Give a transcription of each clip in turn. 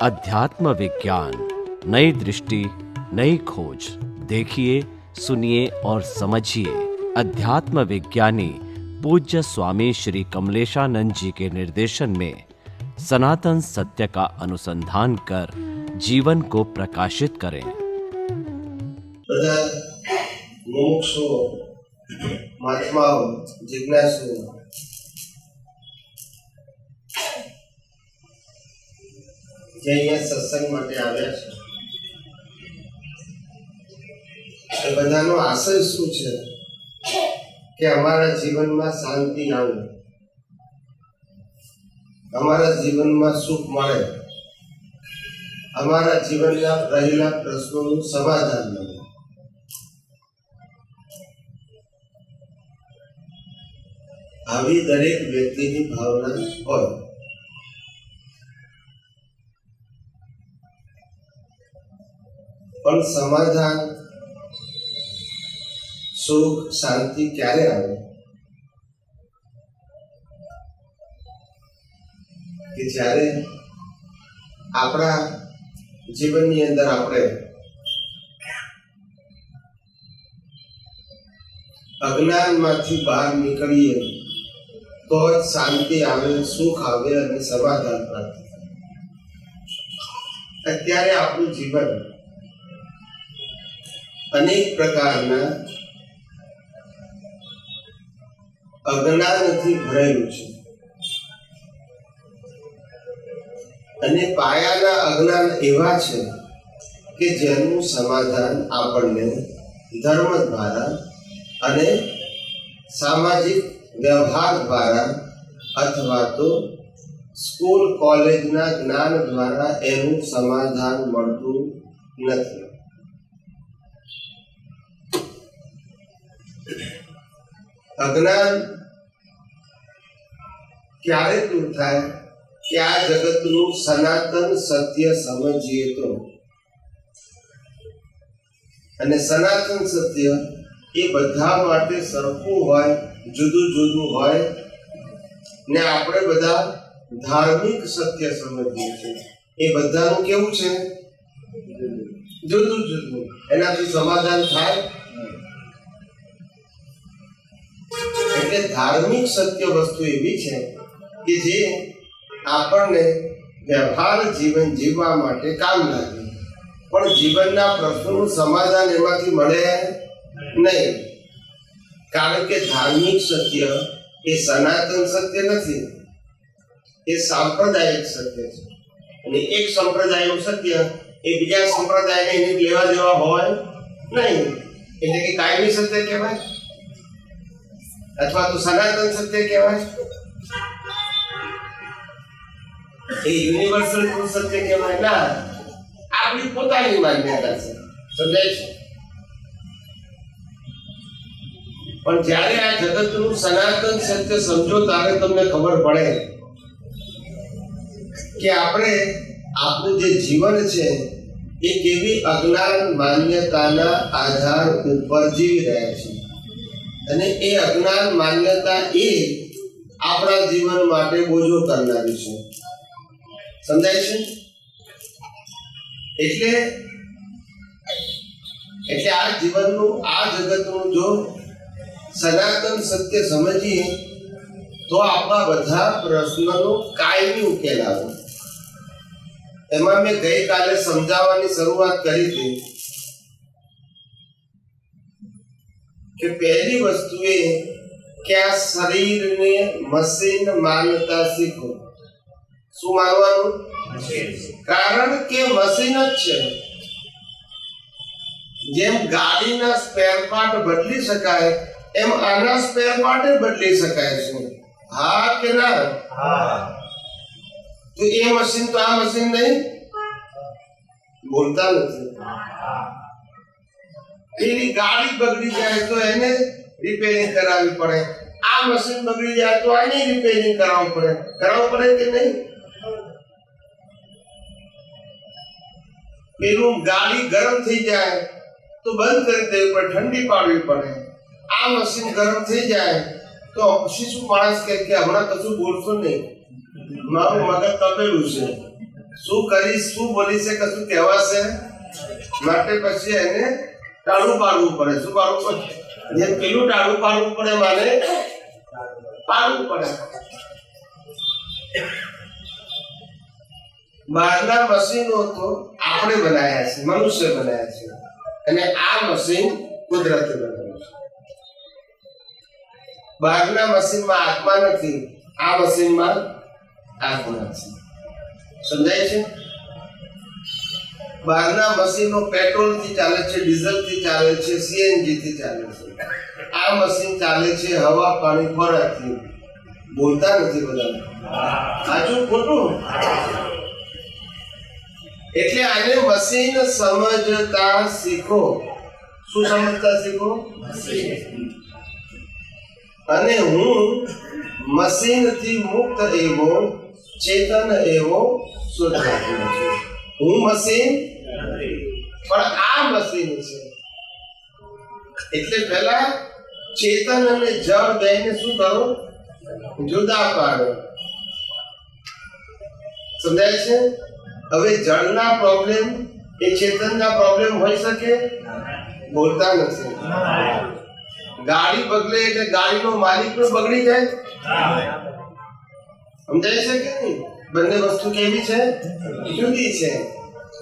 अध्यात्म विज्ञान, नई दृष्टि, नई खोज। देखिए, सुनिए और समझिए। अध्यात्म विज्ञानी पूज्य स्वामी श्री कमलेशानंद जी के निर्देशन में सनातन सत्य का अनुसंधान कर जीवन को प्रकाशित करें। मुमुक्षु, महात्माओं, जिज्ञासु જે અહીંયા સત્સંગ માટે આવ્યા છે, એ બધાનો આશય શું છે કે અમારા જીવનમાં શાંતિ આવે, અમારા જીવનમાં સુખ મળે, અમારા જીવનના રહેલા પ્રશ્નોનું સમાધાન મળે. આવી દરેક વ્યક્તિની ભાવના હોય. પણ સમાધાન, સુખ, શાંતિ ક્યારે આવે? કે જ્યારે આપણા જીવનની અંદર આપણે અજ્ઞાનમાંથી બહાર નીકળીએ તો જ શાંતિ આવે, સુખ આવે અને સમાધાન પ્રાપ્ત થાય. અત્યારે આપણું જીવન અનેક પ્રકારના અજ્ઞાનથી ભરેલું છે અને પાયાના અજ્ઞાન એવા છે કે જેનું સમાધાન આપણને ધર્મ દ્વારા અને સામાજિક વ્યવહાર દ્વારા અથવા તો સ્કૂલ કોલેજના જ્ઞાન દ્વારા એનું સમાધાન મળતું નથી. અજ્ઞાન ક્યારે દૂર થાય કે આ જગતનું સનાતન સત્ય સમજીએ તો. અને સનાતન સત્ય એ બધા માટે સરખું હોય, જુદું જુદું હોય ને આપણે બધા ધાર્મિક સત્ય સમજીએ છીએ. એ બધાનું કેવું છે? જુદું જુદું. એનાથી સમાધાન થાય? એટલે ધાર્મિક સત્ય વસ્તુ એવી છે કે જે આપણને વ્યવહાર જીવન જીવવા માટે કામ લાગે, પણ જીવનના પ્રશ્નોનું સમાધાન એમાંથી મળે નહીં. કારણ કે ધાર્મિક સત્ય એ સનાતન સત્ય નથી, એ સાંપ્રદાયિક સત્ય છે. અને એક સંપ્રદાયનું સત્ય એ બીજા સંપ્રદાયને એને લેવા દેવા હોય નહીં. એટલે કે કાયમી સત્ય કહેવાય અથવા તો સનાતન સત્ય કહેવાય. એ યુનિવર્સલ સત્ય કહેવાય ના, આપણી પોતાની માન્યતા છે. સમજાય છે? પણ જ્યારે આ જગતનું સનાતન સત્ય સમજો ત્યારે તમને ખબર પડે કે આપણે આપણું જે જીવન છે એ કેવી અજ્ઞાન માન્યતાના આધાર ઉપર જીવી રહ્યા છે. અને એ અજ્ઞાન માન્યતા એ આપણા જીવન માટે બોજો કરનારી છે. સમજાય છે? એટલે આ જીવનનું, આ જગતનું જો સનાતન સત્ય સમજીએ તો આપણા બધા પ્રશ્નનો કાયમી ઉકેલ આવે. એમાં મેં ગઈકાલે સમજાવવાની શરૂઆત કરી હતી કે પહેલી વસ્તુ એ કે આ શરીરને મશીન માનતા શીખો. શું માનવાનું? કારણ કે મશીન જ છે. જેમ ગાડીના સ્પેર પાર્ટ બદલી શકાય એમ આના સ્પેર પાર્ટ બદલી શકાય છે. હા કે ના? તો એ મશીન તો આ મશીન નહીં. બોલતા નથી. એની ગાડી બગડી જાય તો એને રિપેરિંગ કરાવવી પડે, આ મશીન બગડી જાય તો આની રિપેરિંગ કરાવવું પડે. કરાવવું પડે કે નહીં? પેલું ગાડી ગરમ થઈ જાય તો બંધ કરી દેવી પડે, ઠંડી પાડવી પડે. આ મશીન ગરમ થઈ જાય તો શિશુ માણસ કે હમણાં કશું બોલશો નહીં, મારું મગજ તપેલું છે. શું કરીશ, શું બોલીશ એ કશું કહેવાશે માટે પછી એને ટાળું પાડવું પડે. શું પાડવું પડે? જે પેલું ટાળું પાડવું પડે માને પાડવું પડે. બહારના મશીનો તો આપણે બનાવ્યા છે, મનુષ્ય બનાવ્યા છે, અને આ મશીન કુદરતે બનાવ્યું છે. બહારના મશીનમાં આત્મા નથી, આ મશીનમાં આત્મા છે. સમજાય છે? બહારના મશીનો પેટ્રોલ થી ચાલે છે, ડીઝલ થી ચાલે છે, સીએનજી થી ચાલે છે. આ મશીન ચાલે છે હવા, પાણી, ખોરાકથી. બોલતા નથી બધા. સાચું ખોટું? એટલે આને મશીન સમજતા શીખો. શું સમજતા શીખો? અને હું મશીનથી મુક્ત એવો ચેતન એવો શુદ્ધ આત્મા છું. હું મશીન પણ આ મશીન છે. એટલે પેલા ચેતન અને જળ બેને શું કરો? જુદા પાડો. સમજાય છે? હવે જળના પ્રોબ્લેમ એ ચેતનના પ્રોબ્લેમ હોઈ શકે? બોલતા નથી. ગાડી બગડે એટલે ગાડીનો માલિક પણ બગડી જાય. સમજાય છે કે નહીં? બંને વસ્તુ કેવી છે? જુદી છે.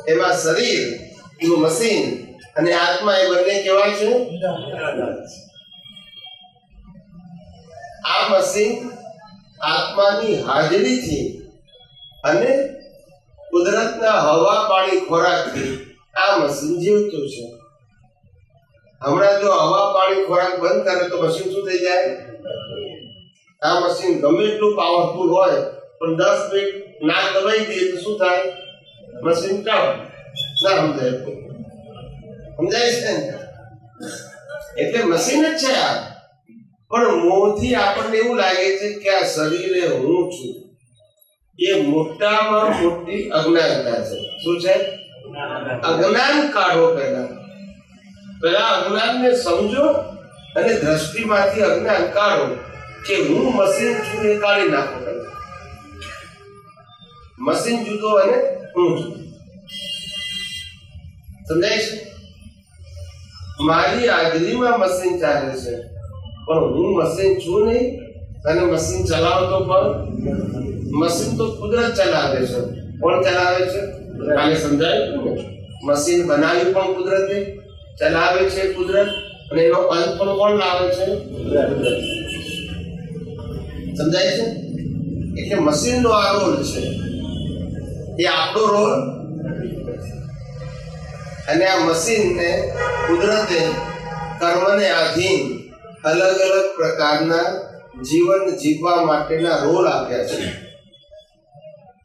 એમાં શરીર એનું મશીન અને આત્મા એ બંને કેવા છે? આ મશીન આત્માની હાજરીથી અને કુદરતના હવા, પાણી, ખોરાકથી આ મશીન જીવતું છે. હમણાં જો હવા, પાણી, ખોરાક બંધ કરે તો મશીન શું થઈ જાય? આ મશીન ગમે એટલું પાવરફુલ હોય પણ 10 મિનિટ નાક દબાઈ દે તો શું થાય? મશીન કામ ના સમજાય. સમજાય છે ને? એટલે મશીન જ છે આ. પણ મોંથી આપણને એવું લાગે છે કે આ શરીર એ હું છું. એ મોટામાં મોટી અજ્ઞાનતા છે. શું છે? અજ્ઞાન કાઢો. પેલા અજ્ઞાનને સમજો અને દ્રષ્ટિમાંથી અજ્ઞાન કાઢો કે હું મશીન છું એ કાઢી નાખો. મશીન જુદો અને હું જુદો. સમજાય છે? મારી હાજરીમાં મશીન ચાલે છે પણ હું મશીન છું નહીં. અને મશીન ચલાવતો પણ મશીન તો કુદરત ચલાવે છે. કોણ ચલાવે છે? આને સમજાયું ને? મશીન બનાવ્યું પણ કુદરતે, ચલાવે છે કુદરત, અને એનો અંત પણ કોણ લાવે છે? સમજાય છે? એટલે મશીનનો આ રોલ છે, એ આપણો રોલ. અને આ મશીનને કુદરતે કર્મને આધીન અલગ અલગ પ્રકારના જીવન જીવવા માટેના રોલ આપ્યા છે.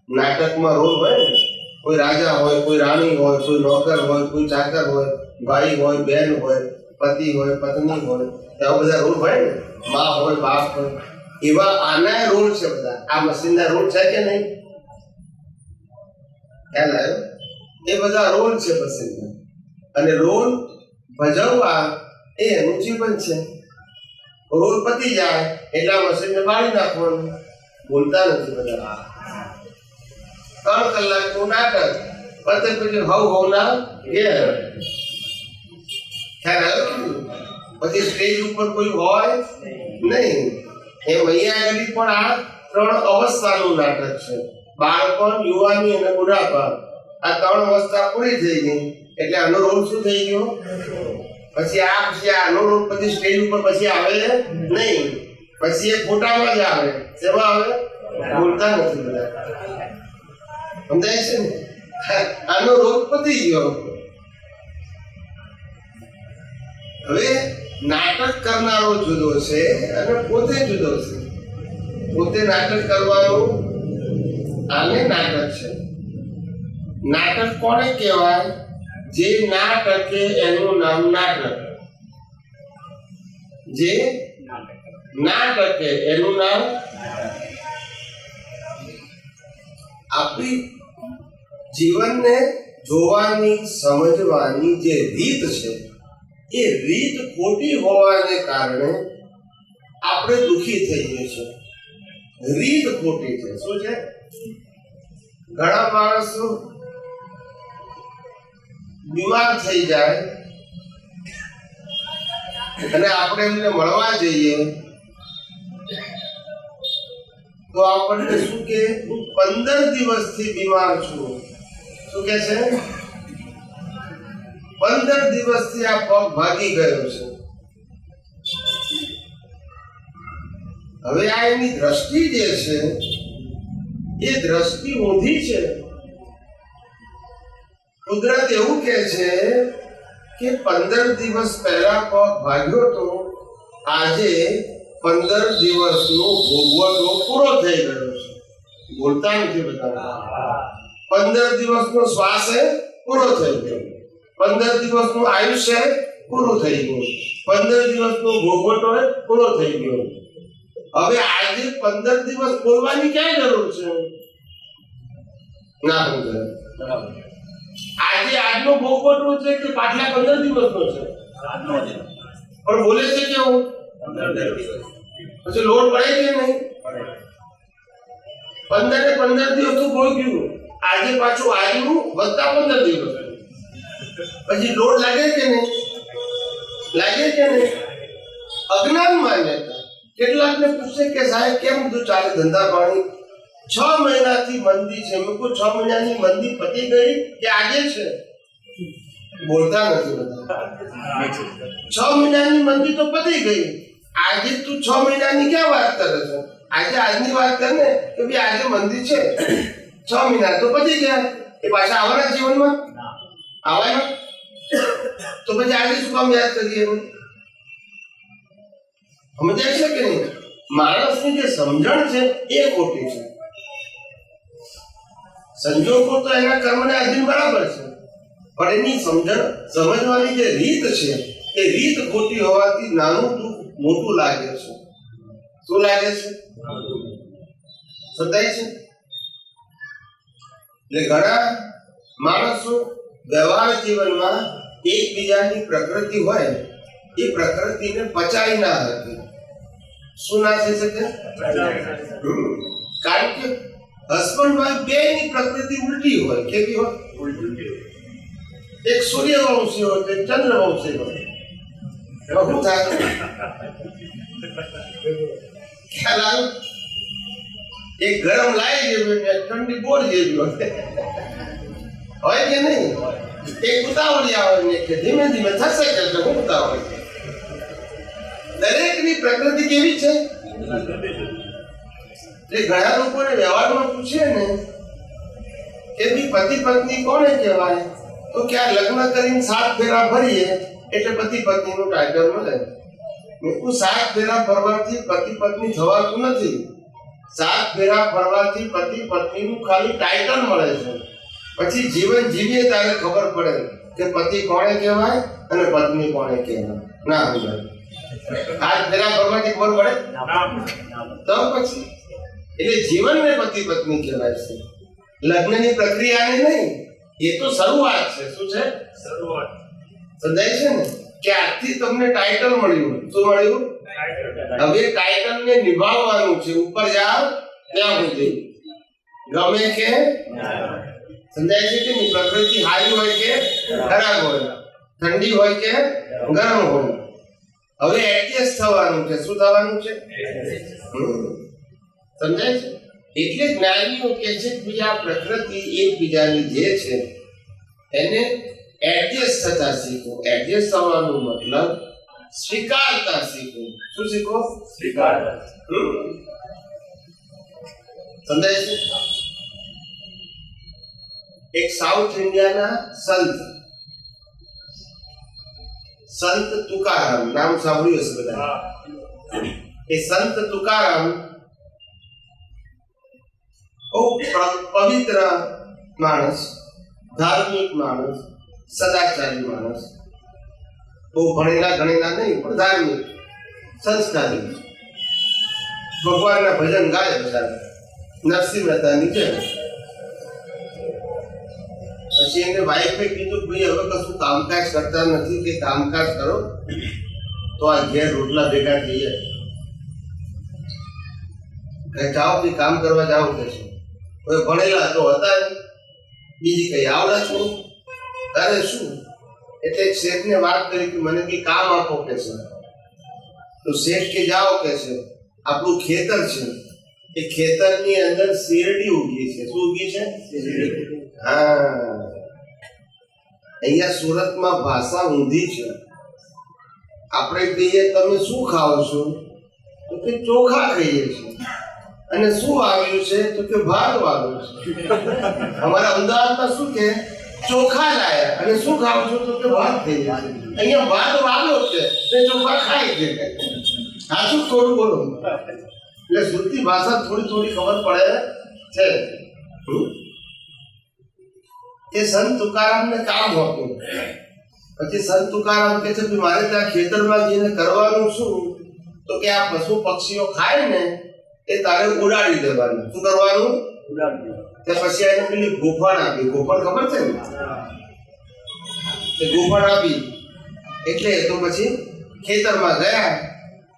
નાટકમાં રોલ હોય ને, કોઈ રાજા હોય, કોઈ રાણી હોય, કોઈ નોકર હોય, કોઈ ચાકર હોય, ભાઈ હોય, બહેન હોય, પતિ હોય, પત્ની હોય, એવા બધા રોલ હોય ને, મા હોય, બાપ હોય. એવા આના રોલ છે બધા. આ મશીનના રોલ છે કે નહીં? ખ્યાલ આવ્યો? એ બધા રોલ છે મશીનના. અને રોલ ભજવવા એ એનું જીવન છે. રોલ પતી જાય એટલે આ મશીનને બાળી નાખવાનું. બોલતા નથી બધા. 3 કલાકનું નાટક પતે પછી હવના ઘેર. ખ્યાલ આવ્યો? પછી સ્ટેજ ઉપર કોઈ હોય નહીં. એમ અહીંયા આગળ પણ આ 3 અવસ્થાનું નાટક છે. બાળપણ, યુવાની અને બુઢાપા. આ 3 અવસ્થા પૂરી થઈ ગઈ એટલે આનો રોલ શું થઈ ગયો? પછી આનો રોલ પછી સ્ટેજ ઉપર પછી આવે નહીં. પછી એ ફોટામાં જ આવે. શેમાં આવે? બોલતા નથી બધા. સમજાય છે ને? આનો રોલ પતી ગયો. હવે નાટક કરનારો જુદો છે અને પોતે જુદો છે. પોતે નાટક કરવાનું આને નાટક છે. નાટક કોને કહેવાય? જે ના ટકે એનું નામ નાટક. જે ના ટકે એનું નામ. આપણી જીવનને જોવાની, સમજવાની જે રીત છે એ રીત ખોટી હોવાને કારણે આપણે દુઃખી થઈએ છીએ. રીત ખોટી છે. શું છે? ઘણા માણસો બીમાર થઈ જાય અને આપણે એમને મળવા જઈએ તો આપણને શું કે હું 15 દિવસથી બીમાર છું. શું કે છે? 15 દિવસથી આ પગ ભાગી ગયો છે. હવે આ એની દ્રષ્ટિ જે છે એ દ્રષ્ટિ ઊંધી છે. કુદરત એવું કહે છે કે 15 દિવસ પહેલા પગ ભાગ્યો તો આજે 15 દિવસનો ભોગવટો પૂરો થઈ ગયો છે. બોલતા નથી બધા. 15 દિવસનો શ્વાસ પૂરો થઈ ગયો, 15 દિવસનું આયુષ્ય પૂરું થઈ ગયું, 15 દિવસનો ભોગવટો પૂરો થઈ ગયો. હવે આજે 15 દિવસ બોલવાની ક્યાં જરૂર છે? ના બરાબર. આજે આજનો ભોગવટો છે કે પાછલા 15 દિવસનો છે? પણ બોલે છે કેવું? 15 દિવસ. પછી લોડ પડે કે નહીં? 15 દિવસ તો ભોગ્યું, આજે પાછું આવ્યું વત્તા 15 દિવસ, પછી લોડ લાગે કે નહીં? લાગે કે નહીં? અજ્ઞાન માન્યતા. કેટલાકને પૂછે કે સાહેબ કેમ બધું ચાલે ધંધા પાણી? 6 મહિનાથી મંદી છે. મેં કહ્યું 6 મહિનાની મંદી પતી ગઈ કે આજે છે? બોલતા નથી બધા. 6 મહિનાની મંદી તો પતી ગઈ, આજે તું 6 મહિનાની ક્યાં વાત કરે છે? આજે આજની વાત કર ને કે ભાઈ આજે મંદી છે, 6 મહિના તો પતી ગયા, એ પાછા આવવાના જીવનમાં? આવવાના. તો પછી આજે શું કામ યાદ કરીએ? સમજાય છે કે નહીં? માણસની જે સમજણ છે એ ખોટી છે. સંજોગો તો એના કર્મને આધીન બરાબર છે, પણ એની સમજવાની જે રીત છે એ રીત ખોટી હોવાથી નાનું દુઃખ મોટું લાગે છે. શું લાગે છે? સમજાય છે? એટલે ઘણા માણસો વ્યવહાર જીવનમાં એકબીજાની પ્રકૃતિ હોય એ પ્રકૃતિને પચાવી ના શકે. શું ના થઈ શકે? કારણ કે હસબન્ડ વાઈફ બેની પ્રકૃતિ ઉલટી હોય. કેવી હોય? એક સૂર્યવંશી હોય તો એક ચંદ્રવંશી હોય. એમાં શું થાય? ખ્યાલ આવે? એક ગરમ લાઈ જેવી ને ઠંડી બોર જેવી હોય કે નહીં? એક ઉતાવળી આવે ને કે ધીમે ધીમે થશે કે હું ઉતાવળ. દરેકની પ્રકૃતિ કેવી છે? એટલે ઘણા લોકોને વ્યવહારમાં પૂછે ને કે ભી પતિ પત્ની કોને કહેવાય, તો કે આ લગ્ન કરીને 7 ફેરા ફરીએ એટલે પતિ પત્નીનું ટાઇટલ મળે. મેં 7 ફેરા ફરવાથી પતિ પત્ની થવાતું નથી. 7 ફેરા ફરવાથી પતિ પત્નીનું ખાલી ટાઇટલ મળે છે. પછી જીવન જીવીએ ત્યારે ખબર પડે કે પતિ કોને કહેવાય અને પત્ની કોને કહેવાય. ના સમજાય? 7 ફેરા ફરવાથી ખબર પડે તો પછી એટલે જીવનને પતિ પત્ની કહેવાય છે, લગ્નની પ્રક્રિયાને નહીં. એ તો શરૂઆત છે. શું છે? શરૂઆત. સમજાય છે ને કે આજથી તમને ટાઇટલ મળ્યું. શું મળ્યું? હવે ટાઇટલને નિભાવવાનું છે. ઉપર જાવ ત્યાં સુધી ગમે કે સમજાય છે કે પ્રકૃતિ હારી હોય કે ખરાબ હોય, ઠંડી હોય કે ગરમ હોય, હવે એડજસ્ટ થવાનું છે. શું થવાનું છે? સમજાય છે? એટલે જ્ઞાનીઓ કહે છે કે આ પ્રકૃતિ એકબીજાની જે છે એને એડજસ્ટ થતા શીખો. એડજસ્ટ થવાનો મતલબ સ્વીકારતા શીખો. શું શીખો? સ્વીકારતા. સમજાય છે? એક સાઉથ ઇન્ડિયાના સંત તુકારામ, નામ સાંભળ્યું હશે બધા. એ સંત તુકારામ બહુ પવિત્ર માણસ, ધાર્મિક માણસ, સદાચારી માણસ, બહુ ભણેલા ગણેલા નહીં પણ ધાર્મિક, સંસ્કારી, ભગવાનના ભજન ગાય બધા, નરસિંહ મહેતાની જેમ. પછી એને વાઈફે કીધું ભાઈ હવે કશું કામકાજ કરતા નથી કે કામકાજ કરો તો આ ઘેર રોટલા ભેગા થઈએ. જાઓ કે કામ કરવા જાઓ કે છે. કોઈ ભણેલા તો હતા નહીં, બીજી કઈ આવડત નહીં, અરે શું. એટલે એક શેઠને વાત કરી કે મને કઈ કામ આપો કે છે. તો શેઠ કે જાઓ કે છે, આપણું ખેતર છે, એ ખેતરની અંદર શેરડી ઉગી છે. શું ઉગી છે? હા, અહીંયા સુરતમાં ભાષા ઊંધી છે. આપણે કહીએ તમે શું ખાઓ છો, તો કે ચોખા ખાઈએ છીએ. અને શું આવ્યું છે, તો કે ભાત વાવ્યું છે. અમારા અમદાવાદમાં શું કે ચોખા લાયા અને શું ખાવ છો, તો કે ભાત થઈ જાય. અહીંયા ભાત વાવ્યો છે ને ચોખા ખાય છે. સાચું થોડું બોલો. એટલે સુરતી ભાષા થોડી થોડી ખબર પડે છે. એ સંત તુકારામને કામ હતું. પછી સંત તુકારામ કહે છે મારે ત્યાં ખેતરમાં જઈને કરવાનું શું, તો કે આ પશુ પક્ષીઓ ખાય ને એ તારે ઉડાડી દેવાનું. શું કરવાનું? પછી એને પેલી ગોફણ આપી. ગોફણ ખબર છે ને? ગોફણ આપી એટલે તો પછી ખેતરમાં ગયા.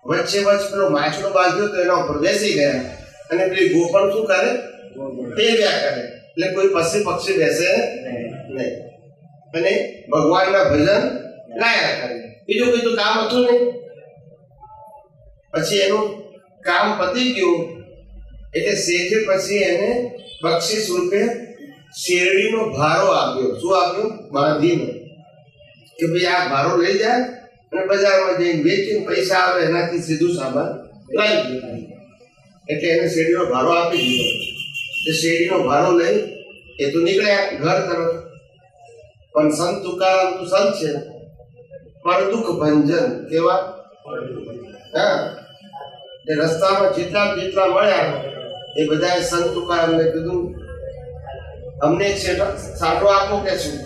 વચ્ચે પેલો માછડો બાંધ્યો તો એના ઉપર બેસી ગયા અને પેલી ગોફણ શું કરે? ફેરવ્યા કરે. એટલે કોઈ પશુ પક્ષી બેસે નહીં અને ભગવાનના ભજન ગાયા કરે. બીજું કોઈ તો કામ હતું નહીં. પછી એનું કામ પતી ગયું એટલે શેઠે પછી એને બક્ષિસ રૂપે શેરડીનો ભારો આપ્યો. શું આપ્યો? બાંધીને કે ભાઈ આ ભારો લઈ જાય અને બજારમાં જઈને વેચીને પૈસા આવે એનાથી સીધું સામાન લાવી દે. એટલે એને શેરડીનો ભારો આપી દીધો. એ શેરડીનો ભારો લઈ એ તો નીકળ્યા ઘર તરફ. પણ સંત તુકારામ તો સંત છે, પણ દુઃખ ભંજન કેવા. હા, એ રસ્તામાં જેટલા જેટલા મળ્યા એ બધાએ સંત તુકારામને કીધું અમને એક સાટો આપો કે શું.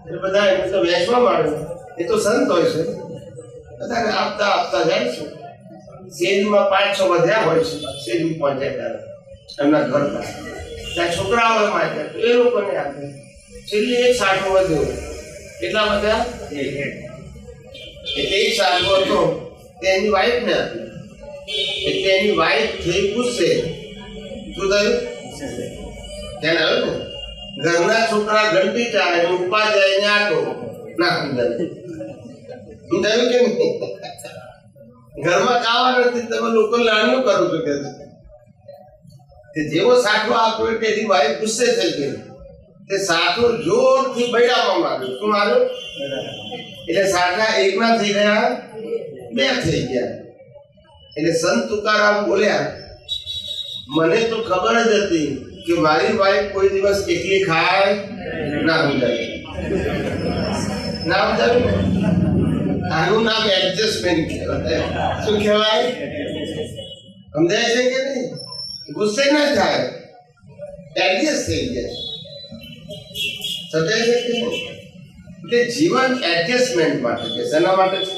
એ બધા એમને તો વેચવા માંડ્યો. એ તો સંત હોય છે, બધાને આપતા આપતા જાય છે. શેરીમાં 5-6 વધ્યા હોય છે. શેરીમાં પહોંચ્યા ત્યારે એમના ઘર પાસે ત્યાં છોકરાઓ માટે એ લોકોને આપે. છેલ્લી એક સાટો વધ્યો. કેટલા વધ્યા? એટલે એક સાટો હતો તે એની વાઈફને આપ્યો. એટલે એની વાઈફ થઈ ગુસ્સે. શું થયું? ધ્યાન આવ્યું ને? ઘરના છોકરા ઘંટી ચાલે ઉપા જાય ને આટો ના સમજાય. સમજાયું કે નહીં? ઘરમાં ખાવા નથી, તમે લોકો લાડનું કરો છો કે જેવો સાઠો આપ્યો એટલે એની વાઈફ ગુસ્સે થઈ ગઈ. તે સાઠો જોરથી બૈડામાં માર્યો. શું માર્યો? એટલે સાઠા એકના થઈ ગયા, 2 થઈ ગયા. એટલે સંત તુકારામ બોલ્યા મને તો ખબર જ હતી કે મારી વાઈફ કોઈ દિવસ એકલી ખાય ના. સમજાય ના? સમજાયું? આનું નામ એડજસ્ટમેન્ટ કહેવાય. શું કહેવાય? સમજાય છે કે નહીં? ગુસ્સે ના થાય, એડજસ્ટ થઈ જાય. સમજાય છે કે નહીં? એટલે જીવન એડજસ્ટમેન્ટ માટે છે. શેના માટે છે?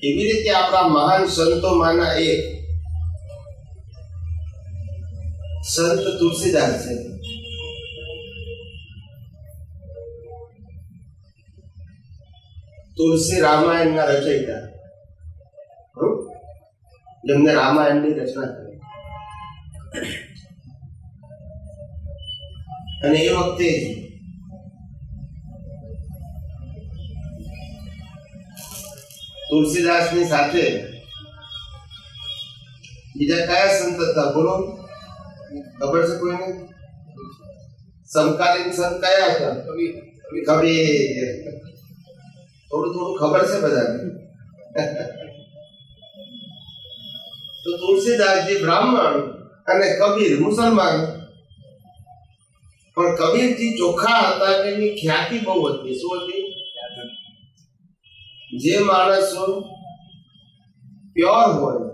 એવી રીતે આપણા મહાન સંતોમાંના એક સંત તુલસીદાસ છે. તુલસી રામાયણના રચયિતા, જેમને રામાયણની રચના કરી. અને એ વખતે તુલસીદાસની સાથે બીજા કયા સંત હતા? બોલો, ખબર છે કોઈને? સમકાલીન સંત કયા હતા? કબીર. થોડું થોડું ખબર છે બધાને. તો તુલસીદાસજી બ્રાહ્મણ અને કબીર મુસલમાન. પણ કબીરજી ચોખ્ખા હતા કે એની ખ્યાતિ બહુ હતી. શું હતી? જે માણસો પ્યોર હોય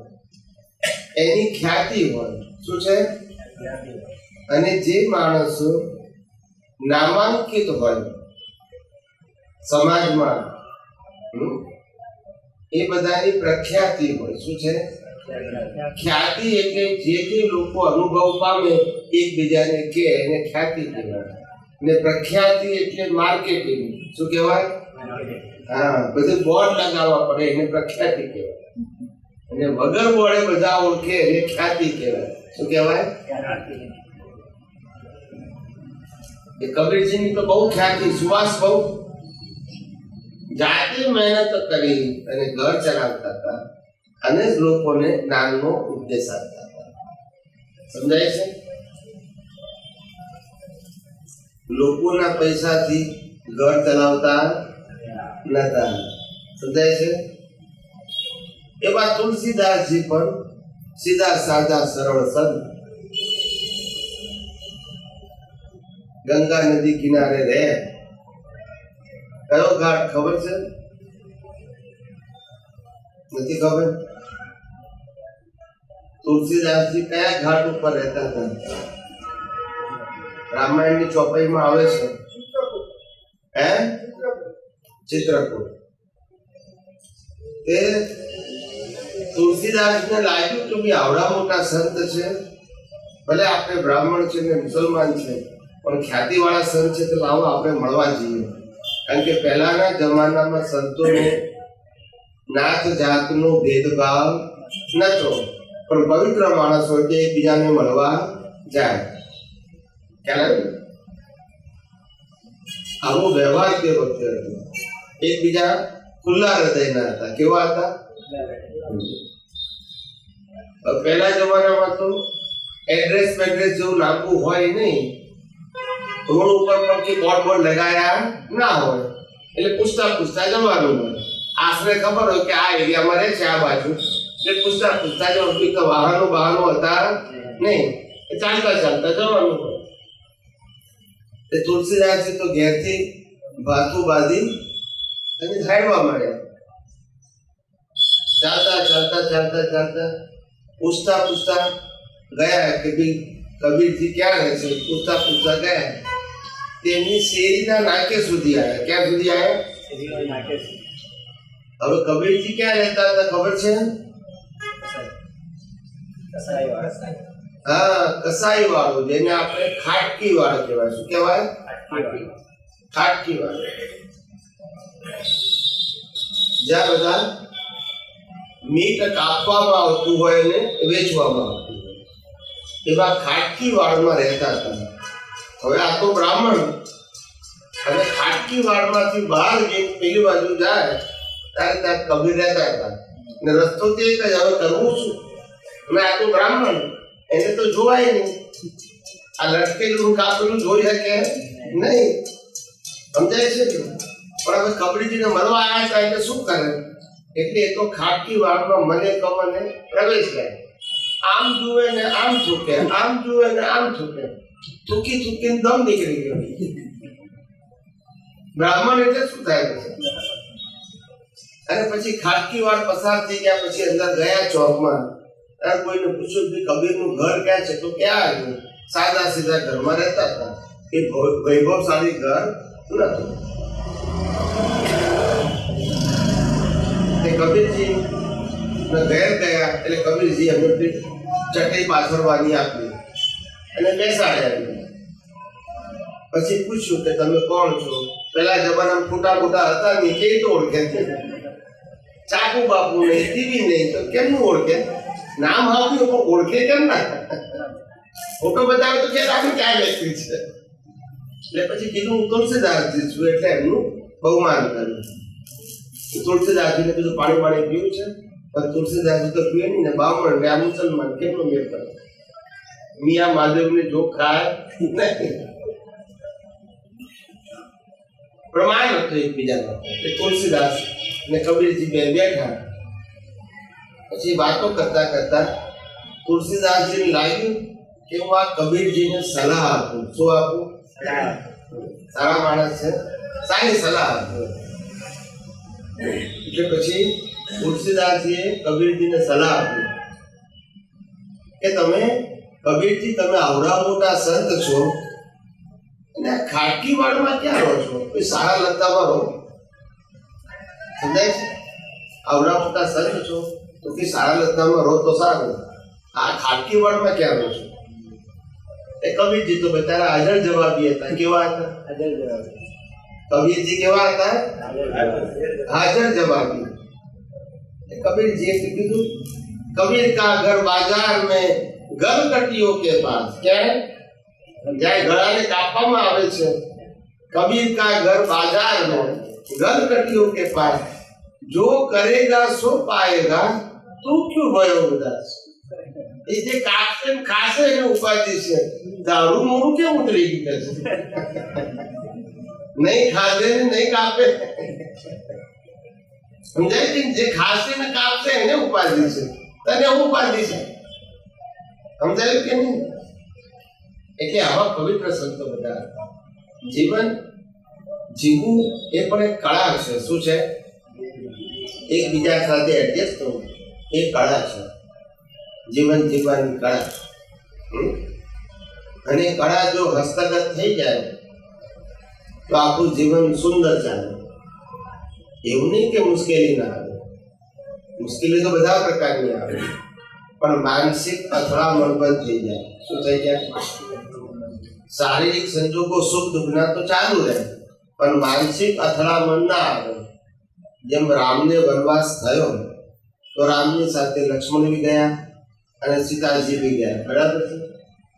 એની ખ્યાતિ હોય. શું છે? અને જે માણસો નામાંકિત હોય સમાજમાં એ બધાની પ્રખ્યાતિ હોય. શું છે? ખ્યાતિ. એટલે જે જે લોકો અનુભવ પામે એકબીજાને કે એને ખ્યાતિ કહેવાય. ને પ્રખ્યાતિ એટલે માર્કેટિંગ. શું કહેવાય? હા, બધું બોર્ડ લગાવવા પડે એને પ્રખ્યાતિ કહેવાય. અને વગર બોળે બધા ઓળખે એને ખ્યાતિ કહેવાય. શું કહેવાય? એ કબીરજીની તો બહુ ખ્યાતિ, સુવાસ બહુ. જાતે મહેનત કરી અને ઘર ચલાવતા હતા અને લોકોને જ્ઞાનનો ઉપદેશ આપતા હતા. સમજાય છે? લોકોના પૈસાથી ઘર ચલાવતા નતા. સમજાય છે? એવા તુલસીદાસજી પણ સીધા સાદા સરળ સંત, ગંગા નદી કિનારે રહે. કયો ઘાટ ખબર છે? નથી ખબર? તુલસીદાસજી કયા ઘાટ ઉપર રહેતા હતા? રામાયણની ચોપાઈમાં આવે છે. હે? ચિત્રકૂટ. તે તુલસીદાસને લાગ્યું કે ભાઈ આવડા મોટા સંત છે, ભલે આપણે બ્રાહ્મણ છે ને મુસલમાન છે, પણ ખ્યાતિવાળા સંત છે, તો લાવો આપણે મળવા જઈએ. કારણ કે પહેલાના જમાનામાં સંતોને નાત જાતનો ભેદભાવ નતો, પણ પવિત્ર માણસો કે એકબીજાને મળવા જાય. ખ્યાલ આવ્યો? આવો વ્યવહાર તે વખતે હતો. એકબીજા ખુલ્લા હૃદયના હતા. કેવા હતા? પહેલા જમાનામાં તો એડ્રેસ જેવું લાંબુ હોય નહીં, રોડ ઉપર પણ કે બોર્ડ લગાયા ના હોય, એટલે પૂછતા જવાનું હોય. આશરે ખબર હોય કે આ એરિયામાં રહે છે, આ બાજુ, એટલે પૂછતા જવાનું. તો વાહનો હતા નહીં, ચાલતા જવાનું હોય. તુલસીદાસજી તો ઘેરથી ભાથું બાંધી અને ઝાડવા મળ્યા. ચાલતા પૂછતા ગયા કે ભાઈ કબીરજી ક્યાં રહે છે? પૂછતા ગયા. તેમની શેરીના નાકે સુધી આવ્યા. ક્યાં સુધી આવ્યા? હવે કબીરજી ક્યાં રહેતા હતા ખબર છે? હા, કસાઈ વાળું, જેને આપણે ખાટકી વાળું કહેવાય. શું કહેવાય? ખાટકી વાળું. જ્યાં બધા મીટ કાપવામાં આવતું હોય ને વેચવામાં આવતું હોય, એવા ખાટકી વાળમાં રહેતા હતા. હવે આ તો બ્રાહ્મણ, અને ખાટકી વાળમાંથી બહાર જઈને પેલી બાજુ જાય ત્યારે ત્યાં કબીર રહેતા હતા. અને રસ્તો તે જ, હવે કરવું શું? અને આ તો બ્રાહ્મણ, એને તો જોવાય નહીં. આ લટકેલું કાપેલું જોઈ શકે નહીં. સમજાય છે? પણ હવે કબીરજીને મળવા આવ્યા હતા એટલે શું કરે? એટલે એ તો ખાટકી વાળમાં મને કમને પ્રવેશ લે. આમ જુએ ને આમ થૂકે, આમ જુએ ને આમ થૂકે, થૂકીને દમ નીકળી ગયો. બ્રાહ્મણ એટલે શું થાય છે? અને પછી ખાટકી વાળ પસાર થઈ ગયા પછી અંદર ગયા ચોકમાં. ત્યારે કોઈને પૂછ્યું કે કબીરનું ઘર ક્યાં છે? તો ક્યાં આવ્યું? સાદા સીધા ઘરમાં રહેતા હતા. એ વૈભવશાળી ઘર નતું. કબીરજી ઘેર ગયા એટલે કબીરજી એમને ચટણી પાથરવાની આપી અને બેસાડ્યા. પછી પૂછ્યું કે તમે કોણ છો? પેલા જમાનામાં ફૂટા હતા નહીં, કેવી તો ઓળખે? ચાકુ બાપુ નહીં, ટીવી નહીં, તો કેમનું ઓળખે? નામ આપ્યું પણ ઓળખે કેમ ના? ફોટો બતાવે તો કે આનું ક્યાં વ્યક્તિ છે. એટલે પછી કીધું હું તુલસીદાસજી છું, એટલે એમનું બહુમાન કર્યું. તુલસીદાસજીને કીધું પાણી પીવું છે? પણ તુલસીદાસજી તો પીએ નહીં ને, બામણ ને આ મુસલમાન, કેટલો મેળ પડે? મિયા મહાદેવને જો ખાય નહીં. પ્રમાણ હતું એકબીજાનો. એટલે તુલસીદાસ ને કબીરજી બે બેઠા. પછી વાતો કરતા તુલસીદાસજીને લાગ્યું કે હું આ કબીરજીને સલાહ આપું. શું આપું? સારા માણસ છે, સારી સલાહ આપું. એટલે પછી તુલસીદાસજીએ કબીરજીને સલાહ આપી કે કબીરજી તમે આવડા મોટા સંત છો અને ખાટકી વાળમાં ક્યાં રહો છો? કોઈ સારા લતામાં રહો. સમજાય છે? આવડા મોટા સંત છો તો કે સારા લતામાં રહો તો સારું. આ ખાટકી વાળમાં ક્યાં રહો છો? એ કબીરજી તો બિચારા હાજર જવાબી હતા. કેવા હતા? હાજર જવાબી. કબીરજી કેવા હતા? હાજર જવાબી. कबीर जी कीधु कबीर का घर बाजार में गलकटियों के पास क्या જ્યાં ગળાને કાપવામાં આવે છે कबीर का घर बाजार में गलकटियों के पास जो करेगा सो पाएगा तू क्यों भयो उदास એ જે કાપશે ને ખાશે એને ઉપાધિ છે દારૂ મોરું કેમ ઉતરી ગયું છે નહીં ખાધે ને નહીં કાપે સમજાય કે જે ખાશે ને કાપશે એને ઉપાધિ છે તને ઉપાધિ છે સમજાયું કે નહીં એટલે આવા પવિત્ર સંતો બધા જીવન જીવવું એ પણ એક કળા છે શું છે એકબીજા સાથે એડજસ્ટ કરવું એ કળા છે જીવન જીવવાની કળા અને કળા જો હસ્તગત થઈ જાય તો આખું જીવન સુંદર ચાલે એવું નહીં કે મુશ્કેલી ના આવે મુશ્કેલી તો બધા પ્રકારની આવે પણ માનસિક અથડામણ બંધ થઈ જાય શું થઈ જાય શારીરિક સંજોગો સુખ દુઃખના તો ચાલુ રહે પણ માનસિક અથડામણ ના આવે જેમ રામને વનવાસ થયો તો રામની સાથે લક્ષ્મણ બી ગયા અને સીતાજી બી ગયા બરાબર છે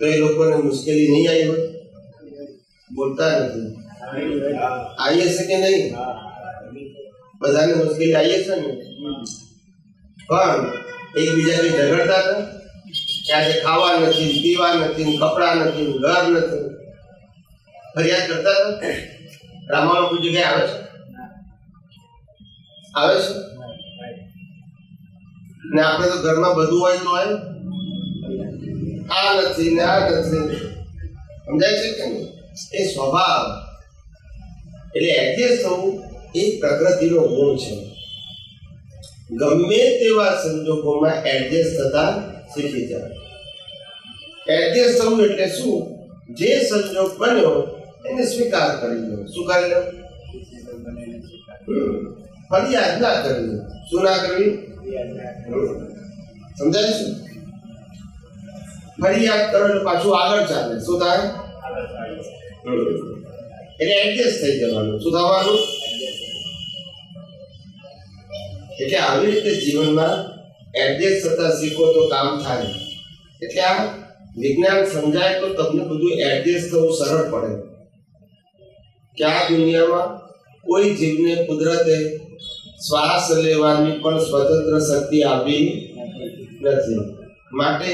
તો એ લોકોને મુશ્કેલી નહીં આવી હોય બોલતા નથી આવી હશે કે નહીં બધાને મુશ્કેલી આવી હશે ને પણ એકબીજાથી ઝઘડતા હતા ક્યારે ખાવા નથી પીવા નથી કપડા નથી ઘર નથી ફરિયાદ કરતા હતા રામાયણ કોઈ જગ્યાએ આવે છે ને આપણે તો ઘરમાં બધું હોય તો હોય આ નથી ને આ નથી સમજાય છે કે નહીં એ સ્વભાવ એટલે એડજસ્ટ થવું એ પ્રકૃતિનો ગુણ છે ગમે તેવા સંજોગોમાં એડજસ્ટ થતા શીખી જાય એડજસ્ટ થવું એટલે શું જે સંજોગ બન્યો એને સ્વીકાર કરી લો શું કરી લો ફરિયાદ ના કરવી શું ના કરવી સમજાય છે ફરિયાદ કરો એટલે પાછું આગળ ચાલે શું થાય એટલે એડજસ્ટ થઈ જવાનું શું થવાનું એટલે આવી રીતે જીવનમાં એડજસ્ટ થતા શીખો તો કામ થાય એટલે આ વિજ્ઞાન સમજાય તો તમને બધું એડજસ્ટ થવું સરળ પડે કે આ દુનિયામાં કોઈ જીવને કુદરતે શ્વાસ લેવાની પણ સ્વતંત્ર શક્તિ આપી નથી માટે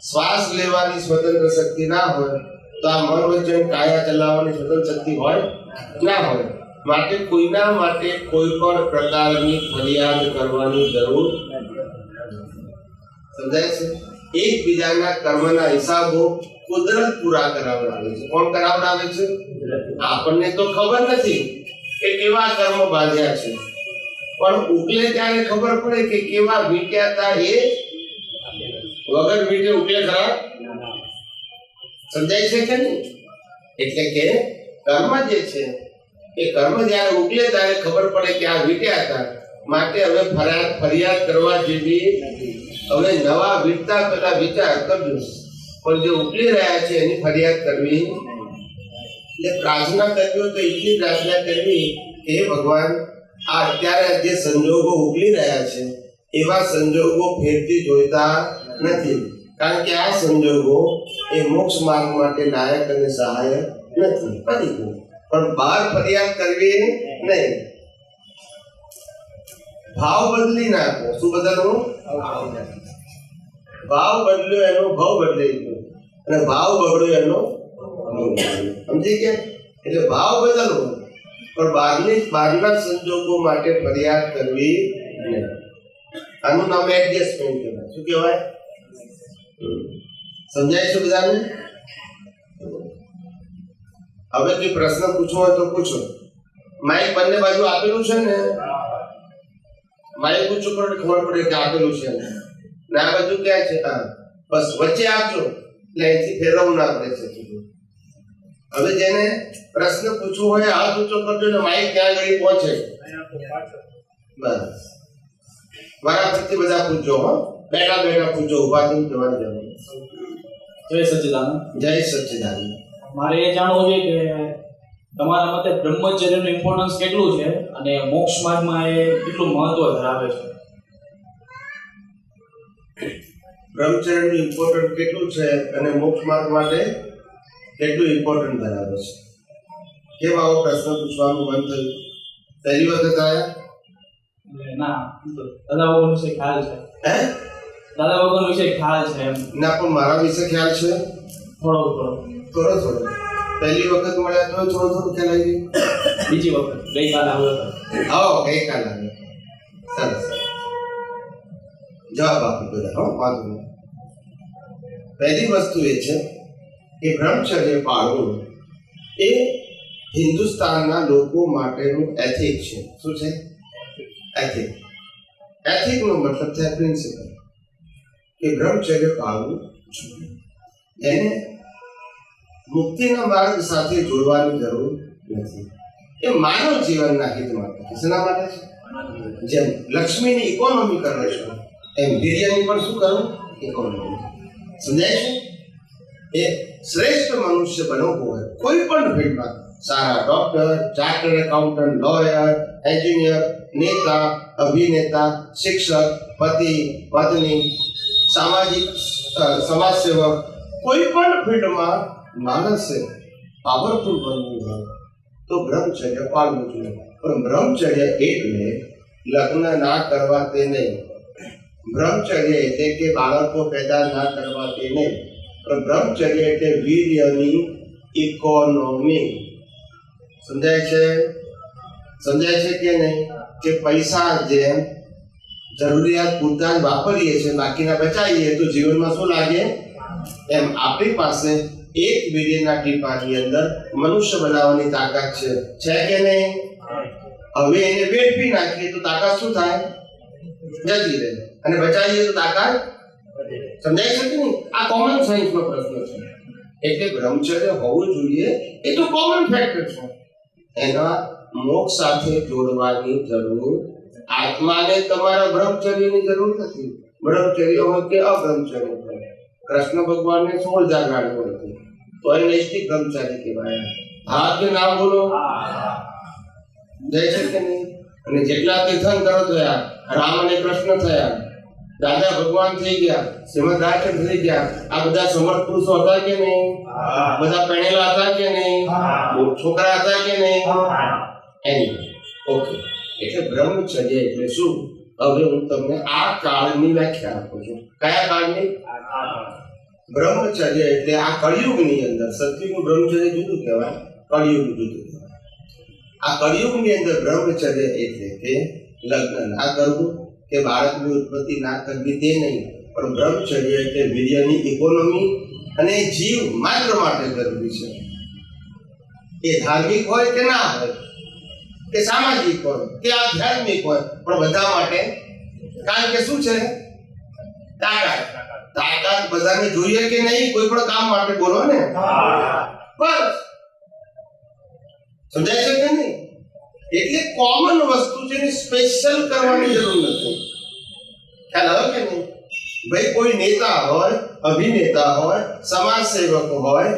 શ્વાસ લેવાની સ્વતંત્ર શક્તિ ના હોય તો આ મન વચન કાયા ચલાવવાની સ્વતંત્ર શક્તિ હોય ના હોય માટે કોઈના માટે કોઈ પણ પ્રકારની ફરિયાદ કરવાની જરૂર સમજાય છે એકબીજાના કર્મના હિસાબો કુદરત પૂરા કરાવડાવે છે કોણ કરાવડાવે છે આપણને તો ખબર નથી કે કેવા કર્મ બાંધ્યા છે પણ ઉકલે ત્યારે ખબર પડે કે કેવા વીટ્યા હતા એ વગર વીટે ઉકલે ખરા સમજાય છે કે નહીં એટલે કે કર્મ જે છે એ કર્મ જ્યારે ઉકલે ત્યારે ખબર પડે કે આ વીટ્યા હતા માટે હવે ફરિયાદ કરવા જેવી હવે નવા વીટતા પેલા વિચાર કરજો પણ જે ઉકલી રહ્યા છે એની ફરિયાદ કરવી એટલે પ્રાર્થના કરવી તો એટલી પ્રાર્થના કરવી કે હે ભગવાન આ અત્યારે જે સંજોગો ઉકલી રહ્યા છે એવા સંજોગો ફેરથી જોઈતા નથી કારણ કે આ સંજોગો એ મોક્ષ માર્ગ માટે લાયક અને સહાયક નથી પણ બહાર ફરિયાદ કરવી નહીં ભાવ બદલી નાખો શું બદલવું ભાવ બદલ્યો એનો ભાવ બદલાઈ ગયો અને ભાવ બગડ્યો એનો સમજી ગયા એટલે ભાવ બદલવો પણ બહારના સંજોગો માટે ફરિયાદ કરવી નહીં આનું નામ એડજસ્ટમેન્ટ કહેવાય શું કહેવાય સમજાય છે બધાને હવે કોઈ પ્રશ્ન પૂછવો હોય તો પૂછો માઇક બંને બાજુ આપેલું છે ને માઇક ઊંચું પડે ખબર પડે કે આપેલું છે ને આ બાજુ ક્યાં છે હા બસ વચ્ચે આપજો એટલે અહીંથી ફેરવવું ના પડે છે હવે જેને પ્રશ્ન પૂછવો હોય હાથ ઊંચો કરજો ને માઇક ક્યાં આગળ પહોંચે બસ બરાબરથી બધા પૂછજો હો બેઠા બેઠા પૂછજો ઉભા થઈને જવાનું જવાનું જય સચ્ચિદાનંદ જય સચ્ચિદાનંદ મારે એ જાણવું છે કે તમારા મતે બ્રહ્મચર્યનું ઇમ્પોર્ટન્સ કેટલું છે અને મોક્ષ માર્ગમાં એ કેટલું મહત્વ ધરાવે છે બ્રહ્મચર્યનું ઇમ્પોર્ટન્ટ કેટલું છે અને મોક્ષ માર્ગ માટે કેટલું ઇમ્પોર્ટન્ટ ધરાવે છે? કેમ આવો પ્રશ્ન પૂછવાનું મન થયું? પહેલી વખત આવ્યા? ના દાદા ભગવાન વિશે ખ્યાલ છે. હે? દાદા ભગવાન વિશે ખ્યાલ છે એમ ના, પણ મારા વિશે ખ્યાલ છે થોડો થોડો. થોડો થોડો. પહેલી વખત મળ્યા તો થોડો થોડો ખ્યાલ આવી ગયો. બીજી વખત ગઈકાલે આવ્યો હતો. આવો ગઈકાલે આવ્યો. સરસ. જવાબ આપો બધા. હો, વાંધો નહીં. પહેલી વસ્તુ એ છે કે બ્રહ્મચર્ય પાળવું એ હિન્દુસ્તાનના લોકો માટેનું એથિક છે. શું છે? એથિક. એથિકનો મતલબ છે પ્રિન્સિપલ, કે બ્રહ્મચર્ય પાળવું જોઈએ. એને મુક્તિના માર્ગ સાથે જોડવાની જરૂર નથી. એ માનવ જીવનના હિત માટે છે. શેના માટે છે? જેમ લક્ષ્મીની ઇકોનોમી કરે છે એમ વીર્યની પણ શું કરવું? ઇકોનોમી. સમજાય છે? એ શ્રેષ્ઠ મનુષ્ય બનવું હોય કોઈ પણ ફિલ્ડમાં, સારા doctor, chartered accountant, lawyer, engineer, નેતા, અભિનેતા, શિક્ષક, પતિ, પત્ની, સામાજિક સમાજસેવક, કોઈ પણ ફિલ્ડમાં માણસે પાવરફુલ બનવું હોય તો બ્રહ્મચર્ય પાળવું જોઈએ. પણ બ્રહ્મચર્ય એટલે લગ્ન ના કરવા તે નહીં. બ્રહ્મચર્ય એટલે કે બાળકો પેદા ના કરવા તે નહીં. પણ બ્રહ્મચર્ય એટલે વીર્યની ઇકોનોમી. સમજાય છે? સમજાય છે કે નહીં? કે પૈસા જેમ જરૂરિયાત પૂરતા જ વાપરીએ છીએ, બાકીના બચાવીએ તો જીવનમાં શું લાગે? એમ આપણી પાસે એક વીર્યના ટીપાની અંદર મનુષ્ય બનાવવાની તાકાત છે કે નહીં? હવે એને વેડફી નાખીએ તો તાકાત શું થાય? જતી રહે. અને બચાવીએ તો તાકાત. સમજાય છે કે નહીં? આ કોમન સાયન્સનો પ્રશ્ન છે. એટલે બ્રહ્મચર્ય હોવું જોઈએ એ તો કોમન ફેક્ટર છે. એના મોક્ષ સાથે જોડવાની જરૂર. આત્માને તમારા બ્રહ્મચર્યની જરૂર નથી. બ્રહ્મચર્ય હોય કે અબ્રહ્મચર્ય હોય. કૃષ્ણ ભગવાનને 16 જાગાડ્યો હતો તો એ નૈષ્ઠિક બ્રહ્મચારી કહેવાય. હા કે ના બોલો? જાય છે કે નહીં? અને જેટલા તીર્થંકરો થયા, રામ અને કૃષ્ણ થયા, દાદા ભગવાન થઈ ગયા, શ્રીમદ રાજચંદ્ર થઈ ગયા, આ બધા સમર્થ પુરુષો હતા કે નહીં? બધા પહેણેલા હતા કે નહીં? છોકરા હતા કે નહીં? એની ઓકે. એટલે બ્રહ્મચર્ય એટલે શું? હવે હું તમને આ કાળની વ્યાખ્યા આપું છું. કયા કાળની? બ્રહ્મચર્ય એટલે આ કળિયુગની અંદર. સતયુગનું બ્રહ્મચર્ય જુદું કહેવાય, કળિયુગ જુદું કહેવાય. આ કળિયુગની અંદર બ્રહ્મચર્ય એટલે કે લગ્ન ના કરવું કે બાળકની ઉત્પત્તિ ના કરવી તે નહીં. પણ બ્રહ્મચર્ય એટલે વીર્યની ઇકોનોમી અને જીવ માત્ર માટે જરૂરી છે. એ ધાર્મિક હોય કે ના હોય, કે સામાજિક હોય કે આધ્યાત્મિક હોય, પણ બધા માટે. કારણ કે શું છે? તાકાત. તાકાત બધાને જોઈએ કે નહીં? કોઈ પણ કામ માટે બોલો ને. બસ. સમજાય છે કે નહીં? એટલે કોમન વસ્તુ છે ને સ્પેશિયલ કરવાની જરૂર નથી. ખ્યાલ આવે કે નહીં? ભાઈ કોઈ નેતા હોય, અભિનેતા હોય, સમાજ સેવક હોય,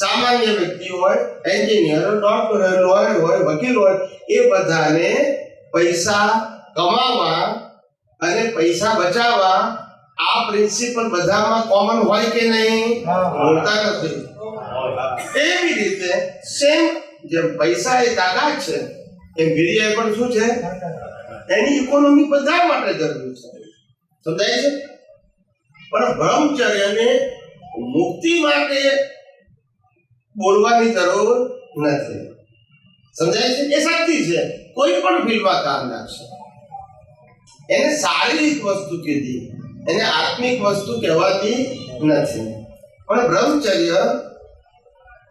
સામાન્ય વ્યક્તિ હોય, એન્જિનિયર, ડોક્ટર, લોયર હોય, વકીલ હોય, એ બધાને પૈસા કમાવા અને પૈસા બચાવવા આ પ્રિન્સિપલ બધામાં કોમન હોય કે નહીં? હોતા નથી. એવી રીતે સેમ જેમ પૈસા એ તાકાત છે એમ વીર્ય પણ શું છે? એની ઇકોનોમી બધા માટે જરૂરી છે. સમજાય છે? પણ બ્રહ્મચર્યને મુક્તિ માટે બોલવાની જરૂર નથી. સમજાય છે? એ શક્તિ છે, કોઈ પણ ફિલ્ડમાં કામ લાગશે. એને શારીરિક વસ્તુ કીધી, એને આત્મિક વસ્તુ કહેવાતી નથી. પણ બ્રહ્મચર્ય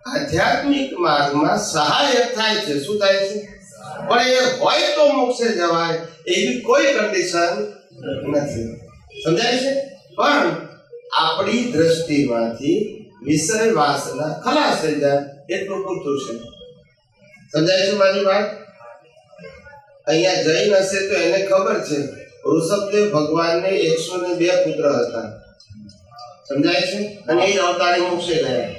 આધ્યાત્મિક માર્ગમાં સહાયક થાય છે. શું થાય છે? પણ એ હોય તો મોક્ષે જવાય એવી કોઈ કન્ડિશન નથી. સમજાય છે? પણ આપણી દ્રષ્ટિમાંથી વિષય વાસના ખલાસ થઈ જાય એટલું પૂરતું છે. સમજાય છે મારી વાત? અહીંયા જૈન હશે તો એને ખબર છે ઋષભદેવ ભગવાનને 102 પુત્ર હતા. સમજાય છે? અને એ અવતારે મોક્ષે ગયા.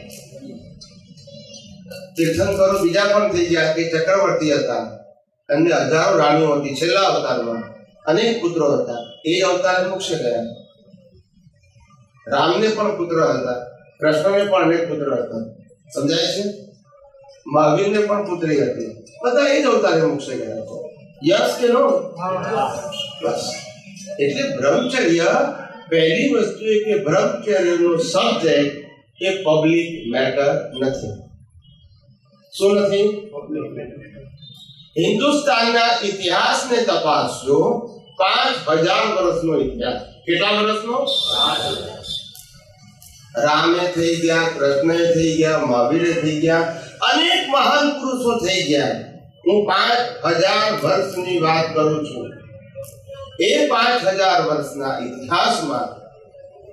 તીર્થંકરો બીજા પણ થઈ ગયા કે ચક્રવર્તી હતા અને હજારો રાણીઓ હતી. છેલ્લા અવતારમાં અનેક પુત્રો હતા. એ અવતારે મોક્ષે ગયા. રામને પણ પુત્ર હતા, કૃષ્ણને પણ અનેક પુત્ર હતા. સમજાય છે? મહાવીરને પણ પુત્રી હતી. બધા એ જ અવતારે મોક્ષે ગયા છે. યસ કે નો? બસ. એટલે બ્રહ્મચર્ય પહેલી વસ્તુ એ કે બ્રહ્મચર્યનો સબ્જેક્ટ એ પબ્લિક મેટર નથી. શું નથી? હિન્દુસ્તાનના ઇતિહાસને તપાસજો. 5000 વર્ષનો ઇતિહાસ. કેટલા વર્ષનો? રામે થઈ ગયા, કૃષ્ણે થઈ ગયા, મહાવીરે થઈ ગયા, અનેક મહાન પુરુષો થઈ ગયા. હું 5000 વર્ષની વાત કરું છું. એ 5000 વર્ષના ઇતિહાસમાં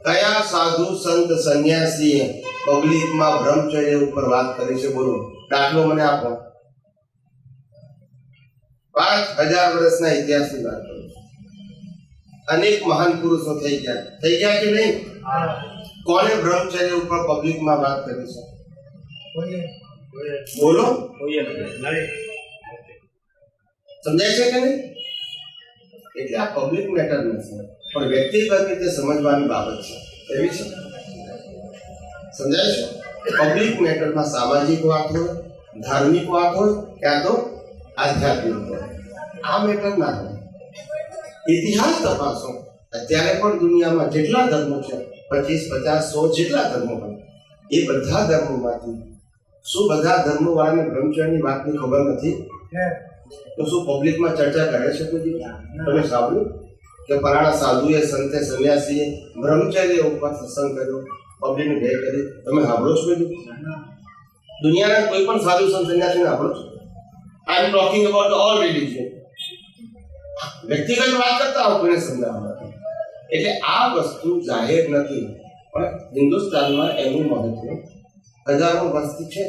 કયા સાધુ સંત સંન્યાસીએ પબ્લિકમાં બ્રહ્મચર્ય ઉપર વાત કરી છે? બોલો, દાખલો મને આપો. 5000 વર્ષના ઇતિહાસની વાત કરું છું. અનેક મહાન પુરુષો થઈ ગયા કે નહીં? કોને બ્રહ્મચર્ય ઉપર પબ્લિકમાં વાત કરી છે? બોલો, સમજાય છે કે નહીં? એટલે આ પબ્લિક મેટર નથી, પણ વ્યક્તિગત રીતે સમજવાની બાબત છે. એવી છે? સમજાય છે? પબ્લિક મેટરમાં સામાજિક વાત હોય, ધાર્મિક વાત હોય, ક્યાં તો આધ્યાત્મિક હોય. આ મેટર ના હોય. ઇતિહાસ તપાસો. અત્યારે પણ દુનિયામાં જેટલા ધર્મો છે, 25, 50, 100 જેટલા ધર્મો હોય, એ બધા ધર્મોમાંથી શું બધા ધર્મો વાળાને બ્રહ્મચર્યની વાતની ખબર નથી? તો શું પબ્લિકમાં ચર્ચા કરે છે કોઈ? તમે સાંભળ્યું કે પરાણા સાધુએ, સંતે, સંન્યાસીએ બ્રહ્મચર્ય ઉપર સત્સંગ કર્યો, પબ્લિકને ભેટ કરી? તમે સાંભળો છો કોઈ? દુનિયાના કોઈ પણ સાધુ સંત સંન્યાસીને સાંભળો છો? I am talking about all religion. વ્યક્તિગત વાત કરતા હું કોઈને સમજાવવા નથી. એટલે આ વસ્તુ જાહેર નથી, પણ હિન્દુસ્તાનમાં એનું મહત્વ હજારો વર્ષથી છે.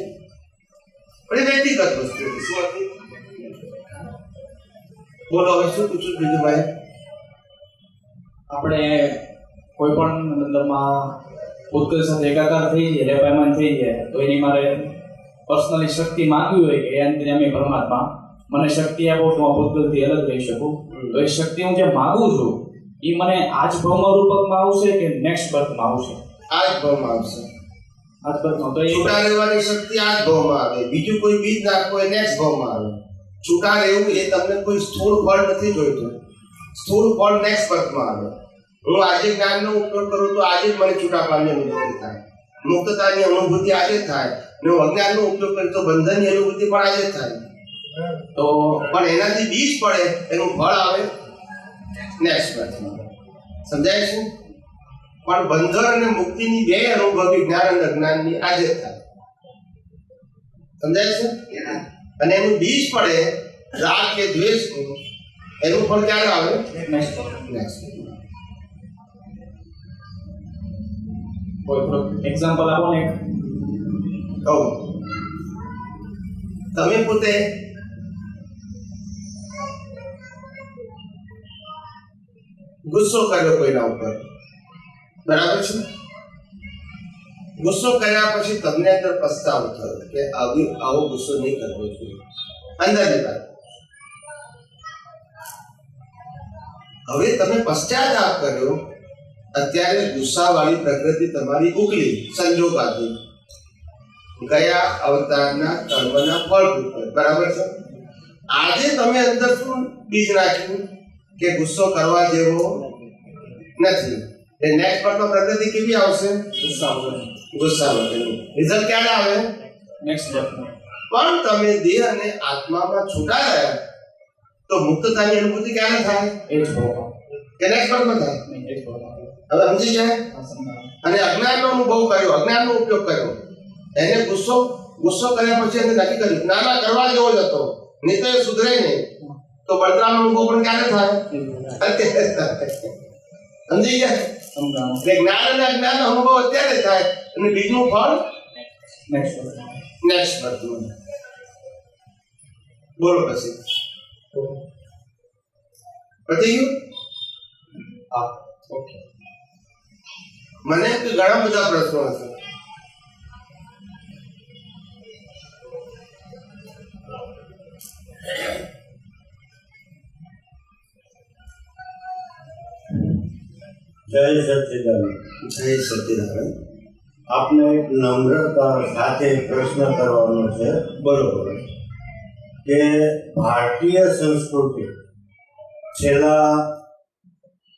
પણ એ વ્યક્તિગત વસ્તુ હતી. શું હતી? બોલો, હવે શું પૂછું બીજું ભાઈ? આપણે કોઈ પણ મતલબમાં ભૂતગલ સાથે એકાકાર થઈ જાય, રેપાયમાન થઈ જાય, તો એની મારે પર્સનલી શક્તિ માંગવી હોય કે અંતર્યામી પરમાત્મા મને શક્તિ આપો તો હું ભૂતગલથી અલગ રહી શકું, તો એ શક્તિ હું જે માંગુ છું એ મને આજ ભવમાં રૂપકમાં આવશે કે નેક્સ્ટ બર્થમાં આવશે? આ જ ભાવમાં આવશે. આજ બર્થમાં. તો એ છૂટા રહેવાની શક્તિ આ જ ભાવમાં આવે. બીજું કોઈ બીજ નાખો એ નેક્સ્ટ ભાવમાં આવે. છૂટા રહેવું એ તમને કોઈ સ્થૂળ ફળ નથી જોઈતું. સ્થૂળ ફળ નેક્સ્ટ બર્થમાં આવે. હું આજે જ્ઞાનનો ઉપયોગ કરું તો આજે જ મને છૂટાપણાની અનુભૂતિ થાય, મુક્તતાની અનુભૂતિ આજે જ થાય. ને હું અજ્ઞાનનો ઉપયોગ કરું તો બંધનની અનુભૂતિ પણ આજે જ થાય. તો પણ એનાથી બીજ પડે, એનું ફળ આવે નેક્સ્ટ બર્થમાં. સમજાય છે? પણ બંધન અને મુક્તિની બે અનુભવી જ્ઞાન અને અજ્ઞાનની આજે જ થાય. સમજાય છે? અને એનું બીજ પડે રાગ કે દ્વેષનું, એનું ફળ ક્યારે આવે? નેક્સ્ટ. કોઈ એક્ઝામ્પલ આપો ને. કહું, તમે પોતે ગુસ્સો કર્યો કોઈના ઉપર, બરાબર છે? ગુસ્સો કર્યા પછી તમને અંદર પસ્તાવો થયો કે આવો ગુસ્સો નહીં કરવો જોઈએ, અંદરની વાત. હવે તમે પશ્ચાતાપ કર્યો, અત્યારે ગુસ્સાવાળી પ્રકૃતિ તમારી ઉકલી સંજોગાથી ગયા અવતારના કર્મના ફળ ઉપર, બરાબર છે? આજે તમે અંદર શું બીજ નાખ્યું કે ગુસ્સો કરવા જેવો નથી. એ નેક્સ્ટ પરમાં પ્રકૃતિ કેવી આવશે? ગુસ્સાવાળી. રિઝલ્ટ ક્યારે આવે? નેક્સ્ટ બર્થમાં. પણ તમે દેહ અને આત્મામાં છૂટા રહ્યા તો મુક્તતાની અનુભૂતિ ક્યારે થાય? એ જ ભવમાં. કે નેક્સ્ટ પરમાં થાય? એ જ ભવમાં. હવે સમજી જાય? અને અજ્ઞાનનો અનુભવ કર્યો, અજ્ઞાનનો ઉપયોગ કર્યો, એને ગુસ્સો કર્યા પછી એને નક્કી કર્યું ના કરવા જેવો જ હતો, નહીં તો એ સુધરે નહીં. તો બળતરાનો અનુભવ પણ ક્યારે થાય? સમજી ગયા? એટલે જ્ઞાન અને અજ્ઞાનનો અનુભવ અત્યારે થાય અને બીજનું ફળ નેક્સ્ટ બર્થમાં. બોલો પછી પતી ગયું? હા, ઓકે. મને ઘણા બધા પ્રશ્નો હશે. જય સચ્ચિદાનંદ. જય સચિદાનંદ. આપને એક નમ્રતા સાથે પ્રશ્ન કરવાનો છે. બરોબર. કે ભારતીય સંસ્કૃતિ છેલ્લા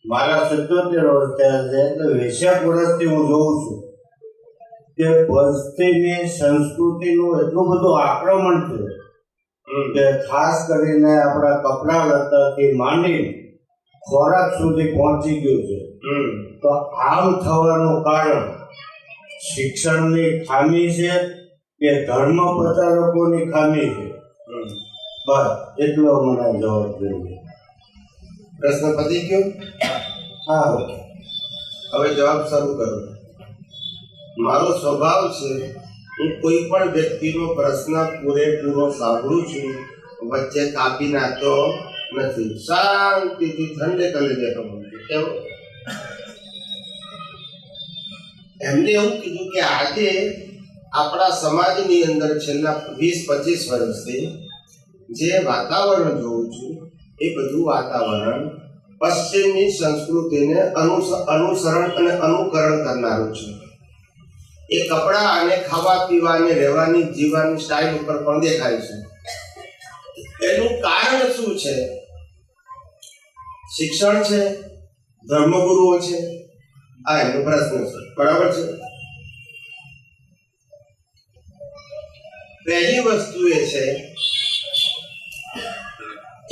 મારા 77 વર્ષ થયા છે, એટલે 20 વર્ષથી હું જોઉં છું કે પશ્ચિમી સંસ્કૃતિનું એટલું બધું આક્રમણ છે કે ખાસ કરીને આપણા કપડા લત્તાથી માંડી ખોરાક સુધી પહોંચી ગયું છે. તો આમ થવાનું કારણ શિક્ષણની ખામી છે કે ધર્મ પ્રચારકોની ખામી છે? બસ એટલો મને જવાબ જોઈએ. પ્રશ્ન પતી ગયો? હા. હવે જવાબ શરૂ કરો. મારો સ્વભાવ છે, હું કોઈ પણ વ્યક્તિનો પ્રશ્ન પૂરેપૂરો સાંભળું છું, વચ્ચે કાપી નાખતો નથી. શાંતિથી ઠંડે કલેજે કહું છું. કેવું? એમને એવું કીધું કે આજે આપણા સમાજની અંદર છેલ્લા 20-25 વર્ષથી જે વાતાવરણ જોઉં છું એ બધું વાતાવરણ પશ્ચિમની સંસ્કૃતિને અનુસરણ અને અનુકરણ કરનારું છે. એ કપડા અને ખાવા પીવાની રહેવાની જીવવાની સ્ટાઇલ ઉપર પણ દેખાય છે. એનું કારણ શું છે? શિક્ષણ છે, ધર્મગુરુઓ છે, આ એનો પ્રશ્ન છે. બરાબર છે. પહેલી વસ્તુ એ છે,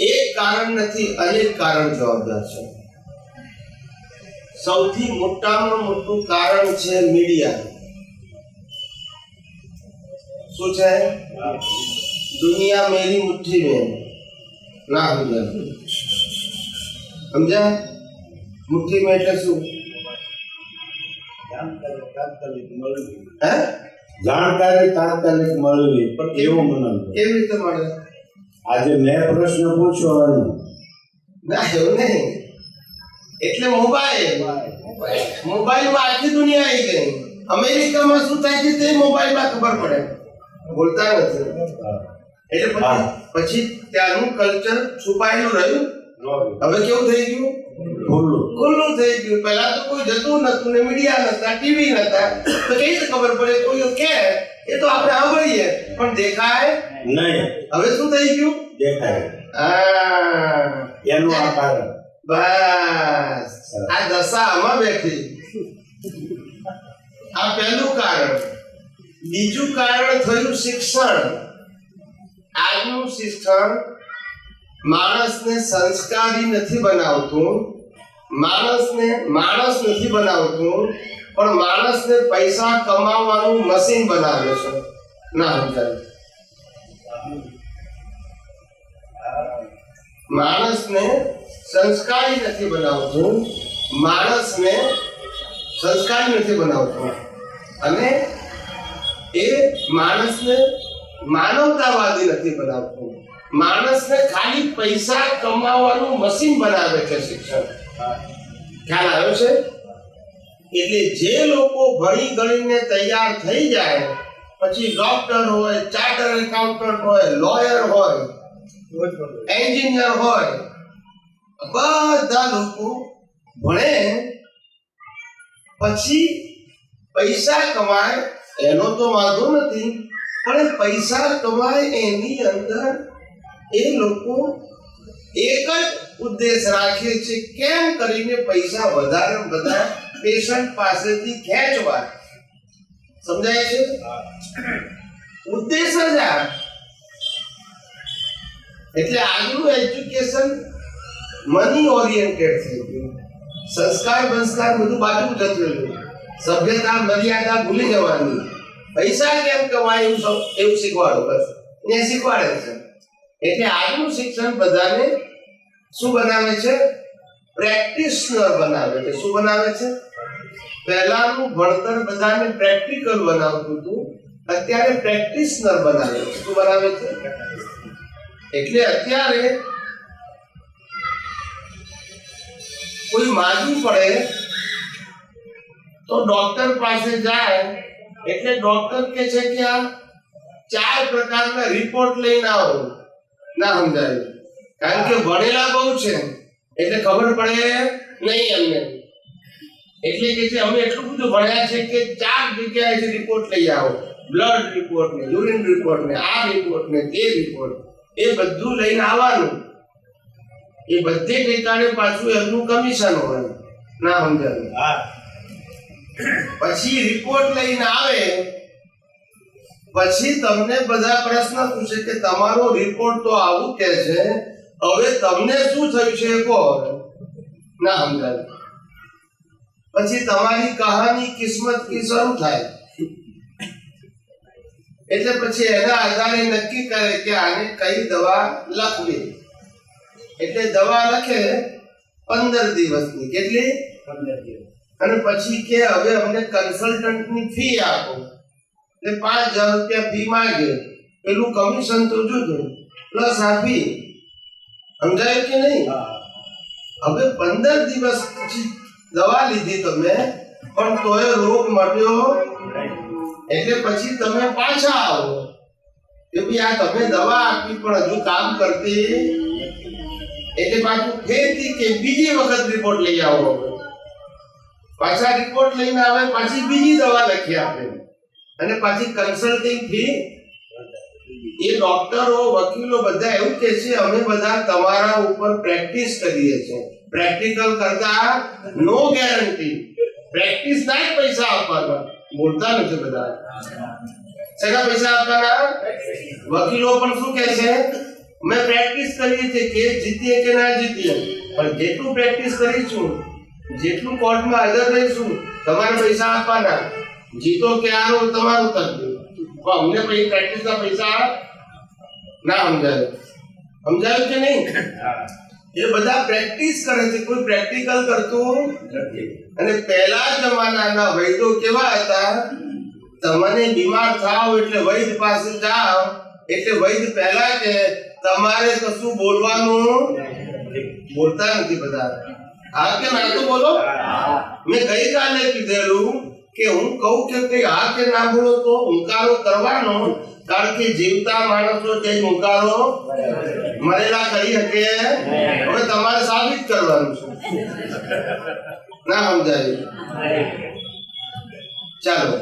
એક કારણ નથી, અનેક કારણ જવાબદાર છે. સૌથી મોટામાં મોટું કારણ છે મીડિયા. શું છે? દુનિયા મેરી મુઠ્ઠી મેં. ના સમજ્યા? મુઠ્ઠી મેં એટલે શું? જાણકારી તાત્કાલિક મળવી. પણ એવું મને કેવી રીતે મળે? આજે મેં પ્રશ્ન પૂછવાનો. ના, એવું નહીં. એટલે મોબાઈલમાં આખી દુનિયા આવી ગઈ. અમેરિકામાં શું થાય છે તે મોબાઈલમાં ખબર પડે, બોલતા નથી. એટલે પછી ત્યાંનું કલ્ચર છુપાયેલું રહ્યું. હવે કેવું થઈ ગયું? ખુલ્લું થઈ ગયું. પહેલા તો કોઈ જતું નતું ને મીડિયા નતા, ટીવી નતા, તો કઈ રીતે ખબર પડે? કોઈ કે એ તો આપણે સાંભળીએ પણ દેખાય નહીં. હવે શું થઈ ગયું? દેખાય. એનું આ કારણ. બસ આ દશા આમાં બેઠી. આ પહેલું કારણ. બીજું કારણ થયું શિક્ષણ. આજનું શિક્ષણ માણસને સંસ્કારી નથી બનાવતું, માણસને માણસ નથી બનાવતું, પણ માણસને પૈસા કમાવાનું મશીન બનાવે છે. ના સમજાય? માણસને સંસ્કારી નથી બનાવતું, માણસને સંસ્કારી નથી બનાવતું, અને એ માણસને માનવતાવાદી નથી બનાવતું. માણસને ખાલી પૈસા કમાવાનું મશીન બનાવે છે શિક્ષણ. ખ્યાલ આવ્યો છે? એટલે જે લોકો ભણી ગણીને તૈયાર થઈ જાય, પછી ડોક્ટર હોય, ચાર્ટર એકાઉન્ટન્ટ હોય, લોયર હોય, એન્જિનિયર હોય, બધા લોકો ભણે પછી પૈસા કમાય એનો તો વાંધો નથી, પણ પૈસા કમાય એની અંદર એ લોકો એક જ ઉદ્દેશ રાખે છે, કેમ કરીને પૈસા વધારે બધા પેશન્ટ પાસેથી ખેંચવા. સમજાય છે? ઉદ્દેશ જ આ. એટલે આજનું એજ્યુકેશન મની ઓરિએન્ટેડ થઈ ગયું. સંસ્કાર બંસ્કાર બધું બાજુ જતું રહ્યું. સભ્યતા મર્યાદા ભૂલી જવાની. પૈસા કેમ કમાય એવું શીખવાડો, બસ ને શીખવાડે છે. એટલે આજનું શિક્ષણ બધાને શું બનાવે છે? પ્રેક્ટિશનર બનાવે છે. શું બનાવે છે? પહેલાનું ભણતર બધાને પ્રેક્ટિકલ બનાવતું હતું, અત્યારે પ્રેક્ટિશનર બનાવે છે. શું બનાવે છે? એટલે અત્યારે કોઈ માંદું પડે તો ડોક્ટર પાસે જાય, એટલે ડોક્ટર કે છે કે આ 4 પ્રકારના રિપોર્ટ લઈને આવો. ના સમજાય? કારણ કે ભણેલા બહુ છે એટલે ખબર પડે નહીં એમને. એટલે કે છે અમે એટલું બધું ભણ્યા છે કે 4 જગ્યાએથી રિપોર્ટ લઈ આવો, બ્લડ રિપોર્ટ ને, યુરિન રિપોર્ટ ને, આ રિપોર્ટ ને, તે રિપોર્ટ, એ બધું લઈને આવવાનું. એ બધે ઠેકાણે પાછું એમનું કમિશન હોય. ના સમજાયું? પછી રિપોર્ટ લઈને આવે પછી તમને બધા પ્રશ્ન પૂછે કે તમારો રિપોર્ટ તો આવું કે છે, હવે તમને શું થયું છે એ કહો. ના સમજાયું? પછી તમારી કહાની કિસ્મત કી શરૂ થાય. એટલે પછી એના આધારે નક્કી કરે કે આને કઈ દવા લખવી. એટલે દવા લખે 15 દિવસની. કેટલી? 15 દિવસ. અને પછી કે હવે અમને કન્સલ્ટન્ટની ફી આપો. એટલે 5000 રૂપિયા ફી માંગે. પેલું કમિશન તો જોજો પ્લસ આ ફી. સમજાય કે નહીં? હવે 15 દિવસ પછી દવા લીધી તમે, પણ તોય રોગ મટ્યો. એટલે પછી તમે પાછા આવો કે ભાઈ આ તમે દવા આપી પણ હજુ કામ કરતી. એટલે પાછું ફેરથી કે બીજી વખત રિપોર્ટ લઈ આવો. પાછા રિપોર્ટ લઈને આવે, પાછી બીજી દવા લખી આપે, અને પાછી કન્સલ્ટિંગ ફી. એ ડોક્ટરો, વકીલો બધા એવું કહે છે અમે બધા તમારા ઉપર પ્રેક્ટિસ કરીએ છીએ. પ્રેક્ટિકલ કરતા નો ગેરંટી. પ્રેક્ટિસ ના જ પૈસા આપવાના. બોલતા નથી બધા. શેના પૈસા આપવાના? વકીલો પણ શું કહે છે? અમે પ્રેક્ટિસ કરીએ છીએ, કેસ જીતીએ કે ના જીતીએ, પણ જેટલું પ્રેક્ટિસ કરીશું, જેટલું કોર્ટમાં હાજર રહીશું, તમારે પૈસા આપવાના. જીતો કે હારો તમારું તકલીફ. અમને પછી પ્રેક્ટિસના પૈસા ના સમજાય. સમજાયું કે નહીં? એ બધા પ્રેક્ટિસ કરે છે, કોઈ પ્રેક્ટિકલ કરતું નથી. અને પહેલા જમાનાના વૈદ્યો કેવા હતા? તમને બીમાર થાવ એટલે વૈદ્ય પાસે જાઓ, એટલે વૈદ્ય પહેલા કે તમારે કશું બોલવાનું. બોલતા નથી બધા. હા કે ના તો બોલો. મેં ગઈકાલે કીધેલું કે હું કહું કે કઈ હા કે ના બોલો તો હુંકારો કરવાનો. કારણ કે જીવતા માણસો જે હુંકારો મરેલા કરી શકે. હવે તમારે સાબિત કરવાનું છે. ના સમજાય? ચાલો.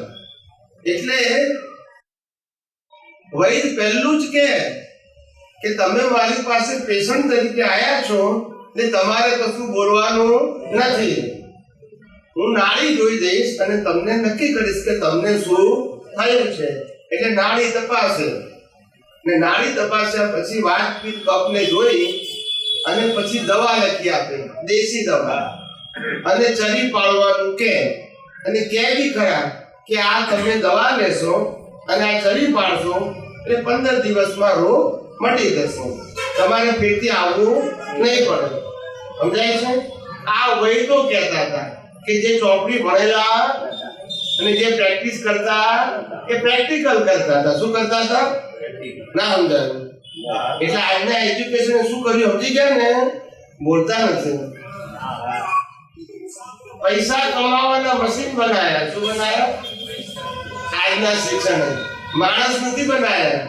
એટલે વૈદ પહેલું જ કે તમે મારી પાસે પેશન્ટ તરીકે આવ્યા છો એટલે તમારે કશું બોલવાનું નથી. હું નાડી જોઈ દઈશ અને તમને નક્કી કરીશ કે તમને શું થયું છે. એટલે નાડી તપાસે, ને નાડી તપાસ્યા પછી વાતપીત કપને જોઈ અને પછી દવા લખી આપે, દેશી દવા. અને ચરી પાડવાનું કે, અને કે બી ખરા કે આ તમે દવા લેશો અને આ ચરી પાડશો એટલે 15 દિવસમાં રોગ મટી જશે. તમારે ફેરથી આવવું નહીં પડે. સમજાય છે? આ વૈદ્યો કહેતા હતા કે જે ચોપડી ભણેલા અને જે પ્રેક્ટિસ કરતા એ પ્રેક્ટિકલ કરતા હતા. શું કરતા હતા? ના સમજાયું? એટલે આજના એજ્યુકેશન શું કર્યું સમજી ગયા ને? બોલતા નથી. પૈસા કમાવાના મશીન બનાયા. શું બનાયા? આજના શિક્ષણ માણસ નથી બનાયા.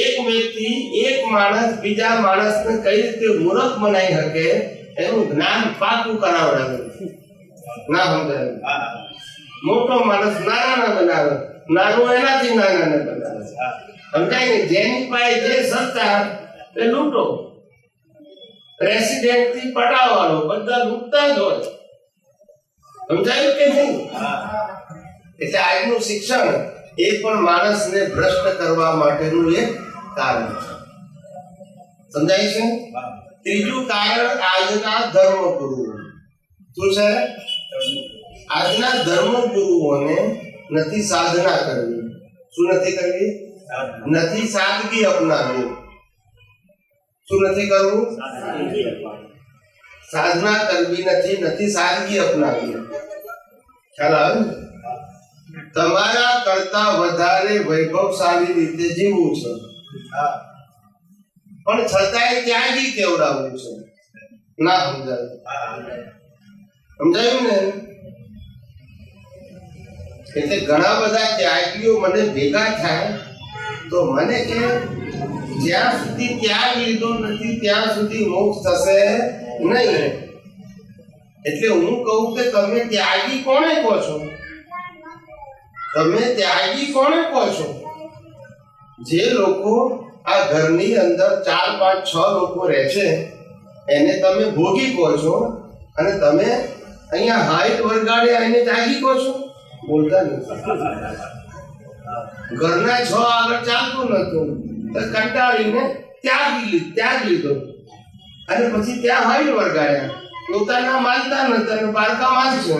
એક વ્યક્તિ, એક માણસ બીજા માણસને કઈ રીતે મૂર્ખ બનાવી શકે એનું જ્ઞાન પાકું કરાવડાવે. ના સમજાય? મોટો માણસ નાનાને બનાવે, નાનો એનાથી નાનાને બનાવે. સમજાય ને? જેની પાસે જે સત્તા એ લૂંટો. પ્રેસિડેન્ટ થી પટાવવાનો બધા લૂંટતા જ હોય. સમજાયું કે નહીં? એટલે આજનું શિક્ષણ એ પણ માણસને ભ્રષ્ટ કરવા માટેનું એક કારણ છે. સમજાય છે? ત્રીજું કારણ આજના ધર્મગુરુઓ. શું છે? આજના ધર્મગુરુઓને નથી સાધના કરવી. શું નથી કરવી? નથી સાદગી અપનાવવી. શું નથી કરવું? સાધના કરવી નથી, નથી સાદગી અપનાવવી. ખ્યાલ આવે ને? તમારા કરતા વધારે વૈભવશાળી રીતે જીવવું છે, પણ છતાંય ત્યાગી કેવડાવવું છે. ના સમજાયું? સમજાયું ને? એટલે ઘણા બધા ત્યાગીઓ મને ભેગા થાય તો મને કે જ્યાં સુધી ત્યાગ લીધો નથી ત્યાં સુધી મોક્ષ થશે નહીં. એટલે હું કહું કે તમે ત્યાગી કોને કહો છો? તમે ત્યાગી કોને કહો છો? જે લોકો આ ઘરની અંદર 4, 5, 6 લોકો રહે છે એને તમે ભોગી કહો છો, અને તમે અહીંયા હાઈટ વરગાડે એને ત્યાગી કહો છો? બોલતા નથી. ઘરના 6 આગળ ચાલતું નતું તો કંટાળીને ત્યાગ લીધો, અને પછી ત્યાં હાઈટ વરગાડ્યા. પોતાના માનતા નથી અને બાળકા માનશો.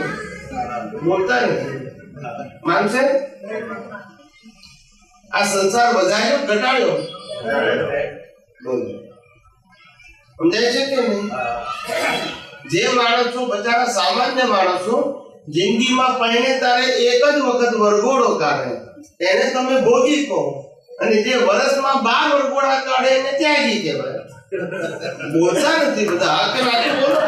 બોલતા નથી. માનશે? આ સંસાર વધાર્યો ઘટાડ્યો? બોલો, સમજાય છે કે નહીં? જે માણસો બચારા સામાન્ય માણસો જિંદગીમાં પરણે તારે એક જ વખત વરઘોડો કાઢે એને તમે ભોગી કહો, અને જે વર્ષમાં 12 વરઘોડા કાઢે એને ત્યાગી કહેવાય. બોલતા નથી બધા. હાથ રાખી બોલો.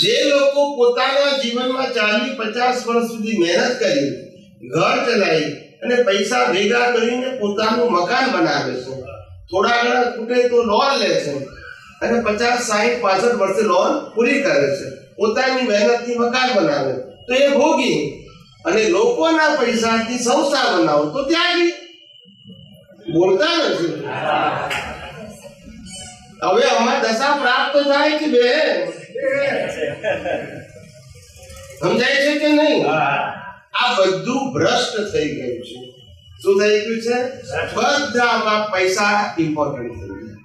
જે લોકો પોતાના જીવનમાં 40-50 વર્ષ સુધી મહેનત કરી, ઘર ચલાવી અને પૈસા ભેગા કરીને પોતાનું મકાન બનાવે છે, થોડા ઘણા ખૂટે તો લોન લે છે અને 50, 60, 65 વર્ષે લોન પૂરી કરે છે, પોતાની મહેનતથી મકાન બનાવે, તો એ ભોગી. અને લોકોના પૈસાથી સંસ્થા બનાવો તો ત્યાગી. બોલતા નથી. હવે આમાં દશા પ્રાપ્ત થાય કે બે? સમજાય છે કે નહીં? આ બધું ભ્રષ્ટ થઈ ગયું છે. શું થઈ ગયું છે? બધામાં પૈસા ઇમ્પોર્ટન્ટ થઈ ગયા.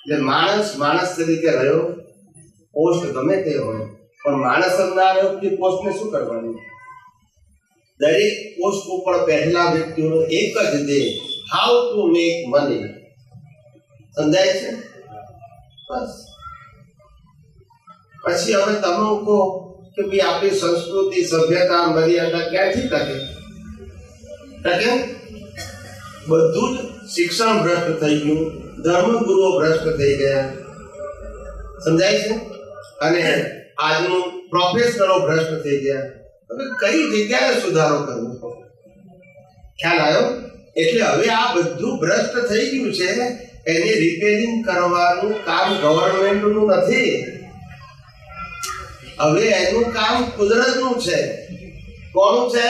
એટલે માણસ તરીકે રહ્યો, પોસ્ટ ગમે તે હોય, પણ માણસ જ ના રહ્યો કે પોસ્ટને શું કરવાનું? દરેક પોસ્ટ ઉપર પહેલા વ્યક્તિનો એક જ ધ્યેય, હાઉ ટુ મેક મની. સમજાય છે? બસ. પછી હવે તમે કહો કે ભાઈ આપણી સંસ્કૃતિ, સભ્યતા, મર્યાદા ક્યાંથી ટકે? બધું જ શિક્ષણ ભ્રષ્ટ થઈ ગયું, ધર્મગુરુઓ ભ્રષ્ટ થઈ ગયા. સમજાય છે? અને આજનું પ્રોફેશનલો ભ્રષ્ટ થઈ ગયા. હવે કઈ જગ્યાએ સુધારો કરવો? ખ્યાલ આવ્યો? એટલે હવે આ બધું ભ્રષ્ટ થઈ ગયું છે, એને રિપેરિંગ કરવાનું કામ ગવર્મેન્ટનું નથી. હવે એનું કામ કુદરતનું છે. કોનું છે?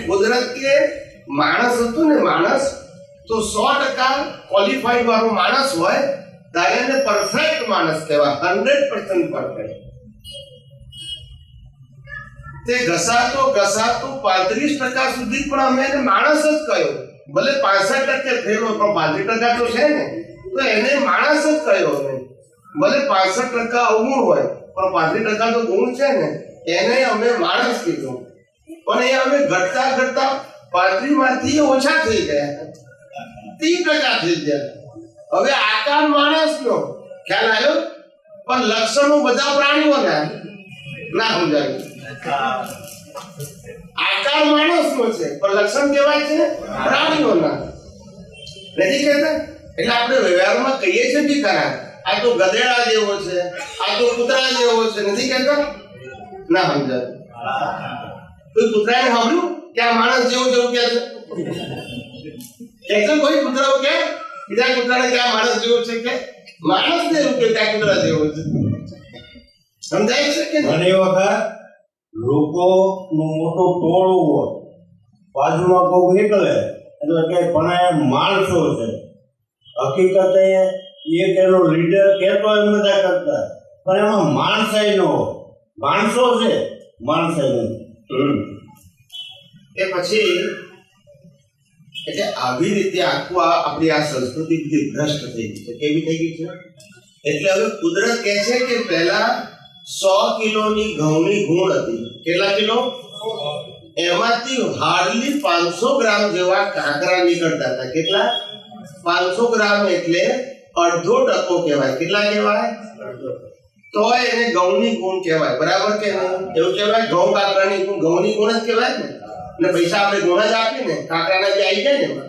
કુદરત. કે માણસ હતું ને, માણસ તો 100% ક્વોલિફાઈડ વાળો માણસ હોય ત્યારે એને પરફેક્ટ માણસ કહેવાય, 100% પરફેક્ટ. તે ઘસાતો 35% સુધી પણ અમે એને માણસ જ કહ્યો. ભલે 65% ફેલ હોય પણ 35% તો છે ને, તો એને માણસ જ કહ્યો અમે. ભલે 65% અવગુણ હોય પણ 35% તો ગુણ છે ને, એને અમે માણસ કીધું. પણ એ અમે ઘટતા 35 માંથી ઓછા થઈ ગયા, 30% થઈ ગયા. હવે આકાર માણસનો ખ્યાલ આવ્યો, પણ લક્ષણો બધા પ્રાણીઓના ના સમજાયું. આકાર માણસનો છે પણ લક્ષણ કેવાય છે પ્રાણીઓના. નથી કહેતા? એટલે આપણે વ્યવહારમાં કહીએ છીએ બી ખરા, આ તો ગધેડા જેવો છે, આ તો કૂતરા જેવો છે. નથી કહેતા? ના સમજાય. કોઈ કૂતરાને સાંભળ્યું કે આ માણસ જેવું જેવું કે છે? કોઈ કૂતરાઓ કે બીજા કૂતરાને કે આ માણસ જેવો છે? કે માણસ ને એવું કે આ કૂતરા જેવો છે? સમજાય છે કે ઘણી વખત લોકોનું મોટું ટોળું હોય, બાજુમાં કોક નીકળે એટલે કે પણ એ માણસો છે. હકીકતે એક એનો લીડર કહેતો એમ બધા કરતા, પણ એમાં માણસાઈ ન હોય. માણસો છે, માણસાઈ નથી. એ પછી એટલે આવી રીતે આખું આપણી આ સંસ્કૃતિ બધી ભ્રષ્ટ થઈ ગઈ છે. કેવી થઈ ગઈ છે? એટલે હવે કુદરત કહે છે કે પહેલા 100 કિલોની ઘઉંની ગુણ હતી. કેટલા કિલો? એમાંથી હાર્ડલી 500 ગ્રામ જેવા કાંકરા નીકળતા હતા. કેટલા? 500 ગ્રામ એટલે અડધો ટકો કહેવાય. કેટલા કહેવાય? તો એને ઘઉંની ગુણ કહેવાય. બરાબર કે નહીં? એવું કહેવાય ઘઉં કાંકરાની ગુણ, ઘઉંની ગુણ જ કહેવાય ને. અને પૈસા આપણે ગુણ જ આપીને કાંકરાના જે આવી જાય ને એમાં.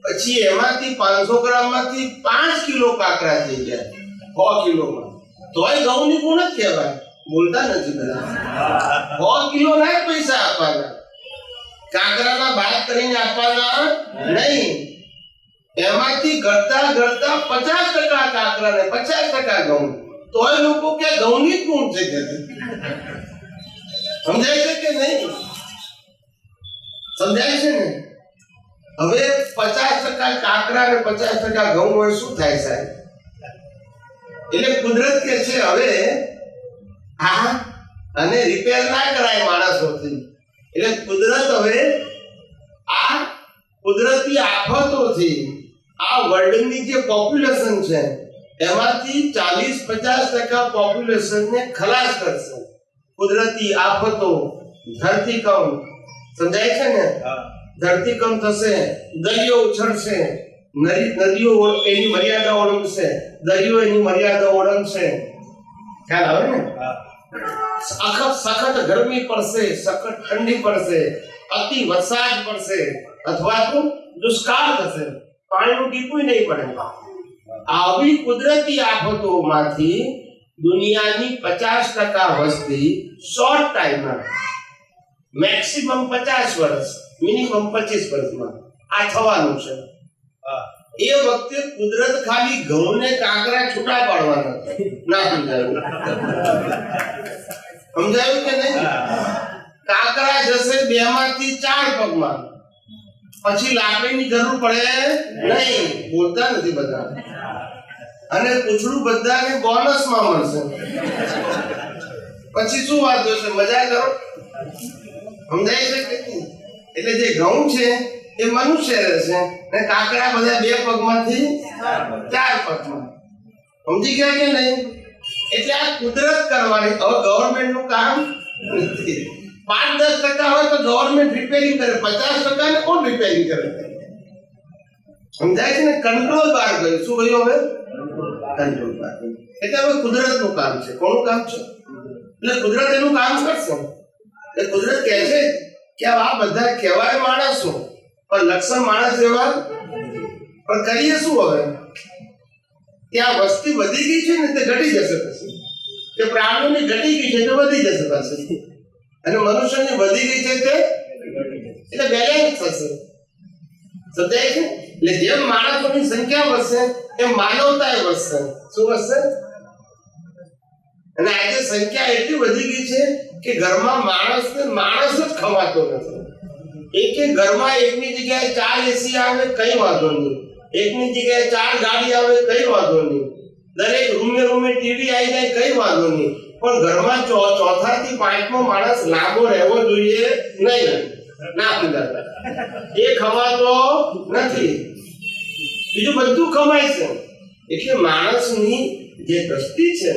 પછી એમાંથી 500 ગ્રામમાંથી 5 કિલો કાંકરા થઈ ગયા 100 કિલોમાં, તોય ઘઉંની ગુણ જ કહેવાય. બોલતા નથી બધા. 100 કિલો ના પૈસા આપવાના, કાંકરાના બાદ કરીને આપવાના નહીં. એમાંથી ઘટતા ઘટતા 50% કાકરા ને 50% ઘઉં, તોય લોકો કે ઘઉંની જ ગુણ છે કે સમજાય છે કે નહીં? સમજાય છે ને? હવે 50% કાકરા ને 50% ઘઉં હોય શું થાય સાહેબ? એટલે કુદરત કે છે હવે આ અને રિપેર ના કરાય માણસોથી. એટલે કુદરત હવે આ કુદરતી આફતોથી આ વર્લ્ડની જે પોપ્યુલેશન છે એમાંથી 40-50% પોપ્યુલેશનને ખલાસ કરશે. કુદરતી આફતો, ધરતીકંપ, સમજાય છે ને? ધરતીકંપ થશે, દરિયો ઉછળશે, નદીઓ એની મર્યાદા ઓળંગશે, દરિયો એની મર્યાદા ઓળંગશે. ખ્યાલ આવે ને? સખત ગરમી પડશે, સખત ઠંડી પડશે, અતિ વરસાદ પડશે, અથવા તો દુષ્કાળ થશે, પાણીનું ટીપું નહીં પડે. આવી કુદરતી આફતોમાંથી દુનિયાની 50% વસ્તી શોર્ટ ટાઈમમાં, મેક્સિમમ 50 વર્ષ, મિનિમમ 25 વર્ષમાં આ થવાનું છે. એ વખતે કુદરત ખાલી ઘઉં ને કાંકરા છૂટા પાડવાના ના. સમજાયું કે નહીં? કાંકરા જશે 2 માંથી 4 પગમાં, પછી લાકડીની જરૂર પડે નહીં. બોલતા નથી બધા. અને પૂછડું બધાને બોનસમાં મળશે. પછી શું વાત હશે? મજા કરો. સમજાય છે કે નહીં? એટલે જે ઘઉં છે એ મનુષ્ય રહેશે ને કાંકરા બધા 2 પગમાંથી 4 પગમાં. સમજી ગયા કે નહીં? એટલે આ કુદરત કરવાની. હવે ગવર્નમેન્ટ નું કામ નથી. 5-10% હોય તો ગવર્નમેન્ટ રિપેરિંગ કરે, 50% ને કોણ રિપેરિંગ કરે? સમજાય છે ને? કંટ્રોલ બહાર કર્યું. શું કહ્યું હવે? કંટ્રોલ બહાર કર્યું. એટલે હવે કુદરત નું કામ છે. કોનું કામ છે? એટલે કુદરત એનું કામ કરશે. એટલે કુદરત કહે છે કે આ બધા કહેવાય માણસો, પણ લક્ષણ માણસ એવા પણ કરીએ શું? હવે ત્યાં વસ્તી વધી ગઈ છે ને તે ઘટી જશે, પછી કે પ્રાણીઓની ઘટી ગઈ છે તો વધી જશે પાછી, અને મનુષ્યની વધી ગઈ છે તે એટલે બેલેન્સ થશે. સમજાય છે? એટલે જેમ માણસોની સંખ્યા વધશે એમ માનવતા વધશે. શું વધશે? અને આજે સંખ્યા એટલી વધી ગઈ છે કે ઘરમાં માણસ જ ખવાતો નથી. એક ઘરમાં એકની જગ્યાએ 4 એસી આવે કઈ વાંધો નહીં, એકની જગ્યાએ 4 ગાડી આવે કઈ વાંધો નહીં, દરેક રૂમે ટીવી આવી જાય કઈ વાંધો નહીં, પણ ઘરમાં ચોથાથી 5મો માણસ લાંબો રહેવો જોઈએ નહીં. ના કુદરત એ ખવાતો નથી. બીજું બધું ખવાય છે. એટલે માણસની જે દ્રષ્ટિ છે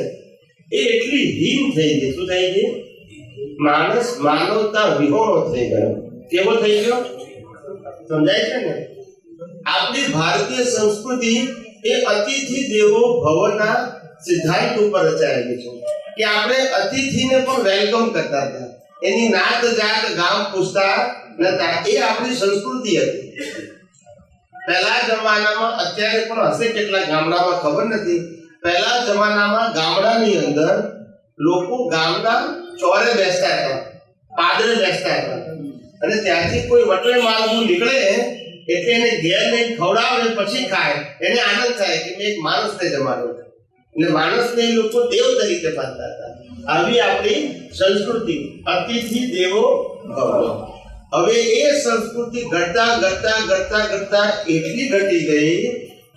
એ એટલી હીન થઈ ગઈ. શું થઈ ગઈ? માણસ માનવતા વિહોણો થઈ ગયો. કેવો થઈ ગયો? સમજાય છે ને? આપણી ભારતીય સંસ્કૃતિ એ અતિથિ દેવો ભવના સિદ્ધાંત ઉપર રચાયેલી છે કે આપણે અતિથિને પણ વેલકમ કરતા હતા. એની નાત જાત ગામ પૂછતા નતા. એ આપણી સંસ્કૃતિ હતી પહેલા જમાનામાં. અત્યારે પણ હશે કેટલાક ગામડામાં, ખબર નથી. પહેલા જમાનામાં ગામડાની અંદર લોકો ગામના ચોરે બેસતા હતા, પાદરે બેસતા હતા, અને ત્યાંથી કોઈ વટલે માલવું નીકળે એટલે એને ઘેર લઈને ખવડાવે પછી ખાય. એને આનંદ થાય કે મેં એક માણસને જમાડ્યો. એટલે માણસને એ લોકો દેવ તરીકે માનતા હતા. આવી આપણી સંસ્કૃતિ, અતિથિ દેવો ભવ. હવે એ સંસ્કૃતિ ઘટતા એટલી ઘટી ગઈ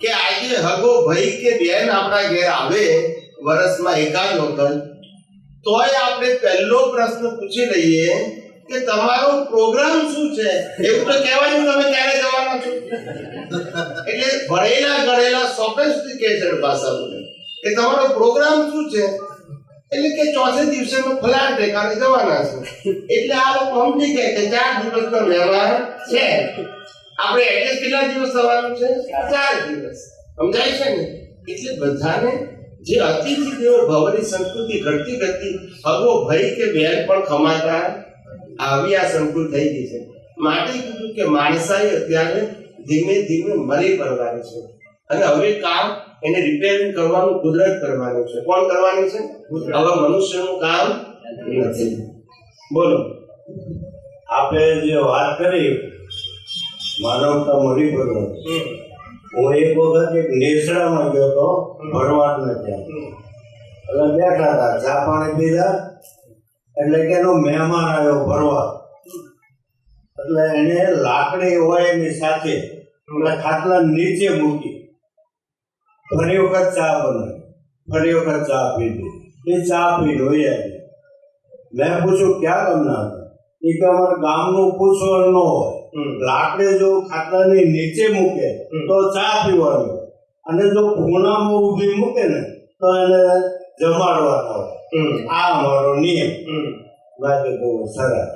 કે આજે હગો ભાઈ કે બેન આપણા ઘેર આવે વર્ષમાં એકાદ વખત, તોય આપણે પહેલો પ્રશ્ન પૂછી લઈએ કે તમારો પ્રોગ્રામ શું છે? એવું તો કહેવાનું તમે ક્યારે જવાના છો? એટલે ભણેલા ગણેલા સોફિસ્ટિકેટેડ ભાષા બોલે કે તમારો પ્રોગ્રામ શું છે? એટલે કે ચોથે દિવસે ફલાણ ઠેકાણે જવાના છે. એટલે આ લોકો સમજી ગયા કે 4 દિવસનો વ્યવહાર છે. આપણે એડ્રેસ કેટલા દિવસ થવાનું છે? 4 દિવસ. સમજાય છે ને? એટલે બધાને જે અતિથિ દેવો ભવની સંસ્કૃતિ ઘટતી હગો ભાઈ કે બેન પણ ખમાતા આવી આ સંસ્કૃતિ થઈ ગઈ છે. માટે કીધું કે માણસાઈ અત્યારે ધીમે ધીમે મરી પડવાની છે, અને હવે કામ એને રિપેરિંગ કરવાનું કુદરત કરવાની છે. કોણ કરવાની છે? હવે મનુષ્યનું કામ નથી. બોલો. આપણે જે વાત કરી માનવતા મરી પડવાની, હું એક વખત એક નેસડામાં ગયો હતો ભરવાડને ત્યાં. એટલે બેઠા હતા, ચા પાણી પીધા, એટલે કે એનો મહેમાન આવ્યો ભરવા. એટલે એને લાકડી હોય એની સાથે એટલે ખાટલા નીચે મૂકી, ફરી વખત ચા બનાવી, ફરી વખત ચા પીધી. એ ચા પી જોઈ આવી. મેં પૂછ્યું ક્યાં તમને હતા? એ કે અમારે ગામનું પૂછવાનું ન હોય, લાકડી જો ખાટલાની નીચે મૂકે તો ચા પીવાનું, અને જો ખૂણામાં ઊભી મૂકે ને તો એને જમાડવાના હોય. આ અમારો નિયમ. બાકી બહુ સરસ.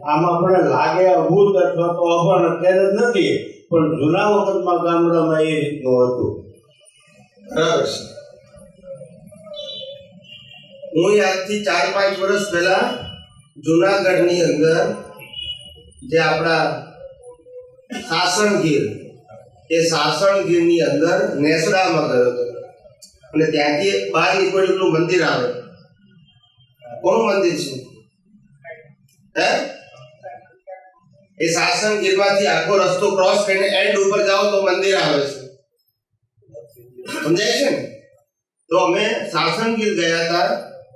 આમાં પણ લાગે અભૂત અથવા તો અભણ અત્યારે જ નથી, પણ જૂના વખતમાં ગામડામાં એ રીતનું હતું. બરાબર છે. હું આજથી 4-5 વર્ષ પહેલા જુનાગઢની અંદર જે આપણા સાસણગીર, એ સાસણગીરની અંદર નેસડામાં ગયો હતો, અને ત્યાંથી બહાર નીકળેલું મંદિર આવે. કોનું મંદિર છે? હે? એ સાસણગીરમાંથી આખો રસ્તો ક્રોસ કરીને એન્ડ ઉપર જાઓ તો મંદિર આવે છે. સમજાય છે ને? તો અમે સાસણગીર ગયા હતા,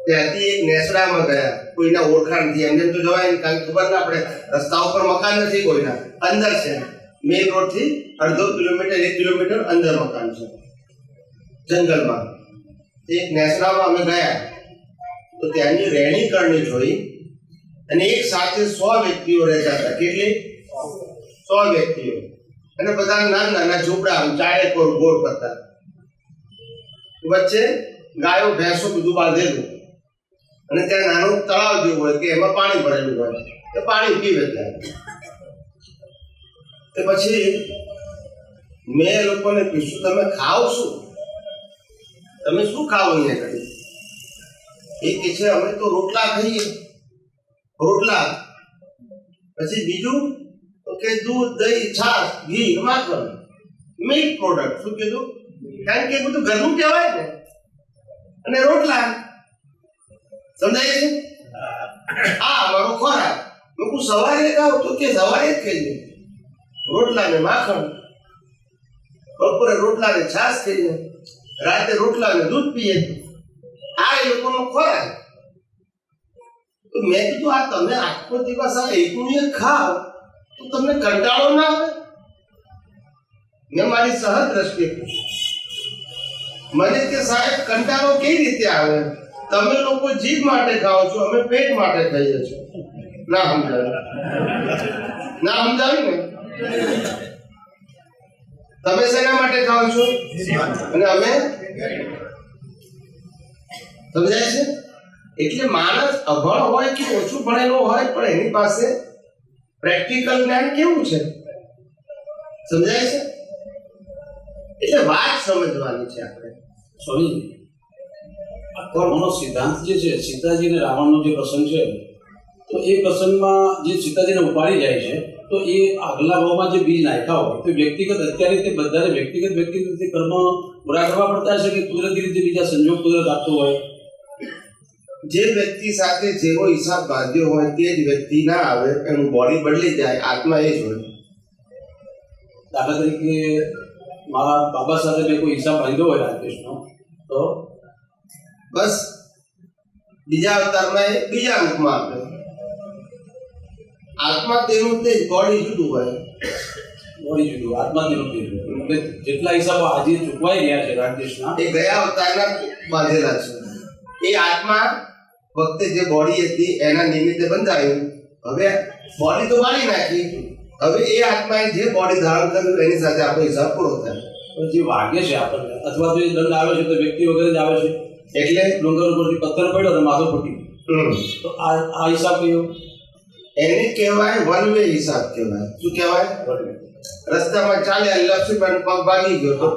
ત્યાંથી એક નેસડામાં ગયા. કોઈના ઓળખાણથી એમ જેમ તો જવાય ને, કારણ કે ખબર ના પડે. રસ્તા ઉપર મકાન નથી કોઈના, અંદર છે. મેઇન રોડથી 1.5 કિલોમીટર 1 કિલોમીટર અંદર મકાન છે, જંગલમાં. એક નેસડામાં અમે ગયા તો ત્યાંની રહેણી કરણી જોઈ, અને એક સાથે 100 વ્યક્તિઓ રહેતા હતા. કેટલી? 100 વ્યક્તિઓ. અને બધા નાના નાના ઝૂંપડા, ચારે કોર ગોળ કરતા. વચ્ચે ગાયો ભેંસો બધું બાંધેલું, અને ત્યાં નાનું તળાવ જેવું હોય કે એમાં પાણી ભરેલું હોય, તો પાણી પીવે ત્યાં. તો પછી મેં એ લોકોને પૂછ્યું, તમે ખાઓ શું? તમે શું ખાઓ અહીંયા કરી? એ કે છે, અમે તો રોટલા ખાઈએ. રોટલા. પછી બીજું તો કે દૂધ, દહીં, છાશ, ઘી, માખણ, મિલ્ક પ્રોડક્ટ. શું કીધું? કારણ કે બધું ઘરનું કહેવાય ને. અને રોટલા. સમજાય છે? આ અમારો ખોરાક. હું સવારે ખાવ તો કે સવારે જ ખાઈએ રોટલા ને માખણ, બપોરે રોટલા ને છાશ ખાઈએ, રાતે રોટલા ને દૂધ પીએ. આ એ લોકોનો ખોરાક. તો મેં કીધું, આ તમે આખો દિવસ આ એકનું એક ખાઓ તો તમને કંટાળો ના આવે? મેં મારી સહજ દ્રષ્ટિએ પૂછ્યું. મને કે સાહેબ, કંટાળો કેવી રીતે આવે? તમે લોકો જીભ માટે ખાઓ છો, અમે પેટ માટે ખાઈએ છીએ. ના સમજાવ્યું? ના સમજાવ્યું ને? તમે શેના માટે ખાઓ છો અને અમે? સમજાય છે? એટલે માણસ અભણ હોય કે ઓછું ભણેલો હોય, પણ એની પાસે પ્રેક્ટિકલ જ્ઞાન કેવું છે? સમજાય છે? એટલે વાત સમજવાની છે આપણે. સ્વામી, આ કર્મનો સિદ્ધાંત જે છે, સીતાજી અને રાવણનો જે પ્રસંગ છે, તો એ પ્રસંગમાં જે સીતાજીને ઉપાડી જાય છે, તો એ આગલા ભાવમાં જે બીજ નાખ્યા હોય, તો વ્યક્તિગત અત્યારે તે બધાને વ્યક્તિગત રીતે કર્મ પૂરા કરવા પડતા હશે કે કુદરતી રીતે બીજા સંજોગ કુદરત આપતો હોય? જે વ્યક્તિ સાથે જેવો હિસાબ બાંધ્યો હોય તે જ વ્યક્તિ ના આવે, એનું બોડી બદલી જાય, આત્મા એ જ હોય. દાખલા તરીકે મારા બાબા સાથે મેં કોઈ હિસાબ બાંધ્યો હોય રાકેશનો, તો બસ બીજા અવતારમાં એ બીજા રૂપમાં આવે. આત્મા તેનું તે જ, બોડી જુદું હોય. બોડી જુદું, આત્મા તેનું જેટલા હિસાબો આજે ચૂકવાઈ ગયા છે રાકેશના, એ ગયા અવતારના બાંધેલા છે. એ આત્મા વખતે જે બોડી હતી એના નિમિત્તે બંધાયું. હવે બોડી તો બાળી નાખી, હવે એ આત્માએ જે બોડી ધારણ કર્યું એની સાથે આપણો હિસાબ પૂરો થાય. તો જે વાગે છે આપણને, અથવા તો એ દંડ આવે છે તો વ્યક્તિ વગેરે જ આવે છે. એટલે ડુંગર ઉપરથી પથ્થર પડ્યો અને માથું ફૂટ્યું, તો આ હિસાબ કયો? એને કહેવાય વન વે હિસાબ કહેવાય. શું કહેવાય? રસ્તામાં ચાલ્યા, લક્ષ્મીબેન પગ ભાગી ગયો તો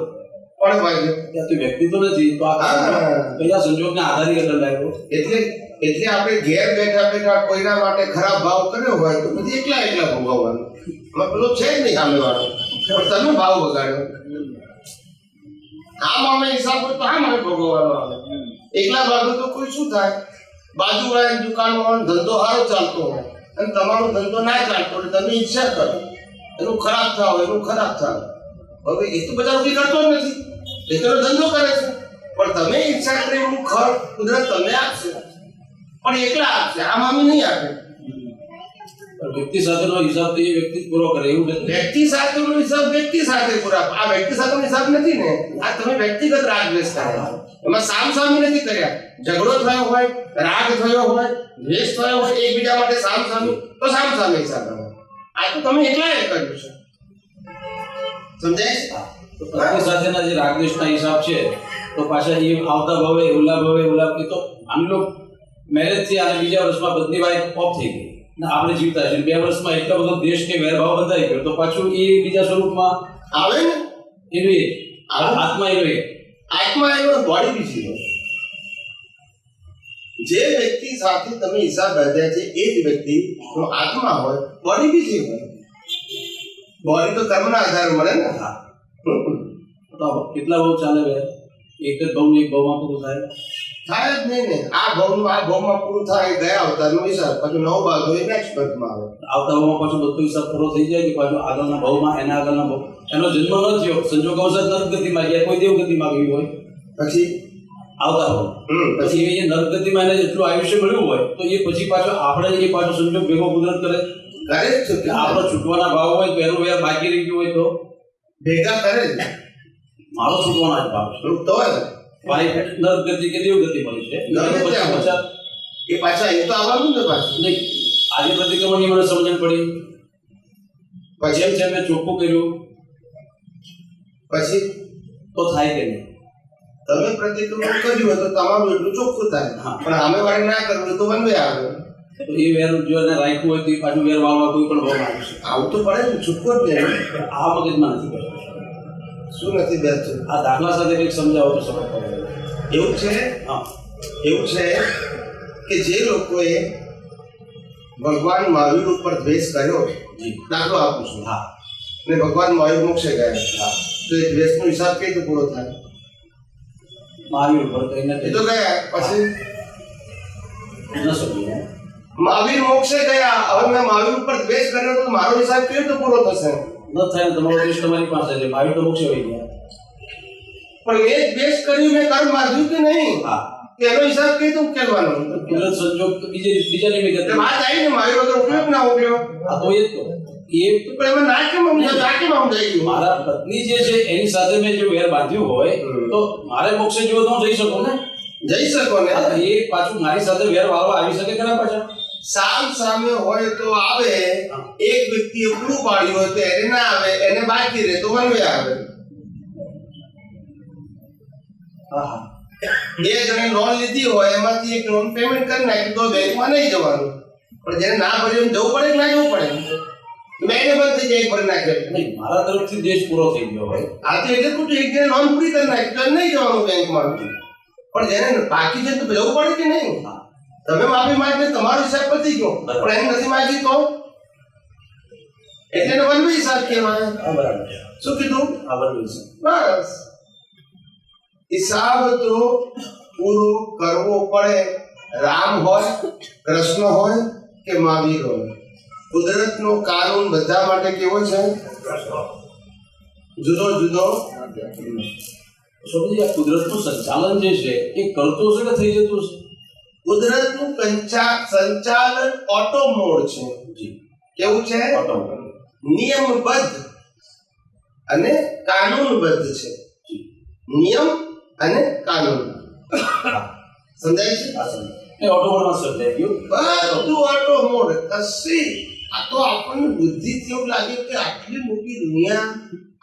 પણ ભાગ્યો. ત્યાંથી વ્યક્તિ તો નથી, તો આ કયા સંજોગને આધારે દંડ આવ્યો? એટલે આપણે ઘેર બેઠા બેઠા કોઈના માટે ખરાબ ભાવ કર્યો હોય તો પછી એકલા ભોગવવાનું. પેલો છે જ નહીં સામે વાળો, પણ તમે ભાવ બગાડ્યો. આમ અમે હિસાબ હોય તો આમ અમે ભોગવવાનો આવે. એકલા ભાગો તો કોઈ શું થાય? બાજુવાળાની દુકાનમાં ધંધો સારો ચાલતો હોય અને તમારો ધંધો ના ચાલતો હોય, તમે ઈચ્છા કરો એનું ખરાબ થાવ, એનું ખરાબ થાવ. હવે એ તો બધા કંઈ કરતો જ નથી, એ તો ધંધો કરે છે. પણ તમે ઈચ્છા કરી એવું ઘર કુદરત તમને આપશે, પણ એકલા આપશે, આ મામી નહીં આપે. વ્યક્તિ સાથેનો હિસાબ તો એ વ્યક્તિ જ પૂરો કરે એવું નથી. વ્યક્તિ સાથેનો હિસાબ વ્યક્તિ સાથે પૂરા, આ વ્યક્તિ સાથેનો હિસાબ નથી ને. આ તમે વ્યક્તિગત રાગ દ્વેષ કર્યા, એમાં સામસામી નથી કર્યા. ઝઘડો થયો હોય, રાગ થયો હોય, દ્વેષ થયો હોય એકબીજા માટે સામસામી, તો સામસામી હિસાબ આવે. આ તો તમે એકલાએ કર્યું છે, સમજાય છે? તો વ્યક્તિ સાથેના જે રાગદ્વેષના હિસાબ છે તો પાછા એ આવતા ભાવે ઓલા એ તો આમ લોક મેરેજ થી અને બીજા વર્ષમાં બધી વાઈફ ઓફ થઈ ગઈ ને આપણે જીવતા છે 2 વર્ષમાં એટલો બધો દેશ કે વેરભાવ બંધાઈ ગયો તો પાછું એ બીજા સ્વરૂપમાં આવે ને. એનું આત્મા એનો આત્મા એનો બોડી બીજી હોય. જે વ્યક્તિ સાથે તમે હિસાબ બાંધ્યા છે એ જ વ્યક્તિ આત્મા હોય, બોડી બીજી હોય. બોડી તો કર્મના આધારે મળે ને. તો કેટલા ભાવ ચાલે બે એક જ ભાવ એક ભાવમાં પૂરું થાય જ નહીં ને. આ ભાવમાં પૂરું થાય, ગયા અવતારનો હિસાબ, પછી નવો ભાગ હોય નેક્સ્ટ બર્થમાં આવે. આવતા ભાવમાં પાછું બધો હિસાબ પૂરો થઈ જાય કે પાછું આગળના ભાવમાં એના આગળના ભાવ એનો જન્મ ન થયો સંજોગવશાત નરગતિમાં ગયા, કોઈ દેવગતિમાં ગયું હોય પછી આવતા ભાવ પછી એ નરગતિમાં એને જેટલું આયુષ્ય મળ્યું હોય તો એ પછી પાછો આપણે એ પાછો સંજોગ ભેગો કુદરત કરે જ છે. આપણો છૂટવાના ભાવ હોય તો એનું વેર બાકી રહી ગયું હોય તો ભેગા કરે જ મારો છૂટવાના જ ભાવ છે તો હોય ને. મારી નરગતિ કે દેવગતિ મળી છે એ પાછા એ તો આવવાનું ને પાછું. નહીં આજે પ્રતિક્રમણની મને સમજણ પડી પછી જેમ જેમ મેં ચોખ્ખું કર્યું પછી તો થાય કે નહીં તમે પ્રતિક્રમણ કર્યું હોય તો તમારું એટલું ચોખ્ખું થાય, પણ સામે વાળે ના કરવું હોય તો વનવે આવે. તો એ વેર જો એને રાખ્યું હોય તો એ પાછું વેર વાળવા કોઈ પણ ભાવ આવી શકે. આવું તો પડે ને, છૂટકો જ નહીં. આ મગજમાં નથી બેસતું. શું નથી બેસતું? આ દાખલા સાથે કંઈક સમજાવો તો સમજ પડે. એવું છે, હા એવું છે કે જે લોકોએ ભગવાન મહાવીર ઉપર દ્વેષ કર્યો, જી દાખલો આપું છું, હા ને ભગવાન મહાવીર મોક્ષે ગયા, હા તો એ દ્વેષનો હિસાબ કઈ રીતે પૂરો થાય? મહાવીર ઉપર કઈ એ નથી તો ગયા પછી ન સમજ્યું મહાવીર મોક્ષે ગયા, હવે મેં મહાવીર ઉપર દ્વેષ કર્યો તો મારો હિસાબ કેવી રીતે પૂરો થશે? ન થાય ને તમારો દેશ તમારી પાસે છે મહાવીર તો મોક્ષે વહી ગયા. પણ મેં દ્વેષ કર્યું, મેં કર્મ બાંધ્યું કે નહીં, હા તેનો હિસાબ કઈ રીતે ઉકેલવાનો? કુદરત સંજોગ તો બીજાની વિગત એટલે વાત આવી ને મહાવીર વગર ઉપયોગ ના ઉપયોગ. આ તો એ જ તો એ પણ એમાં ના કેમ સમજાઈ ગયું? મારા પત્ની જે છે એની સાથે મેં જો વેર બાંધ્યું હોય તો મારે મોક્ષે જો તો હું જઈ શકું ને. જઈ શકો ને. હા, તો એ પાછું મારી સાથે વેર વાળવા આવી શકે ખરા પાછા? સામ સામે હોય તો આવે, એક વ્યક્તિએ પૂરું પાડ્યું હોય તો એને ના આવે, એને બાકી રહે તો વનવે આવે. હા હા બે જણે લોન લીધી હોય એમાંથી એક લોન પેમેન્ટ કરી નાખી તો બેંકમાં નહીં જવાનું, પણ જેને ના ભર્યું જવું પડે કે ના જવું પડે? મેને બંધ થઈ જાય ભરી નાખે. નહીં મારા તરફથી દેશ પૂરો થઈ ગયો હોય આથી એટલે પૂછ્યું એક જણે લોન પૂરી કરી નાખી તો નહીં જવાનું બેંકમાં, પણ જેને બાકી છે તો જવું પડે કે નહીં? તમે માફી માંગી તમારો હિસાબ પતી ગયો, પણ એને નથી માંગી તો એટલે એને વનવે હિસાબ કહેવાય. આ બરાબર છે. શું કીધું? આ બરાબર છે. બસ હિસાબ તો પૂરો કરવો પડે. રામ હોય, કૃષ્ણ હોય કે મહાવીર હોય, કુદરતનો કાનૂન બધા માટે કેવો છે? જુદો જુદો. સમજી આ કુદરતનું સંચાલન જે છે એ કરતો છે કે થઈ જતું છે? કુદરતનું સંચાલન ઓટો મોડ છે. જી કેવું છે? ઓટોમેટિક. નિયમબદ્ધ અને કાનૂનબદ્ધ છે. નિયમ અને કાનૂન. સમજાય છે? આ સમજ એ ઓટોમેટિકમાં સમજાઈ ગયું. બધું ઓટો મોડ. કશી આ તો આપણને બુદ્ધિથી એવું લાગે કે આટલી મોટી દુનિયા,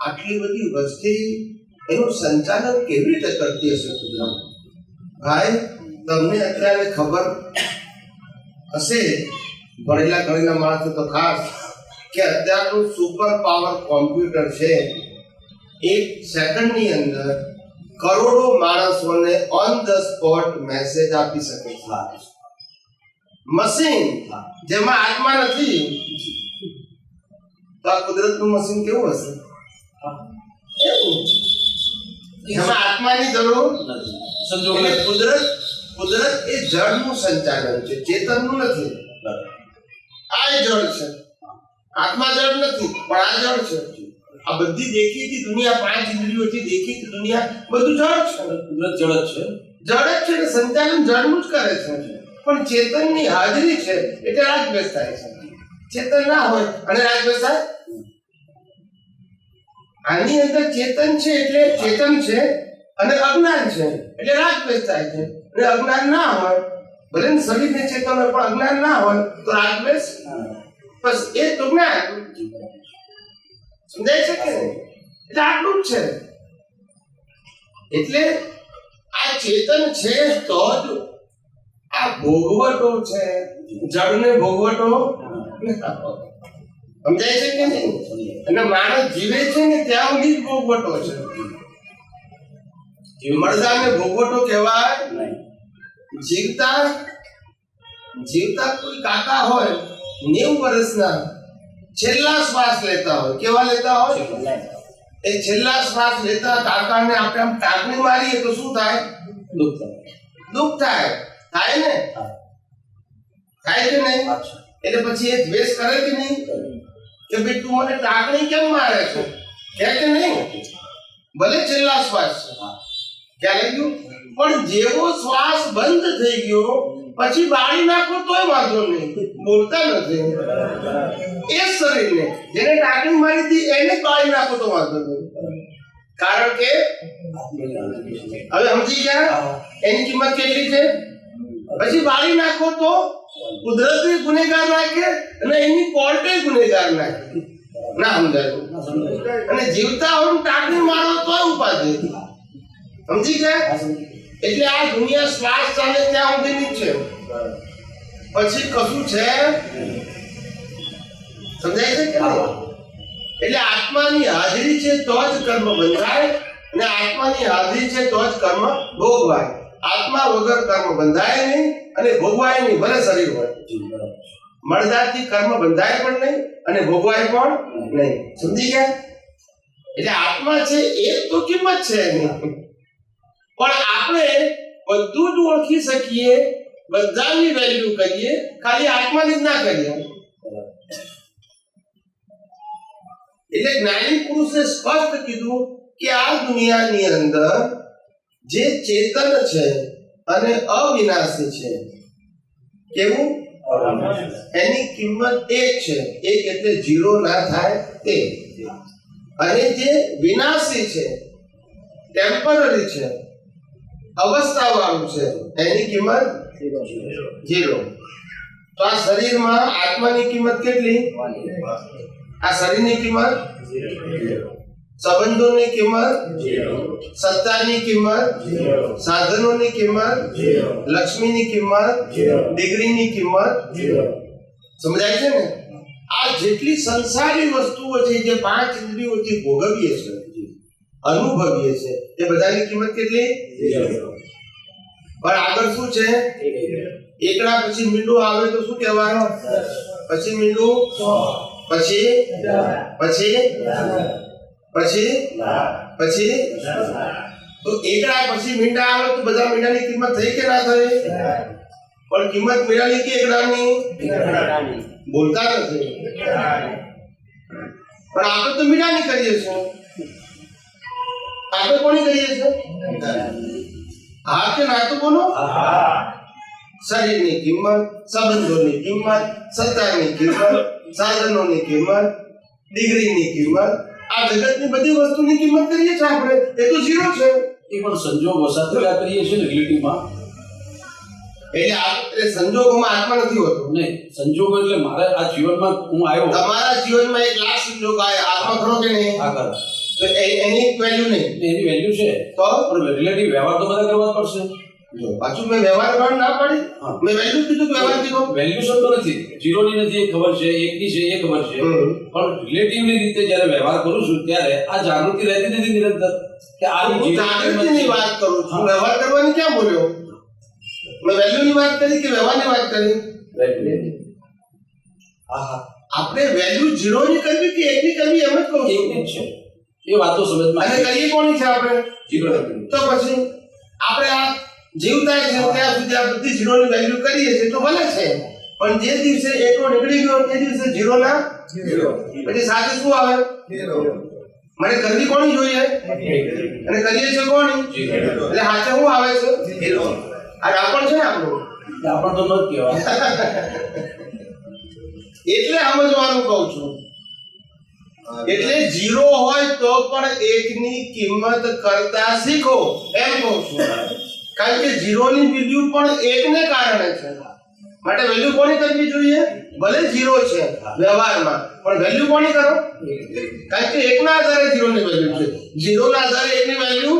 આટલી બધી વસ્તી, એનું સંચાલન કેવી રીતે કરતી હશે કુદરત? ભાઈ તમને અત્યારે ખબર હશે, ભણેલા ગણેલા માણસો તો ખાસ, કે અત્યારનું સુપર પાવર કોમ્પ્યુટર છે, 1 સેકન્ડની અંદર કરોડો માણસોને ઓન ધ સ્પોટ મેસેજ આપી શકે છે. મશીન જેમાં આત્મા નથી, તો આ કુદરતનું મશીન કેવું હશે? એવું એમાં આત્માની જરૂર નથી. સંજોગ એટલે કુદરત એ જળનું સંચાલન છે, ચેતનનું નથી. આ જળ છે, આત્મા જળ નથી, પણ આ જળ છે. આ બધી દેખીતી દુનિયા, પાંચ ઇન્દ્રિયોથી દેખીતી દુનિયા બધું જળ છે, કુદરત જળ જ છે. જળ જ છે ને સંચાલન જળનું જ કરે છે. પણ ચેતનની હાજરી છે એટલે રાગદ્વેષ થાય છે. ચેતન ના હોય અને રાગદ્વેષ થાય. આની અંદર ચેતન છે એટલે ચેતન છે અને અજ્ઞાન છે એટલે રાગદ્વેષ થાય છે. અને અજ્ઞાન ના હોય, ભલે ને શરીરને ચેતન હોય પણ અજ્ઞાન ના હોય તો રાગદ્વેષ. બસ એ તો જ્ઞાન. સમજાય છે કે નહીં? એટલે આટલું જ છે. એટલે આ ચેતન છે તો જ આ ભોગવટો છે, જળને ભોગવટો. સમજાય છે કે નહીં? અને માણસ જીવે છે ને ત્યાં સુધી જ ભોગવટો છે. મરદાને ભોગવટો કહેવાય નહીં. જીવતા કોઈ કાકા હોય 90 વર્ષના, છેલ્લા શ્વાસ લેતા હોય, કેવા લેતા હોય? એ છેલ્લા શ્વાસ લેતા કાકાને આપણે આમ ટાંકણી મારીએ તો શું થાય? દુઃખ થાય. થાય ને? થાય કે નહીં? એટલે પછી એ દ્વેષ કરે કે નહીં કે ભાઈ તું મને ટાંકણી કેમ મારે છે? કે નહીં? ભલે છેલ્લા શ્વાસ છે, ખ્યાલ આવી ગયું? પણ જેવો શ્વાસ બંધ થઈ ગયો પછી બાળી નાખો તોય વાંધો નહીં, બોલતા નથી. એ શરીરને જેને ટાંકણી મારી હતી એને બાળી નાખો તો વાંધો નહીં. કારણ કે હવે સમજી ગયા એની કિંમત કેટલી છે. પછી બાળી નાખો તો કુદરતી ગુનેગાર નાખે અને એની કોર્ટે ગુનેગાર નાખે. ના સમજાયું? અને જીવતા હોય ટાંકણી મારો તોય ઉપાધિ. સમજી ગયા? એટલે આ દુનિયા શ્વાસ ચાલે ત્યાં સુધીની છે, પછી કશું છે. સમજાય છે કે નહીં? એટલે આત્માની હાજરી છે તો જ કર્મ બંધાય અને આત્માની હાજરી છે તો જ કર્મ ભોગવાય. આત્મા વગર કર્મ બંધાય નહીં અને ભોગવાય નહીં, ભલે શરીર હોય. મળદાથી કર્મ બંધાય પણ નહીં અને ભોગવાય પણ નહીં. સમજી ગયા? એટલે આત્મા છે એ તો કિંમત છે એની. પણ આપણે બધું જ ઓળખી શકીએ, બધાની વેલ્યુ કરીએ, ખાલી આત્માની જ ના કરીએ. એટલે જ્ઞાની પુરુષે સ્પષ્ટ કીધું કે આ દુનિયાની અંદર જે ચેતન છે અને અવિનાશી છે, કેવું? એની કિંમત એક છે. એક એટલે ઝીરો ના થાય તે. અને જે વિનાશી છે, ટેમ્પરરી છે, અવસ્થા વાળું છે, એની કિંમત ઝીરો. તો આ શરીરમાં આત્માની કિંમત કેટલી? આ શરીરની કિંમત, સંબંધોની કિંમત, સત્તાની કિંમત, સાધનોની કિંમત, લક્ષ્મીની કિંમત, ડિગ્રીની કિંમત. સમજાય છે ને? આ જેટલી સંસારી વસ્તુઓ છે જે પાંચ ઇન્દ્રિયોથી ભોગવીએ છે, અનુભવીએ છે, એ બધાની કિંમત કેટલી? પણ આગળ શું છે? એકડા પછી મીંડું આવે તો શું કહેવાનું? પછી મીંડું, પછી પછી પછી પછી તો એકડા પછી મીંડા આવે તો બધા મીંડાની કિંમત થઈ કે ના થઈ? પણ કિંમત મીંડાની કે એકડાની? બોલતા નથી. પણ આપણે તો મીંડાની કરીએ છીએ. આપણે કોની કરીએ છીએ? હા કે ના તો બોલો. શરીરની કિંમત, સંબંધોની કિંમત, સત્તાની કિંમત, સાધનોની કિંમત, ડિગ્રીની કિંમત, આ જગતની બધી વસ્તુની કિંમત કરીએ છીએ આપણે. એ તો ઝીરો છે. એ પણ સંજોગો સાથે કરીએ છીએ ને રિલેટિવમાં. એટલે આ સંજોગોમાં આત્મા નથી હોતો. નહીં, સંજોગો એટલે મારે આ જીવનમાં હું આવ્યો, તમારા જીવનમાં 1 લાખ સંજોગ આવ્યા, આત્મા ખરો કે નહીં? આ કરે તો એની વેલ્યુ નહીં. એની વેલ્યુ છે તો પણ રિલેટિવ વ્યવહાર તો બધા કરવા જ પડશે. જો પાછું મેં વ્યવહાર કરવા ના પાડી, મેં વેલ્યુ કીધું કે વ્યવહાર કીધો. વેલ્યુ શબ્દ નથી, ઝીરોની નથી એ ખબર છે, એકની છે એ ખબર છે, પણ રિલેટિવની રીતે જ્યારે વ્યવહાર કરું છું ત્યારે આ જાગૃતિ રહેતી નથી નિરંતર કે આ હું જાગૃતિની વાત કરું છું, વ્યવહાર કરવાની ક્યાં બોલ્યો? મેં વેલ્યુની વાત કરી કે વ્યવહારની વાત કરી? આપણે વેલ્યુ ઝીરોની કરવી કે એકની કરવી એમ જ કહું છું. એકની જ છે એ વાતો સમજમાં અને કરીએ કોની છે આપણે? ઝીરો. તો પછી આપણે આ જીવતા છે ત્યાં સુધી આ બધી ઝીરોની વેલ્યુ કરીએ છીએ તો ભલે છે, પણ જે દિવસે એકડો નીકળી ગયો તે દિવસે ઝીરો ના ઝીરો. પછી સાથે શું આવે? મને કરવી કોની જોઈએ અને કરીએ છે કોની? એટલે હાથે શું આવે છે? આ ડાપણ છે ને આપણું, આપણ તો ન જ કહેવાય. એટલે સમજવાનું કહું છું. એટલે 0 હોય તો પણ 1 ની કિંમત કરતા શીખો એમ કહું છું. કારણ કે 0 ની વેલ્યુ પણ 1 ને કારણે છે. માટે વેલ્યુ કોની કરવી જોઈએ? ભલે 0 છે વ્યવહારમાં, પણ વેલ્યુ કોની કરો? કારણ કે 1 ના આધારે 0 ની વેલ્યુ છે. 0 ના આધારે 1 ની વેલ્યુ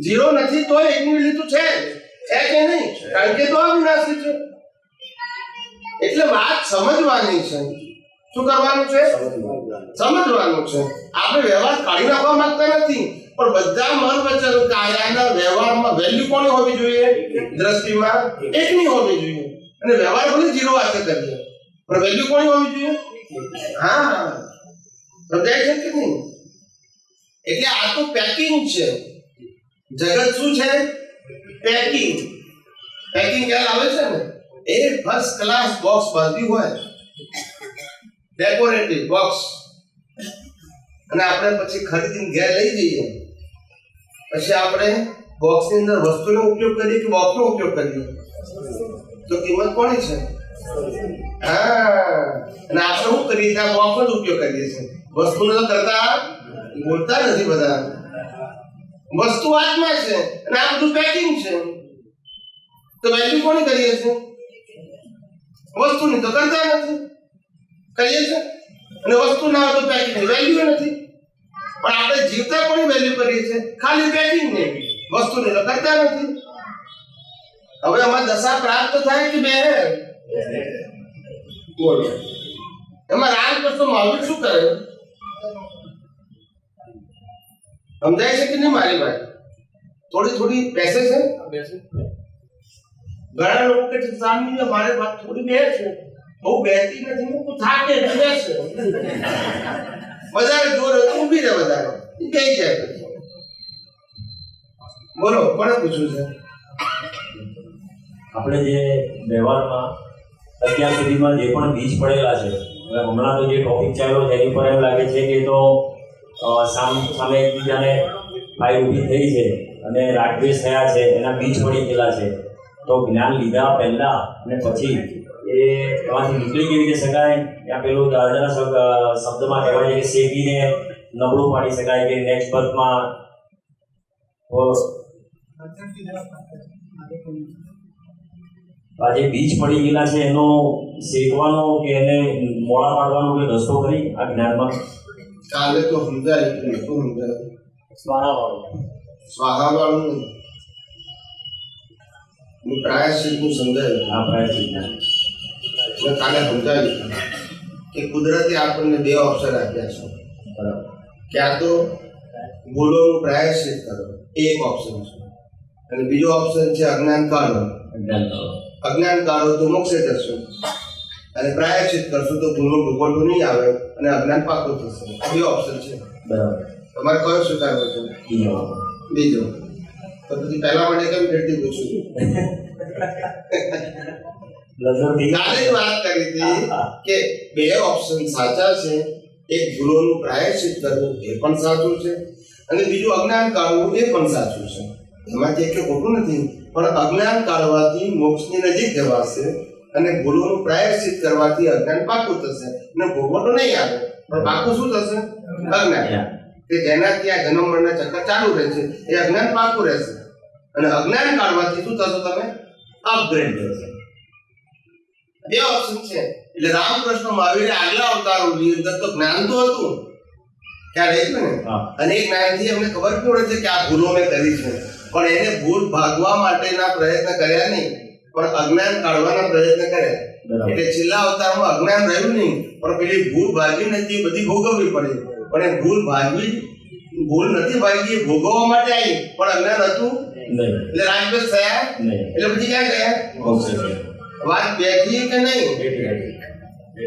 0 નથી તો 1 ની વેલ્યુ તો છે કે નહીં? કારણ કે તો અવિનાશી છે. એટલે વાત સમજવાની છે. શું કરવાનું છે? સમજવાનું છે. આપણે વ્યવહાર કાઢી નાખવા માંગતા નથી, પણ બધા મન વચન કાયાના વ્યવહારમાં વેલ્યુ કોની હોવી જોઈએ? દ્રષ્ટિમાં 1 ની હોવી જોઈએ. અને વ્યવહાર ભલે 0 હાથે કરીએ, પણ વેલ્યુ કોની હોવી જોઈએ? હા, સમજાય છે કે નહીં? એટલે આ તો પેકિંગ છે. જગત શું છે? પેકિંગ. પેકિંગ ખ્યાલ આવે છે ને? એ ફર્સ્ટ ક્લાસ બોક્સ બાંધ્યું હોય, ડેકોરેટિવ બોક્સ, અને આપણે પછી ખરીદીને ઘેર લઈ જઈએ. પછી આપણે બોક્સની અંદર વસ્તુનો ઉપયોગ કરીએ કે બોક્સનો ઉપયોગ કરીએ? તો કિંમત કોની છે? હા, અને આપણે શું કરીએ? ત્યાં બોક્સનો જ ઉપયોગ કરીએ છીએ. વસ્તુનો તો કરતા બોલતા નથી બધા. વસ્તુ આત્મા છે અને આ બધું પેકિંગ છે. તો વેલ્યુ કોની કરીએ છીએ? વસ્તુની તો કરતા નથી, કરીએ છીએ. અને વસ્તુ ના હોય તો પેકિંગ વેલ્યુ નથી. પણ આપણે જીવતા કોની વેલ્યુ કરીએ છીએ? ખાલી પેકિંગ ને, વસ્તુની તો કરતા નથી. હવે આમાં દશા પ્રાપ્ત થાય કે બે? બોલો, એમાં રામકૃષ્ણ મહાવીર શું કરે? સમજાય છે કે નહીં મારી વાત? થોડી થોડી બેસે છે. ઘણા લોકો કે સામે મારી વાત થોડી બેસે, બહુ બેસતી નથી, હું થાકે એટલે બેસે. વધારે જોર હોય તો ઊભી રહે, વધારે બેસી જાય. બોલો, કોને પૂછ્યું છે? આપણે જે વ્યવહારમાં અત્યાર સુધીમાં જે પણ બીજ પડેલા છે, હવે હમણાં તો જે ટોપિક ચાલ્યો છે એની પર એમ લાગે છે કે તો સામે એકબીજાને ફાઇલ ઊભી થઈ છે અને રાગદ્વેષ થયા છે, એના બીજ પડી ગયેલા છે. તો જ્ઞાન લીધા પહેલા અને પછી એ એમાંથી નીકળી કેવી રીતે શકાય? ત્યાં પેલું દાદાના શબ્દમાં કહેવાય છે કે શેકીને નબળું પાડી શકાય, કે નેક્સ્ટ બર્થમાં આ જે બીજ પડી ગયેલા છે એનો શેકવાનો કે એને મોડા પાડવાનો કે રસ્તો કરી આ જ્ઞાનમાં? કાલે તો સમજાય કે શું સમજાય? સ્વાહાવાળું પ્રાયશ્ચિતનું સમજાયું. આ પ્રાયશ્ચિત મેં કાલે સમજાવ્યું કે કુદરતે આપણને 2 ઓપ્શન આપ્યા છે. બરાબર. ક્યાં તો ભૂલોનું પ્રાયશ્ચિત કરો, એ એક ઓપ્શન છે. અને બીજો ઓપ્શન છે અજ્ઞાન કાઢો. અજ્ઞાન કાઢો તો મોક્ષે જશો, અને પ્રાયશ્ચિત કરશો તો ભૂલનો ભૂગોળ નહીં આવે અને અજ્ઞાન પાકું થશે. 2 ઓપ્શન છે. બરાબર. તમારે કયો સ્વીકારવો છે? બીજો. તો પછી પહેલા માટે કેમ ફેરથી પૂછ્યું? કાલે જ વાત કરી હતી કે 2 ઓપ્શન સાચા છે. એક ભૂલોનું પ્રાયશ્ચિત કરવું એ પણ સાચું છે, અને બીજું અજ્ઞાન કાઢવું એ પણ સાચું છે. એમાંથી એક ખોટું નથી, પણ અજ્ઞાન કાઢવાથી મોક્ષની નજીક જવાશે અને ભૂલોનું પ્રાયશ્ચિત કરવાથી અજ્ઞાન પાકું થશે અને ભોગવટો નહીં આવે. પણ પાકું શું થશે? અજ્ઞાન. કે જેનાથી આ જન્મ મરણના ચક્કર ચાલુ રહે છે એ અજ્ઞાન પાકું રહેશે. અને અજ્ઞાન કાઢવાથી શું થશે? તમે અપગ્રેડ થશે. 2 ઓપ્શન છે. એટલે રામકૃષ્ણ મહાવીરે આગલા અવતારોની અંદર તો જ્ઞાન તો હતું, ખ્યાલ છે ને? અને એ જ્ઞાનથી અમને ખબર પડે છે કે આ ભૂલો મેં કરી છે, પણ એને ભૂલ ભાગવા માટેના પ્રયત્ન કર્યા નહીં, પણ અજ્ઞાન કાઢવાના પ્રયત્ન કર્યા. એટલે છેલ્લા અવતારમાં અજ્ઞાન રહ્યું નહીં, પણ પેલી ભૂલ ભાગી નથી એ બધી ભોગવવી પડે. પણ એ ભૂલ નથી ભાગી, એ ભોગવવા માટે આવી, પણ અજ્ઞાન હતું એટલે રાગદ્વેષ થયા. એટલે પછી ક્યાં ગયા? વાત બેઠી કે નહીં?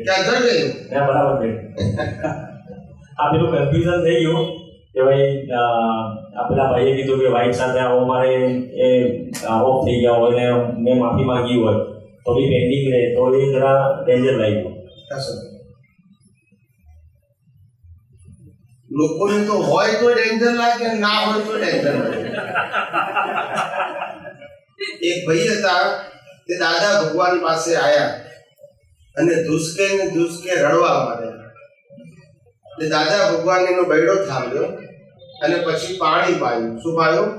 ક્યાં ધર ગઈ? બરાબર. આ પેલું કન્ફ્યુઝન થઈ ગયું કે ભાઈ આપણા ભાઈએ કીધું કે વાઈફ સાથે આવો, મારે એ ઓફ થઈ ગયા હોય ને મેં માફી માંગી હોય તો બી પેન્ડિંગ રહે, તો એ જરા ડેન્જર લાગ્યું. લોકોને તો હોય તો ટેન્શન લાગે, ના હોય તો ટેન્શન લાગે. એક ભાઈ હતા, તે દાદા ભગવાન પાસે આયા અને ધુસકે ને ધુસકે રડવા માંડ્યા. એટલે દાદા ભગવાન એનો બૈડો થાંભ્યો અને પછી પાણી પાયું. શું પાયું?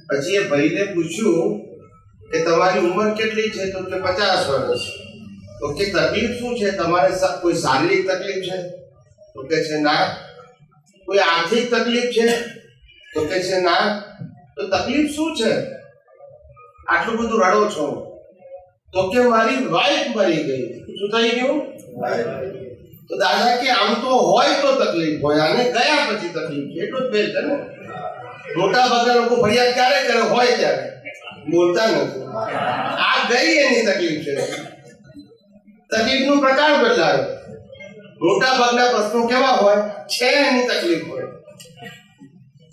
પછી એ ભાઈને પૂછ્યું કે તમારી ઉંમર કેટલી છે? તો કે 50 વર્ષ. તો કે તકલીફ શું છે તમારે? કોઈ શારીરિક તકલીફ છે? તો કે છે ના. કોઈ આર્થિક તકલીફ છે? તો કે છે ના. તો તકલીફ શું છે? આટલું બધું રડો છો? તો કે મારી વાઈફ મરી ગઈ. શું થઈ ગયું? તો દાદા કે આમ તો હોય તો તકલીફ હોય, અને ગયા પછી તકલીફ છે, એટલું જ ભેદ છે ને. મોટા ભાગના લોકો ફરિયાદ ક્યારે કરે? હોય ત્યારે, બોલતા નથી. આ ગઈ એની તકલીફ છે. તકલીફનો પ્રકાર બદલાયો. મોટા ભાગના પ્રશ્નો કેવા હોય છે? એની તકલીફ હોય.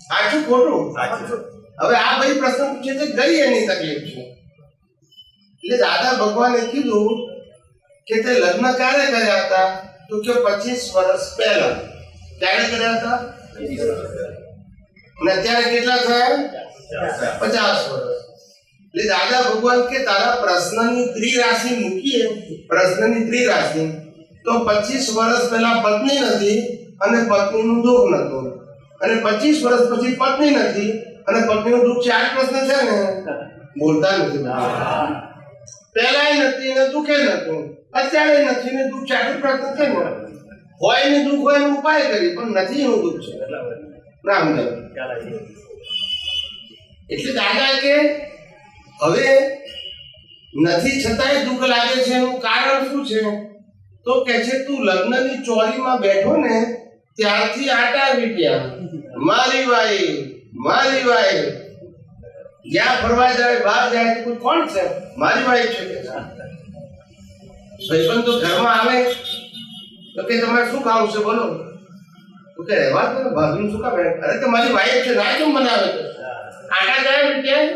સાચું ખોટું? હવે આ ભાઈ પ્રશ્ન પૂછે છે, ગઈ એની તકલીફ છે. એટલે દાદા ભગવાને કીધું કે તે લગ્ન ક્યારે કર્યા હતા? તો કે 25 વર્ષ પહેલા. ક્યારે કર્યા હતા? અને અત્યારે કેટલા થયા? 50 વર્ષ. એટલે દાદા ભગવાન કે તારા પ્રશ્નની ત્રિરાશિ મૂકીએ, પ્રશ્નની ત્રિરાશિ, તો 25 વર્ષ પહેલા પત્ની નથી અને પત્નીનું દુઃખ નતું, અને 25 વર્ષ પછી પત્ની નથી અને પત્નીનું દુઃખ. 4 પ્રશ્ન છે ને, બોલતા નથી. પહેલાય નથી ને દુઃખે નતું, અત્યારે નથી ને દુઃખ. 4 પ્રશ્ન છે ને. હોય ને દુઃખ હોય એનો ઉપાય કરી, પણ નથી એનું દુઃખ છે. ના સમજાય. એટલે દાદા કે હવે નથી છતાંય દુઃખ લાગે છે, એનું કારણ શું છે? તો કે છે તું લગ્નની ચોરીમાં બેઠો ને ત્યારથી આટા વીટ્યા, મારી વાઈ. જ્યાં ફરવા જાય, બહાર જાય તો કોણ છે? મારી વાઈ છે. ભાઈબંધ તો ઘરમાં આવે તો કે તમારે શું કામ છે બોલો? તો કે રહેવા દો ને, ભાભી શું કામ? અરે કે મારી વાઈફ છે. ના કેમ બનાવે? આટા જાય વીટ્યા,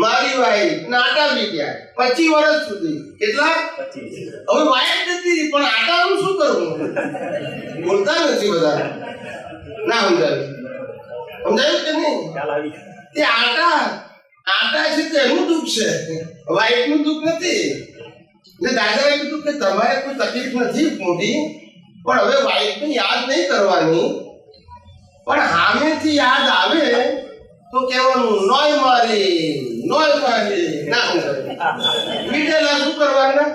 મારી વાઈફ ને આટા વીટ્યા 25 વર્ષ સુધી. કેટલા? 25. હવે વાઈફ નથી પણ આટાનું શું કરવું? બોલતા નથી બધા. ના સમજાયું કે નહીં? તે આટા છે તેનું દુઃખ છે, વાઈફનું દુઃખ નથી. એટલે દાદાએ કીધું કે તમારે કોઈ તકલીફ નથી મોટી, પણ હવે વાઈફને યાદ નહીં કરવાની, પણ સામેથી યાદ આવે તો કહેવાનું નોય મારી. ના વીટેલા શું કરવાના?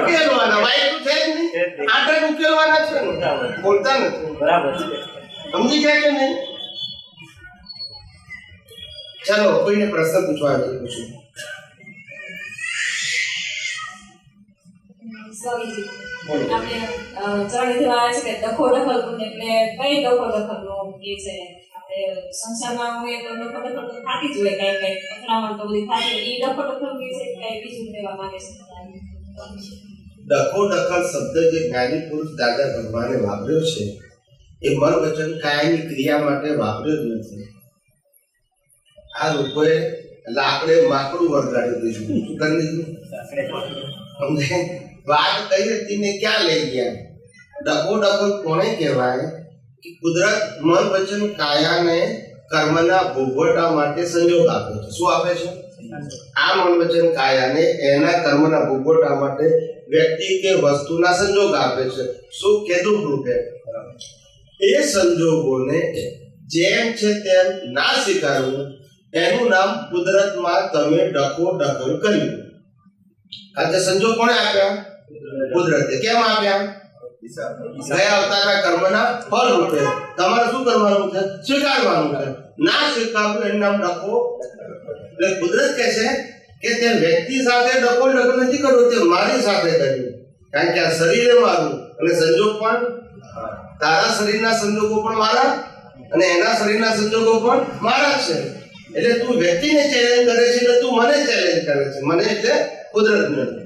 ઉકેલવાના. વાઈફ તો છે જ નહીં, આટા ઉકેલવાના છે ને. બોલતા નથી. બરાબર છે. સમજી ગયા કે નહીં? ચાલો કોઈને પ્રશ્ન પૂછવા પૂછું. સ્વામીજી, આપણે ચરણીથી આવે છે કે ડખો દખલ ગુણ, એટલે કઈ ડખો દખલ નો કે છે? આપણે સંસારમાં હોય તો ડખો દખલ તો થતી જ હોય, કઈ અથડામણ તો બધી થતી હોય. એ ડખો દખલ કે છે કઈ બીજું કહેવા માંગે છે? ડખો દખલ શબ્દ જે જ્ઞાની પુરુષ દાદા ભગવાને વાપર્યો છે એ મન વચન કાયની ક્રિયા માટે વાપર્યો જ નથી. આ લોકોએ લાકડે માકડું વળગાડી દીધું. શું કરી દીધું? અમને વાત કઈ હતી ને ક્યાં લઈ ગયા? ડખો દખલ કોને કહેવાય? કે કુદરત મન વચન કાયાને કર્મના ભોગવટા માટે સંજોગ આપે છે. શું આપે છે? આ મન વચન કાયાને એના કર્મના ભોગવટા માટે વ્યક્તિ કે વસ્તુના સંજોગ આપે છે. સુખ કે દુઃખ રૂપે. એ સંજોગોને જેમ છે તેમ ના સ્વીકારવું, એનું નામ કુદરતમાં તમે ડખો દખલ કર્યું. આ જે સંજોગ કોણે આપ્યા? કુદરતે. કેમ આપ્યા? ગયા અવતારના કર્મના ફળ રૂપે. તમારે શું કરવાનું છે? સ્વીકારવાનું છે. ના સ્વીકારવું એનું નામ ડખો. એટલે કુદરત કહે છે કે તે વ્યક્તિ સાથે ડખો દખલ નથી કરવો, તે મારી સાથે કર્યું. કારણ કે આ શરીર મારું અને સંજોગ પણ તારા શરીરના સંજોગો પણ મારા અને એના શરીરના સંજોગો પણ મારા છે. એટલે તું વ્યક્તિને ચેલેન્જ કરે છે એટલે તું મને ચેલેન્જ કરે છે. મને એટલે કુદરત નથી.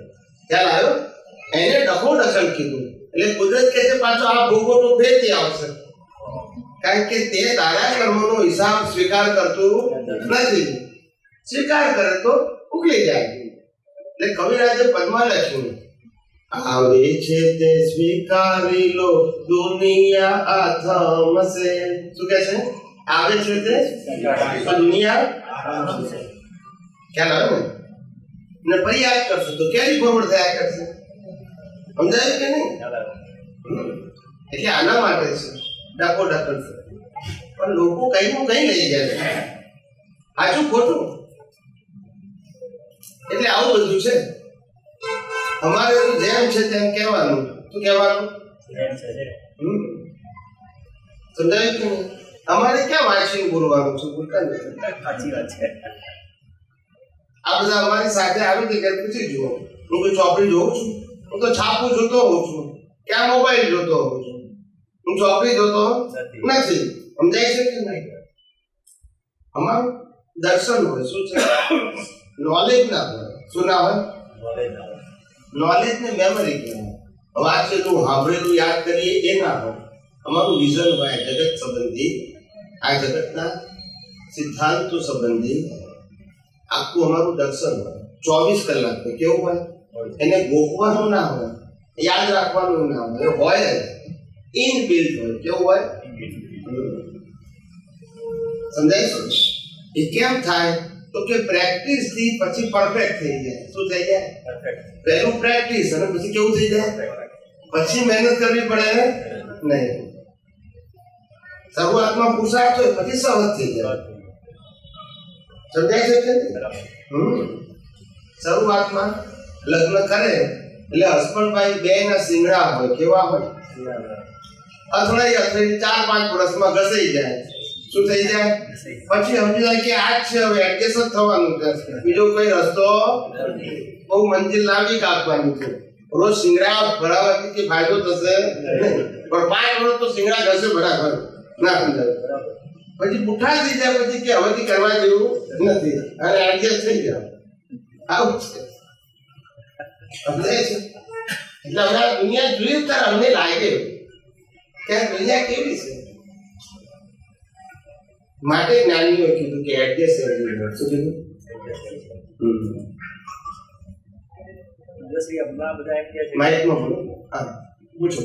ખ્યાલ આવ્યો? એને ડખો દખલ કીધું. એટલે કુદરત કહે છે પાછો આ ભોગો તો ફેરથી આવશે, કારણ કે તે તારા કર્મનો હિસાબ સ્વીકાર કરતું નથી. સ્વીકાર કરે તો ઉકલી જાય. એટલે કવિરાજે પદમાં લખ્યું આવે છે તે સ્વીકારી લો, દુનિયા આ થમશે. શું કહે છે? આવે છે તે દુનિયા ખ્યાલ આવે ને ફરી યાદ કરશો તો કેરી ફોરવર્ડ થયા કરશે. સમજાયું કે નહીં? એટલે આના માટે છે ડાકો ડાકર છે. પણ લોકો કઈ નું કઈ લઈ જાય, સાચું ખોટું. એટલે આવું બધું છે. અમારે તો જેમ છે તેમ કહેવાનું. શું કહેવાનું? સમજાયું કે નહીં? અમારે ક્યાં વાંચીને બોલવાનું છે? બોલતા નથી. સાચી વાત છે. આ બધા અમારી સાથે આવી કે પૂછી જુઓ. હું કોઈ ચોપડી જોઉં છું, હું તો છાપું જોતો હોઉં છું, ક્યાં મોબાઈલ જોતો હોઉં છું, હું ચોપડી જોતો નથી. સમજાય છે કે નહીં? અમારું દર્શન હોય. શું છે? નોલેજ ના હોય. શું ના હોય? નોલેજ ને મેમરી કહેવાય. વાંચેલું સાંભળેલું યાદ કરીએ એ ના હોય. અમારું વિઝન હોય જગત સંબંધી, આ જગતના સિદ્ધાંતો સંબંધી આખું અમારું દર્શન હોય. 24 કલાક કેવું હોય? એને ગોખવાનું ના હોય, યાદ રાખવાનું ના હોય. હોય ઇનબિલ્ટ હોય. કેવું હોય? સમજાય છે? એ કેમ થાય? તો કે પ્રેક્ટિસ થી પછી પરફેક્ટ થઈ જાય. શું થઈ જાય? પહેલું પ્રેક્ટિસ અને પછી કેવું થઈ જાય? પછી મહેનત કરવી પડે નહીં. શરૂઆતમાં પુરુષાર્થ હોય, પછી સહજ થઈ જાય. સમજાય છે કે? શરૂઆતમાં લગ્ન કરે એટલે હસબન્ડ વાઈફ બે ના સિંગડા હોય. કેવા હોય? અથડાઈ 4-5 વર્ષમાં ઘસાઈ જાય. શું થઈ જાય? પછી સમજી જાય કે આ જ છે, હવે એડજસ્ટ જ થવાનું છે, બીજો કોઈ રસ્તો બહુ મંજિલ લાંબી કાપવાની છે. રોજ સિંગડા ભરાવાથી કે ફાયદો થશે નહીં, પણ 5 વર્ષ તો સિંગડા ઘસે બરાબર ના સમજાય. પછી પુઠા થઈ જાય પછી કે હવેથી કરવા જેવું નથી અને એડજસ્ટ થઈ જાય. આવું છે. સમજાય છે? એટલે હવે આ દુનિયા જોયું ત્યારે અમને લાગે કે આ દુનિયા કેવી છે. માટે જ્ઞાનીઓએ કીધું કે એડજસ્ટ એવરીવેર. શું કીધું? માઇકમાં બોલો. હા, પૂછો.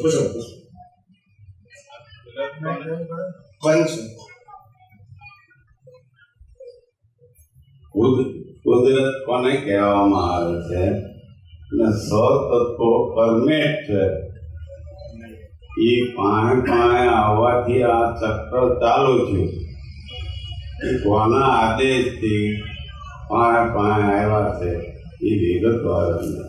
કોણ છે? કુદરત કોને કહેવામાં આવે છે? અને સતત્વો પરમેટ છે. એ પાણે આવવાથી આ ચક્ર ચાલુ છે. એ કોના આદેશથી પાણે આવ્યા છે એ વિગતવાર અંદર.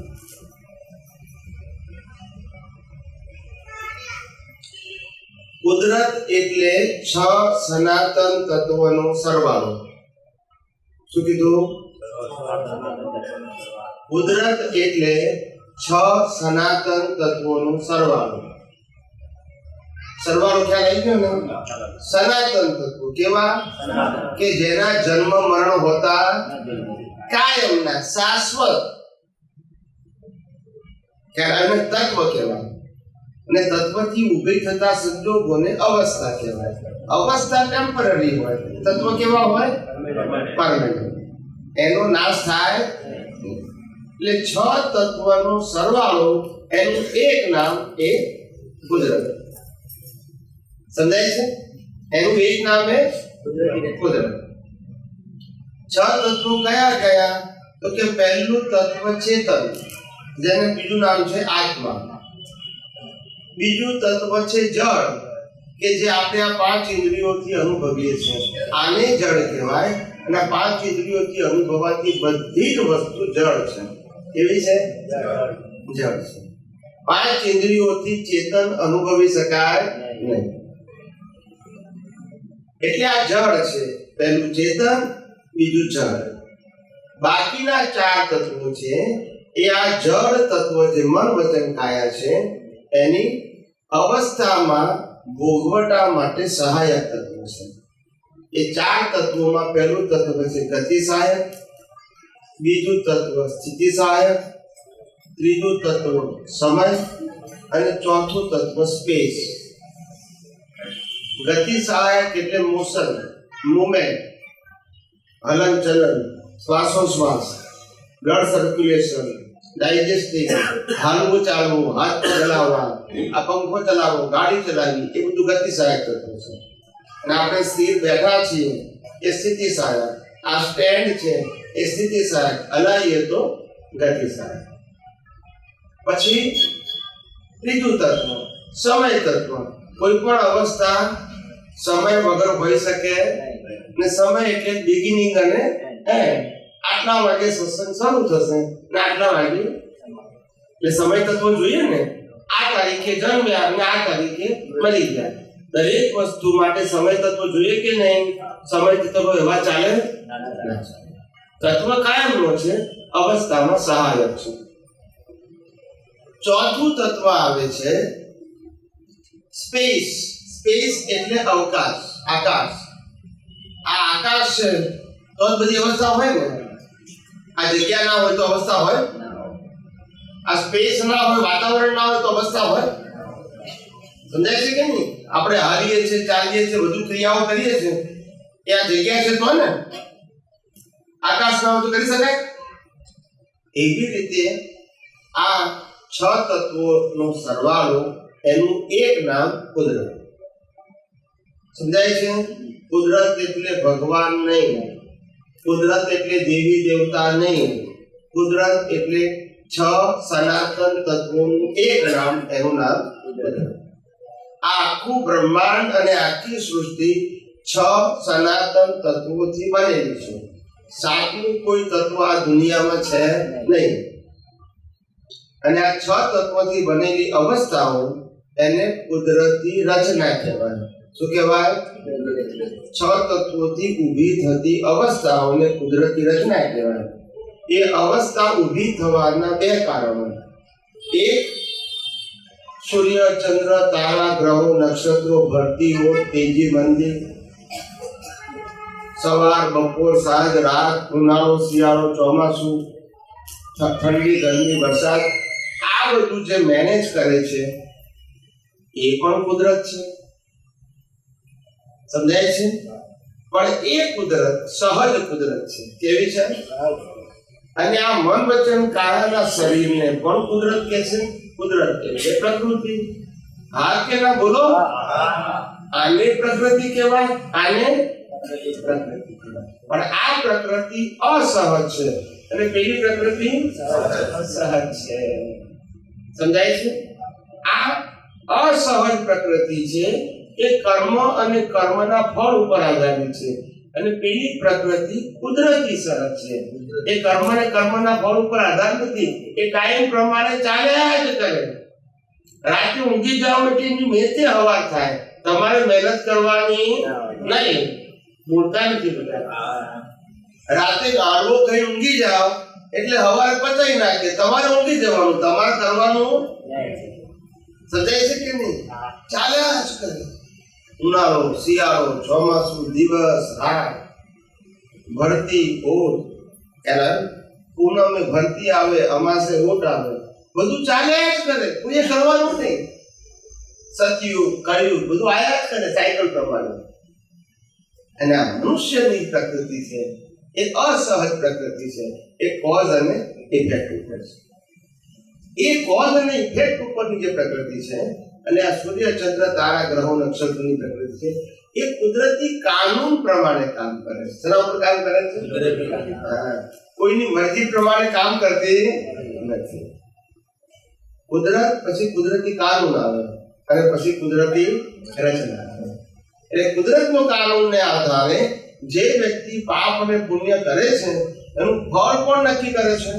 કુદરત એટલે 6 સનાતન તત્વોનો સરવાળો. શું કીધું? કુદરત એટલે 6 સનાતન તત્વોનો સરવાળો. સરવાળો ખ્યાલ આવી ગયો ને? સનાતન તત્વો કેવા? કે જેના જન્મ મરણ હોતા કાયમના, શાશ્વત. ખ્યાલ આવે? તત્વ કહેવાય. અને તત્વથી ઉભી થતા સંજોગોને અવસ્થા કહેવાય. અવસ્થા ટેમ્પરરી હોય, તત્વ કેવા હોય? પરમેનન્ટ. એનો નાશ થાય એટલે 6 તત્વનો સરવાળો, એનું એક નામ એ કુદરત. સમજાય છે? એનું એક નામ એ કુદરત. 6 તત્વો કયા કયા? તો કે પહેલું તત્વ ચેતન, જેને બીજું નામ છે આત્મા. બીજું તત્વ છે જળ, કે જે આપણે આ 5 ઇન્દ્રિયોથી અનુભવીએ છીએ. આને જળ કહેવાય. અને 5 ઇન્દ્રિયોથી અનુભવાતી બધી જ વસ્તુ જળ છે. કેવી છે? જળ છે. 5 ઇન્દ્રિયોથી ચેતન અનુભવી શકાય નહીં. એટલે આ જળ છે. પહેલું ચેતન, બીજું જળ. બાકીના 4 તત્વો છે એ આ જળ તત્વ જે મન વચન કાયા છે એની અવસ્થામાં ભોગવટા માટે સહાયક તત્વો છે. એ 4 તત્વોમાં પહેલું તત્વ છે ગતિ સહાયક, બીજું તત્વ સ્થિતિ સહાયક, ત્રીજું તત્વ સમય અને ચોથું તત્વ સ્પેસ. ગતિ સહાયક એટલે મોશન, મુવમેન્ટ, હલન ચલન, શ્વાસોશ્વાસ, બ્લડ સર્ક્યુલેશન, ડાયજેસ્ટિવ, હાલવું ચાલવું, હાથ પગ હલાવવા, આ પંખો ચલાવવો, ગાડી ચલાવવી, એ બધું ગતિસહાયક તત્વો છે. અને આપણે સ્થિર બેઠા છીએ એ સ્થિતિસહાયક, આ સ્ટેન્ડ છે એ સ્થિતિસહાયક, હલાવીએ તો ગતિસહાયક. પછી ત્રીજું તત્વ સમય તત્વ. કોઈ પણ અવસ્થા સમય વગર હોઈ શકે ને. સમય એટલે બિગિનિંગ અને એન્ડ. આટલા વાગે સત્સંગ શરૂ થશે ને આટલા વાગે, એટલે સમય તત્વ જોઈએ ને. આ તારીખે જન્મ્યા અને આ તારીખે મરી ગયા. દરેક વસ્તુ માટે સમય તત્વ જોઈએ કે નહીં? સમય તત્વ એવા ચાલે ના ચાલે. તત્વ કાયમનો છે, અવસ્થામાં સહાયક છે. ચોથું તત્વ આવે છે સ્પેસ. સ્પેસ એટલે અવકાશ, આકાશ. આ આકાશ છે તો જ બધી અવસ્થા હોય ને. આ જગ્યા ના હોય તો અવસ્થા હોય? આ સ્પેસ ના હોય, વાતાવરણ ના હોય તો અવસ્થા હોય? સમજાય છે કે નહીં? આપણે હારીએ છીએ, ચાલીએ છીએ, બધું ક્રિયાઓ કરીએ છીએ, એ આ જગ્યા છે તો ને. આકાશ ના હોય તો કરી શકાય? એવી રીતે આ 6 તત્વોનો સરવાળો, એનું એક નામ કુદરત. સમજાય છે? કુદરત એટલે ભગવાન નહીં, કુદરત એટલે દેવી દેવતા નહીં, કુદરત એટલે 6 સનાતન તત્વોનું એક નામ, એનું નામ કુદરત. આ આખું બ્રહ્માંડ અને આખી સૃષ્ટિ 6 સનાતન તત્વોથી બનેલી છે. સાતમું કોઈ તત્વ આ દુનિયામાં છે નહીં. અને આ 6 તત્વોથી બનેલી અવસ્થાઓ એને કુદરતી રચના કહેવાય. શું કહેવાય? 6 તત્વોથી ઊભી થતી અવસ્થાઓને કુદરતી રચના કહેવાય. એ અવસ્થા ઊભી થવાના 2 કારણો. એક, સૂર્ય, ચંદ્ર, તારા, ગ્રહો, નક્ષત્રો, ભરતીઓ, તેજી મંદી, સવાર, બપોર, સાંજ, રાત, ઉનાળો, શિયાળો, ચોમાસું, ઠંડી, ગરમી, વરસાદ, આ બધું જે મેનેજ કરે છે એ પણ કુદરત છે. સમજાય છે? પણ એ કુદરત સહજ કુદરત છે. કેવી છે? અને આ મન વચન કાયાના શરીરને પણ કુદરત કે છે. કુદરત કે છે પ્રકૃતિ. હા કે ના બોલો? આને પ્રકૃતિ કહેવાય, આને પ્રકૃતિ કહેવાય. પણ આ પ્રકૃતિ અસહજ છે અને પેલી પ્રકૃતિ સહજ છે. સમજાય છે? આ અસહજ પ્રકૃતિ છે એ કર્મ અને કર્મના ફળ ઉપર આધારિત છે, અને પેલી પ્રકૃતિ કુદરતી સહજ છે. એ કર્મ અને કર્મના ફળ ઉપર આધાર નથી. એ ટાઈમ પ્રમાણે ચાલ્યા જ કરે. રાતે ઊંઘી જાઓ એટલે એની મેતે હવાર થાય. તમારે મહેનત કરવાની નહીં. બોલતા નથી બધા. રાતે ગાળવો ખાઈ ઊંઘી જાઓ એટલે હવારે પચાઈ નાખે. તમારે ઊંઘી જવાનું, તમારે કરવાનું. સમજાય છે કે નહીં? ચાલ્યા જ કરે. ઉનાળો, શિયાળો, ચોમાસું, દિવસ, રાત, ભરતી, ઓટ, એના પૂનમે ભરતી આવે, અમાસે ઓટ આવે, બધું ચાલ્યા જ કરે. કોઈ કરવાનું નહીં. સત્યું, કળિયુગ બધું આયા જ કરે સાયકલ પ્રમાણે. અને આ મનુષ્યની પ્રકૃતિ છે એ અસહજ પ્રકૃતિ છે. એ કોઝ અને ઇફેક્ટ ઉપર છે. એ કોઝ અને ઇફેક્ટ ઉપરની જે પ્રકૃતિ છે, અને આ સૂર્ય, ચંદ્ર, તારા, ગ્રહો, નક્ષત્રોની પ્રકૃતિ છે, એ કુદરતી કાનૂન પ્રમાણે કામ કરે છે. શેના ઉપર કામ કરે છે? કોઈની મરજી પ્રમાણે કામ કરતી નથી. કુદરત પછી કુદરતી કાનૂન આવે અને પછી કુદરતી રચના આવે. એટલે કુદરતનો કાનૂનને આધારે જે વ્યક્તિ પાપ અને પુણ્ય કરે છે એનું ફળ કોણ નક્કી કરે છે?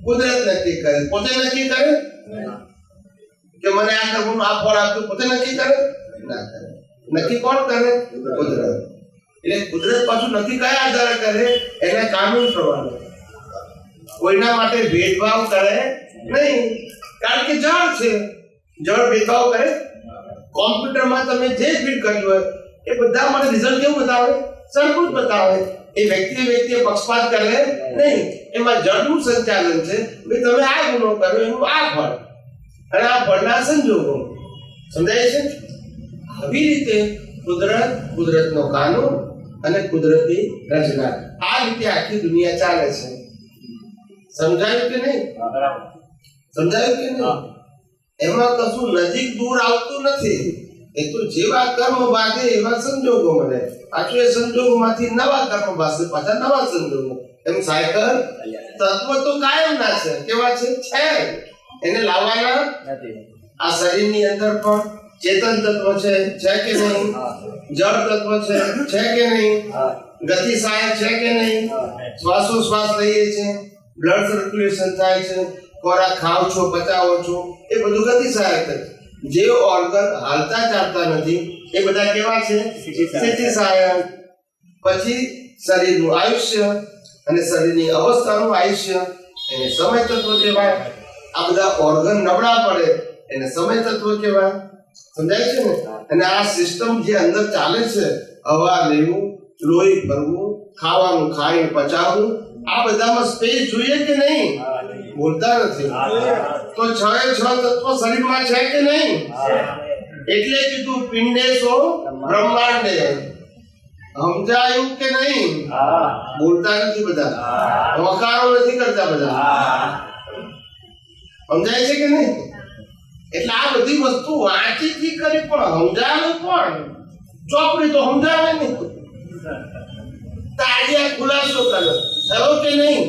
કુદરત નક્કી કરે. પોતે નક્કી કરે કે મને આ કર્મનું આ ફળ આપ્યું? પોતે નક્કી કરે ના કરે. નક્કી કોણ કરે? કુદરત. એટલે કુદરત પાછું નક્કી કયા આધારે કરે? એના કાનૂન પ્રમાણે. કોઈના માટે ભેદભાવ કરે નહીં, કારણ કે જળ છે. જળ ભેદભાવ કરે? કોમ્પ્યુટરમાં તમે જે ફીડ કર્યું હોય એ બધા માટે રિઝલ્ટ કેવું બતાવે? સરખું જ બતાવે. એ વ્યક્તિએ પક્ષપાત કરે નહીં. એમાં જળનું સંચાલન છે. ભાઈ તમે આ ગુનો કર્યો એનું આ ફળ અને આ ફળના સંજોગો. સમજાય છે? આવી રીતે કુદરત, કુદરતનો કાનૂન અને કુદરતી રચના, આ રીતે આખી દુનિયા ચાલે છે. સમજાયું કે નહીં? સમજાયું કે નહીં? એમાં કશું નજીક દૂર આવતું નથી. એ તો જેવા કર્મ બાંધે એવા સંજોગો મળે. પાછું એ સંજોગોમાંથી નવા કર્મ બાંધે પાછા નવા સંજોગો. એમ સાયકલ તત્વ તો કાયમના છે. કેવા છે? છે. એને લાવવાના નથી. આ શરીરની અંદર પણ ચેતન તત્વ છે કે નહીં? જળ તત્વ છે કે નહીં? ગતિ સહાયક છે કે નહીં? શ્વાસોશ્વાસ લઈએ છે, બ્લડ સર્ક્યુલેશન થાય છે, ખોરાક ખાઓ છો, પચાવો છો, એ બધું ગતિ સહાયક છે. જે ઓર્ગન હાલતા ચાલતા નથી એ બધા કેવા છે? સ્થિતિ સહાયક. પછી શરીરનું આયુષ્ય અને શરીરની અવસ્થાનું આયુષ્ય એને સમય તત્વ કહેવાય. આ બધા ઓર્ગન નબળા પડે એને સમય તત્વ કહેવાય. સમજાય છે ને? અને આ સિસ્ટમ જે અંદર ચાલે છે, હવા લેવું, લોહી ભરવું, ખાવાનું ખાઈને પચાવવું, આ બધામાં સ્પેસ જોઈએ કે નહીં? બોલતા નથી. તો 6 તત્વો શરીરમાં છે કે નહીં? એટલે કીધું પિંડેશો બ્રહ્માંડે. સમજાયું કે નહીં? બોલતા નથી બધા, વકારો નથી કરતા બધા. સમજાય છે કે નહીં? એટલે આ બધી વસ્તુ વાંચીથી કરી પણ સમજાવે કોણ? ચોપડી તો સમજાવે નહીં. તાળિયા ખુલાસો કર્યો થયો કે નહીં?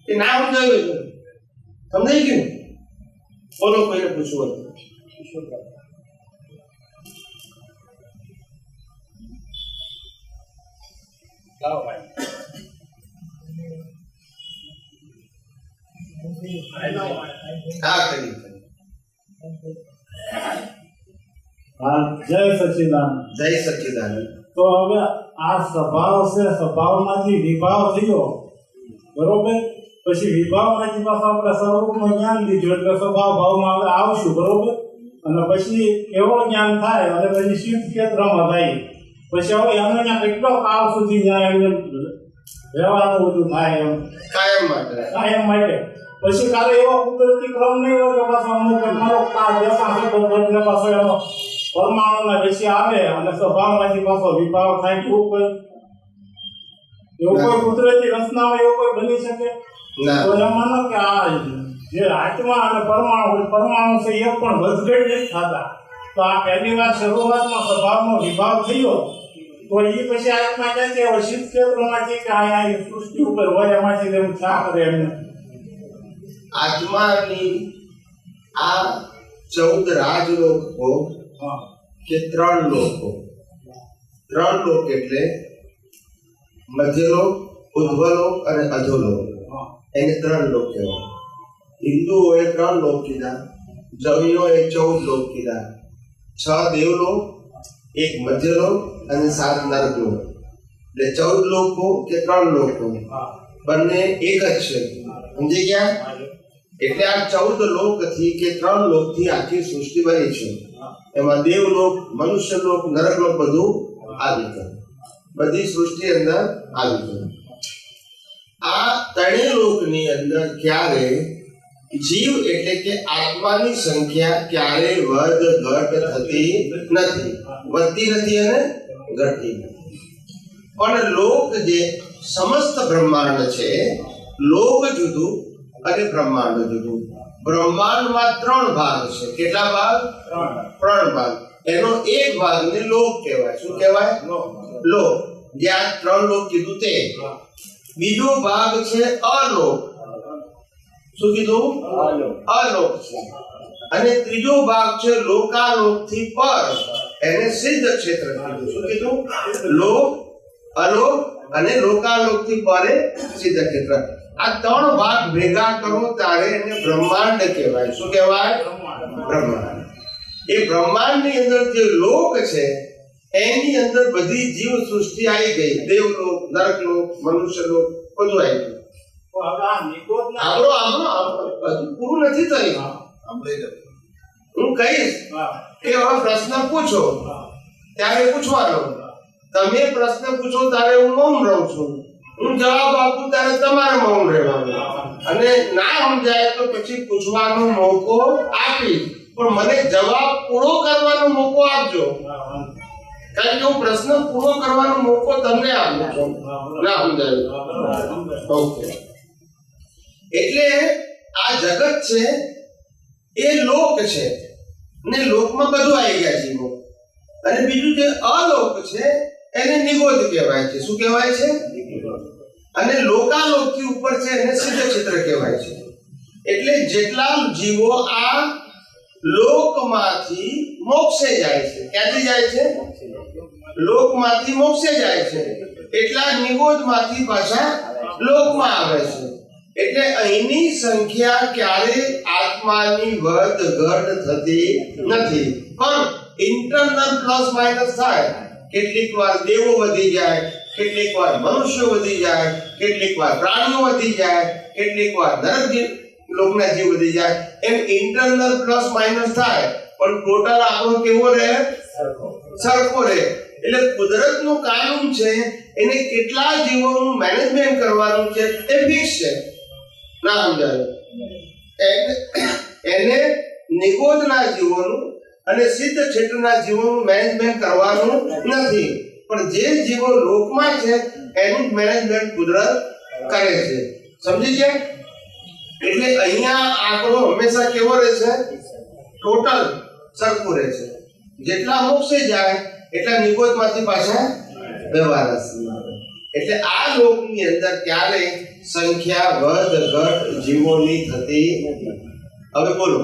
કે ના સમજાવ્યું છે? સમજાઈ ગયું? બોલો, કોઈને પૂછવું હતું? હા, કરી. જય સચ્ચિદાનંદ. જય સચ્ચિદાનંદ. તો હવે આ સ્વભાવ છે, સ્વભાવમાંથી વિભાવ થયો, બરોબર? પછી વિભાવમાંથી પાછું આપણે સ્વરૂપનું જ્ઞાન લીધું એટલે સ્વભાવ ભાવમાં હવે આવશું, બરોબર? અને પછી કેવળ જ્ઞાન થાય અને પછી સિદ્ધ ક્ષેત્રમાં થાય. પછી હવે એમને ત્યાં કેટલો કાળ સુધી ત્યાં એમને રહેવાનું બધું થાય એમ કાયમ માટે. કાયમ માટે. પછી કાલે એવો કુદરતી ક્રમ નહીં હોય કે પાછો અમુક મારો કાળ દેખાશે તો એટલે પાછો એનો પરમાણુના વિશે આવે અને સ્વભાવમાંથી પાછો વિભાવ થાય. એવું કોઈ કુદરતી રચનામાં એવું કોઈ બની શકે? ના. તો એમ માનો કે આ જે આત્મા અને પરમાણુ છે એ પણ વધઘટ નથી થતા. તો આ પહેલી વાર શરૂઆતમાં સ્વભાવનો વિભાવ થયો તો એ પછી આત્મા ક્યાંથી હવે સિદ્ધ ક્ષેત્રમાંથી કે અહીંયા સૃષ્ટિ ઉપર હોય એમાંથી એવું થા કરે એમને. આત્માની આ 14 રાજલોકો કે 3 લોકો. 3 લોક એટલે મધ્યલોક, ઉધ્વલોક અને અધોલોક. એને 3 લોક કહેવાય. હિન્દુઓએ 3 લોક કીધા, જૈનોએ 14 લોક કીધા. 6 દેવલોક, 1 મધ્યલોક અને 7 નરકલોક. એટલે 14 લોકો કે 3 લોકો બંને એક જ છે. સમજી ગયા? એટલે આ 14 લોકથી કે 3 લોકથી આખી સૃષ્ટિ બની છે. એમાં દેવલોક, મનુષ્યલોક, નરકલોક બધું આવી ગયું. બધી સૃષ્ટિ અંદર આવી ગયું. આ 3 લોકની અંદર ક્યારે જીવ એટલે કે આત્માની સંખ્યા ક્યારે વધ ઘટ થતી નથી. વધતી નથી અને ઘટતી નથી. પણ લોક જે સમસ્ત બ્રહ્માંડ છે, લોક જુદું અને બ્રહ્માંડ જુદું. બ્રહ્માંડમાં 3 ભાગ છે. કેટલા ભાગ? 3 ભાગ. એનો એક ભાગને લોક કહેવાય. શું કહેવાય? લોક. જ્યાં 3 લોક કીધું તે. બીજો ભાગ છે અલોક. શું કીધું? અલોક છે. અને ત્રીજો ભાગ છે લોકાલોક થી પર. એને સિદ્ધ ક્ષેત્ર કીધું. શું કીધું? લોક, અલોક અને લોકાલોક થી પરે સિદ્ધ ક્ષેત્ર. આ 3 ભાગ ભેગા કરો ત્યારે એને બ્રહ્માંડ કહેવાય. શું કહેવાય? બ્રહ્માંડ. એ બ્રહ્માંડની અંદર જે લોક છે એની અંદર બધી જીવ સૃષ્ટિ આવી ગઈ. દેવલોક, નરકલોક, મનુષ્યલોક બધું આવી ગયું. બધું પૂરું નથી થયું. હું કહીશ કે હવે પ્રશ્ન પૂછો ત્યારે પૂછવાનો. તમે પ્રશ્ન પૂછો ત્યારે હું મૌન રહું છું. હું જવાબ આપું ત્યારે તમારે મૌન રહેવાનું. અને ના સમજાય તો પછી પૂછવાનો મોકો આપીશ, પણ મને જવાબ પૂરો કરવાનો મોકો આપજો. કારણ કે હું પ્રશ્ન પૂરો કરવાનો મોકો તમને આપું છું. ના સમજાય? ઓકે. એટલે આ જગત છે એ લોક છે, ને લોકમાં બધું આવી ગયા જીવો. અને બીજું જે અલોક છે એને નિગોદ કહેવાય છે. શું કહેવાય છે? અને લોકાલોકથી ઉપર છે એને સિદ્ધ ક્ષેત્ર કહેવાય છે. એટલે જેટલા જીવો આ લોકમાંથી મોક્ષે જાય છે, ક્યાંથી જાય છે? લોકમાંથી મોક્ષે જાય છે, એટલા નિગોદમાંથી પાછા લોકમાં આવે છે. એટલે અહીંની સંખ્યા ક્યારે આત્માની વધ ઘટ થતી નથી, પણ ઇન્ટરનલ પ્લસ માઇનસ થાય. કેટલીક વાર દેવો વધી જાય, કેટલીક વાર મનુષ્યો વધી જાય, કેટલીક વાર પ્રાણીઓ વધી જાય, કેટલીક વાર નરક લોકના જીવ વધી જાય. એમ ઇન્ટરનલ પ્લસ માઇનસ થાય, પણ ટોટલ આપણો કેવો રહે? સરખો રહે. એટલે કુદરતનું કાનૂન છે, એને કેટલા જીવોનું મેનેજમેન્ટ કરવાનું છે એ ફિક્સ છે. ના સમજાયું? એને નિગોદના જીવોનું અને સિદ્ધ ક્ષેત્રના જીવોનું મેનેજમેન્ટ કરવાનું નથી, પણ જે જીવો લોકમાં છે એનું મેનેજમેન્ટ કુદરત કરે છે. સમજી ગયા? એટલે અહીંયા આંકડો હંમેશા કેવો રહે છે? ટોટલ સરખું રહે છે. જેટલા મોક્ષે જાય એટલા નિગોદમાંથી પાછા વ્યવહાર હશે. એટલે આ લોકની અંદર ક્યારે સંખ્યા વધ ઘટ જીવોની થતી નથી. હવે બોલો.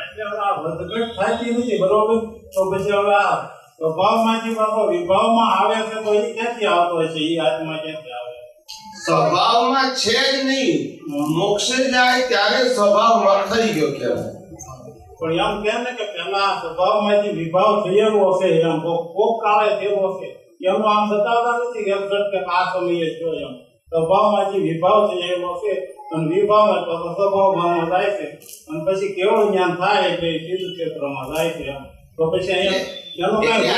એટલે હવે આ વધઘટ થતી નથી, બરોબર? તો પછી હવે આ સ્વભાવમાંથી પાછો વિભાવમાં આવે છે, તો એ ક્યાંથી આવતો હશે? એ આત્મા ક્યાંથી આવે? સ્વભાવમાં છે જ નહીં. મોક્ષે જાય ત્યારે સ્વભાવમાં થઈ ગયો કહેવાય. પણ એમ કેમ ને કે પેલા સ્વભાવમાંથી વિભાવ થયેલો હશે, એમ કોક કાળે થયેલો હશે, એનું આમ બતાવતા નથી કે આ સમયે થયો. એમ સ્વભાવમાંથી વિભાવ થયેલો હશે અને વિભાવમાં તો સ્વભાવમાં જાય છે, અને પછી કેવળ જ્ઞાન થાય એટલે સિદ્ધ ક્ષેત્રમાં જાય છે. એમ તો પછી અહીંયા એનો એટલે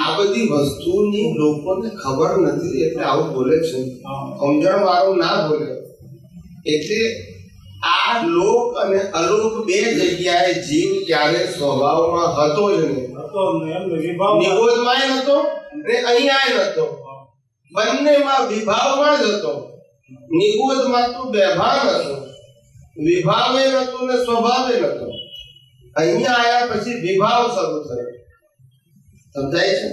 આ બધી વસ્તુની લોકોને ખબર નથી એટલે આવું બોલે છે. સમજણ વાળું ના બોલે. એટલે આ લોક અને અલોક બે જગ્યાએ જીવ ક્યારે સ્વભાવમાં હતો જ નહીં. નિગોદમાંય નતો ને અહીંયાય નતો. બંનેમાં વિભાવમાં જ હતો. નિગોદમાં તો બેભાન હતો, વિભાવે નતો ને સ્વભાવે નતો. અહીંયા આયા પછી વિભાવ શરૂ થયો. સમજાય છે?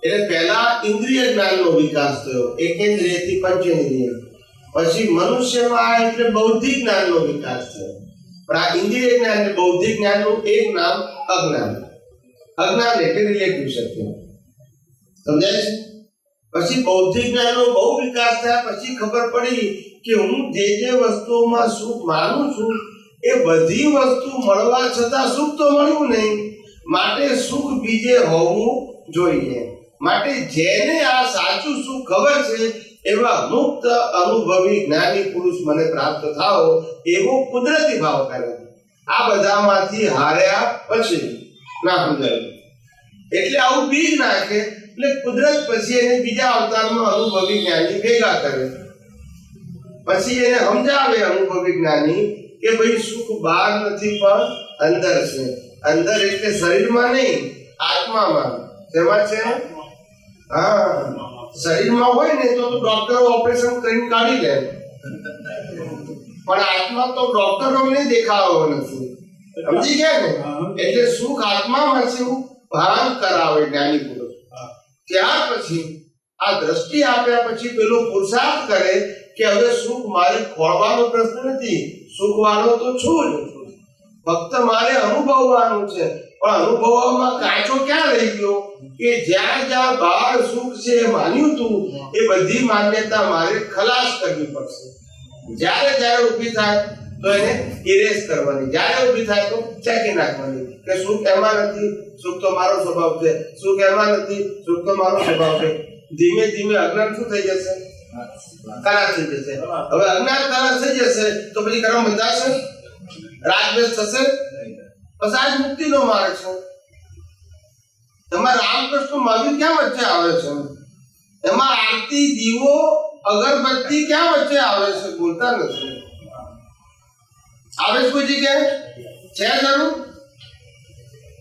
એટલે પહેલા ઇન્દ્રિય જ્ઞાનનો વિકાસ થયો, એકેન્દ્રિયથી પંચેન્દ્રિય. પછી મનુષ્યમાં આ એટલે બૌદ્ધિક જ્ઞાનનો વિકાસ થયો. પણ આ ઇન્દ્રિય જ્ઞાન અને બૌદ્ધિક જ્ઞાનનું એક નામ અજ્ઞાન. અજ્ઞાન એટલે રિલેટિવ સત્ય. સમજાય છે? પછી બૌદ્ધિક જ્ઞાનનો બહુ વિકાસ થયા પછી ખબર પડી કે હું જે વસ્તુઓમાં સુખ માનું છું એ બધી વસ્તુ મળવા છતાં સુખ તો મળ્યું નહીં, માટે સુખ બીજે હોવું જોઈએ. માટે જેને આ સાચું સુખ ખબર છે એવા મુક્ત અનુભવી જ્ઞાની પુરુષ મને પ્રાપ્ત થાઓ એવો કુદરતી ભાવ કરે. આ બધામાંથી હાર્યા પછી ના સમજાયું. એટલે આવું બીજ નાખે એટલે કુદરત પછી એને બીજા અવતારમાં અનુભવી જ્ઞાની ભેગા કરે. પછી એને સમજાવે અનુભવી જ્ઞાની કે ભાઈ સુખ બહાર નથી પણ અંદર છે. અંદર એટલે શરીરમાં નહીં, આત્મામાં. શેમાં છે? હા, શરીરમાં હોય ને તો ડોક્ટરો ઓપરેશન કરીને કાઢી લે, પણ આત્મા તો ડોક્ટરોને દેખાવો નથી. સમજી ગયા ને? એટલે સુખ આત્મામાં છે એવું ભાન કરાવે જ્ઞાની પુરુષ. ત્યાર પછી આ દ્રષ્ટિ આપ્યા પછી પેલો પુરુષાર્થ કરે કે હવે સુખ મારે ખોળવાનો પ્રશ્ન નથી, સુખ વાળો તો છું જ, ફક્ત મારે અનુભવવાનું છે. પણ અનુભવવામાં કાચો ક્યાં રહી ગયો કે જ્યાં જ્યાં બહાર સુખ છે એ માન્યું તું એ બધી માન્યતા મારે ખલાસ કરવી પડશે. જ્યારે જ્યારે ઊભી થાય તો એને ઇરેઝ કરવાની, જ્યારે ઊભી થાય તો ચેકી નાખવાની કે સુખ એમાં નથી, સુખ તો મારો સ્વભાવ છે, સુખ એમાં નથી, સુખ તો મારો સ્વભાવ છે. ધીમે ધીમે અજ્ઞાન શું થઈ જશે? ખલાસ થઈ જશે. હવે અજ્ઞાન ખલાસ થઈ જશે તો પછી કર્મ બંધાશે, રાગદ્વેષ થશે. બસ આ જ મુક્તિનો માર્ગ છે. એમાં રામકૃષ્ણ મહાવીર ક્યાં વચ્ચે આવે છે? એમાં આરતી, દીવો, અગરબત્તી ક્યાં વચ્ચે આવે છે? બોલતા નથી. આવે છે કોઈ જગ્યાએ? છે જરૂર?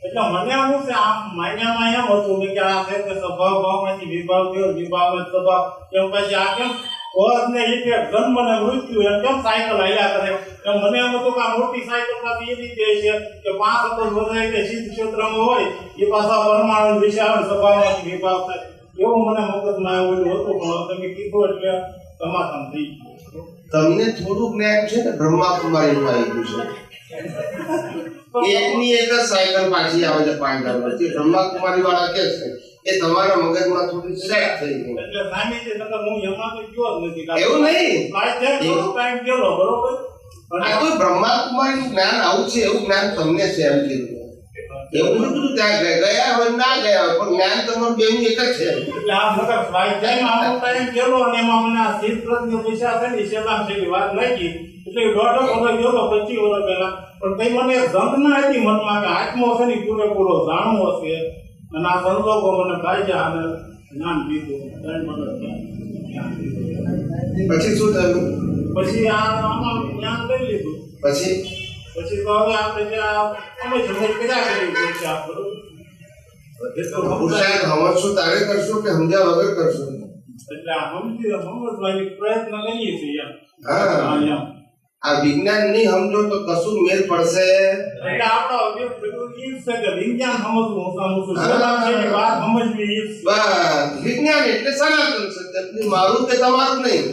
એટલે મને આવું છે, આમ માન્યામાં એમ હતું કે આ છે કે સ્વભાવ ભાવમાંથી વિભાવ થયો, વિભાવમાં સ્વભાવ, એમ પછી આ કેમ કોર્સને એ કે જન્મ ને મૃત્યુ એમ કેમ સાયકલ હાલ્યા કરે એમ મને એમ હતું કે આ મોટી સાયકલ પાછી એ રીતે છે કે 5 અબજ વધારે કે સિદ્ધ ક્ષેત્રમાં હોય એ પાછા પરમાણુ વિશે આવે સ્વભાવમાંથી વિભાગ થાય એવું મને મગજમાં આવેલું હતું પણ તમે કીધું એટલે સમાધાન થઈ ગયું. તમને થોડું જ્ઞાન છે ને બ્રહ્માકુમારીનું આવી ગયું છે એકની એક જ સાયકલ પાછી આવે છે પાંડવમાંથી. બ્રહ્માકુમારી વાળા કે છે એ તમારા મગજમાં થોડી સેટ થઈ ગઈ. એટલે સામેથી નકર હું એમાં તો ગયો જ નથી. એવું નહીં. ટાઈમ ગયેલો બરોબર આ કોઈ બ્રહ્માકુમારીનું જ્ઞાન આવું છે એવું જ્ઞાન તમને છે એમ કીધું. એવું બધું ત્યાં ગયા હોય ના ગયા હોય પણ જ્ઞાન તમારું બેનું એક જ છે. એટલે આ નકર સ્વાધ્યાયમાં અમુક ટાઈમ ગયેલો અને એમાં મને આ સિદ્ધ પ્રજ્ઞ પૈસા છે ને શેલામ જેવી વાત લાગી એટલે 1.5 વર્ષ ગયેલો 25 વર્ષ પહેલા પણ કઈ મને ઝંખના હતી મનમાં કે આત્મો છે ને પૂરેપૂરો જાણવો છે અને આ સંજોગો મને કાઢ્યા અને જ્ઞાન દીધું. પછી શું થયું? પછી આમાં જ્ઞાન લઈ લીધું. પછી પછી તો હવે આપણે જે અમે સમજ કર્યા કરી છે આ બરોબર. પુરુષાર્થ સમજશું તારે કરશું કે સમજ્યા વગર કરશું? એટલે આ સમજવાની પ્રયત્ન કરીએ છીએ એમ. હા એમ. આ વિજ્ઞાન નહીં સમજો તો કશું મેળ પડશે. એટલે આપણો પેલું ઈ છે કે વિજ્ઞાન સમજવું સમજવું શેલા છે એ વાત સમજવી ઈ છે. બસ વિજ્ઞાન એટલે સનાતન સત્ય, મારું કે તમારું નહીં.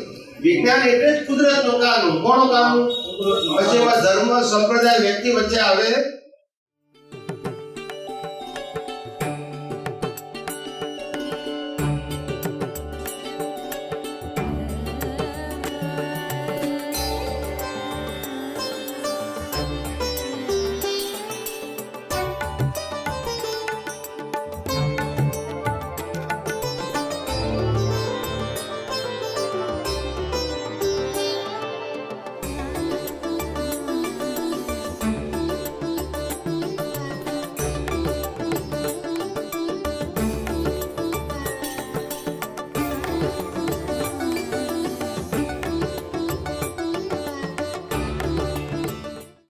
વિજ્ઞાન એટલે જ કુદરતનું કાનૂન. કોનું કાનૂન? પછી એમાં ધર્મ સંપ્રદાય વ્યક્તિ વચ્ચે આવે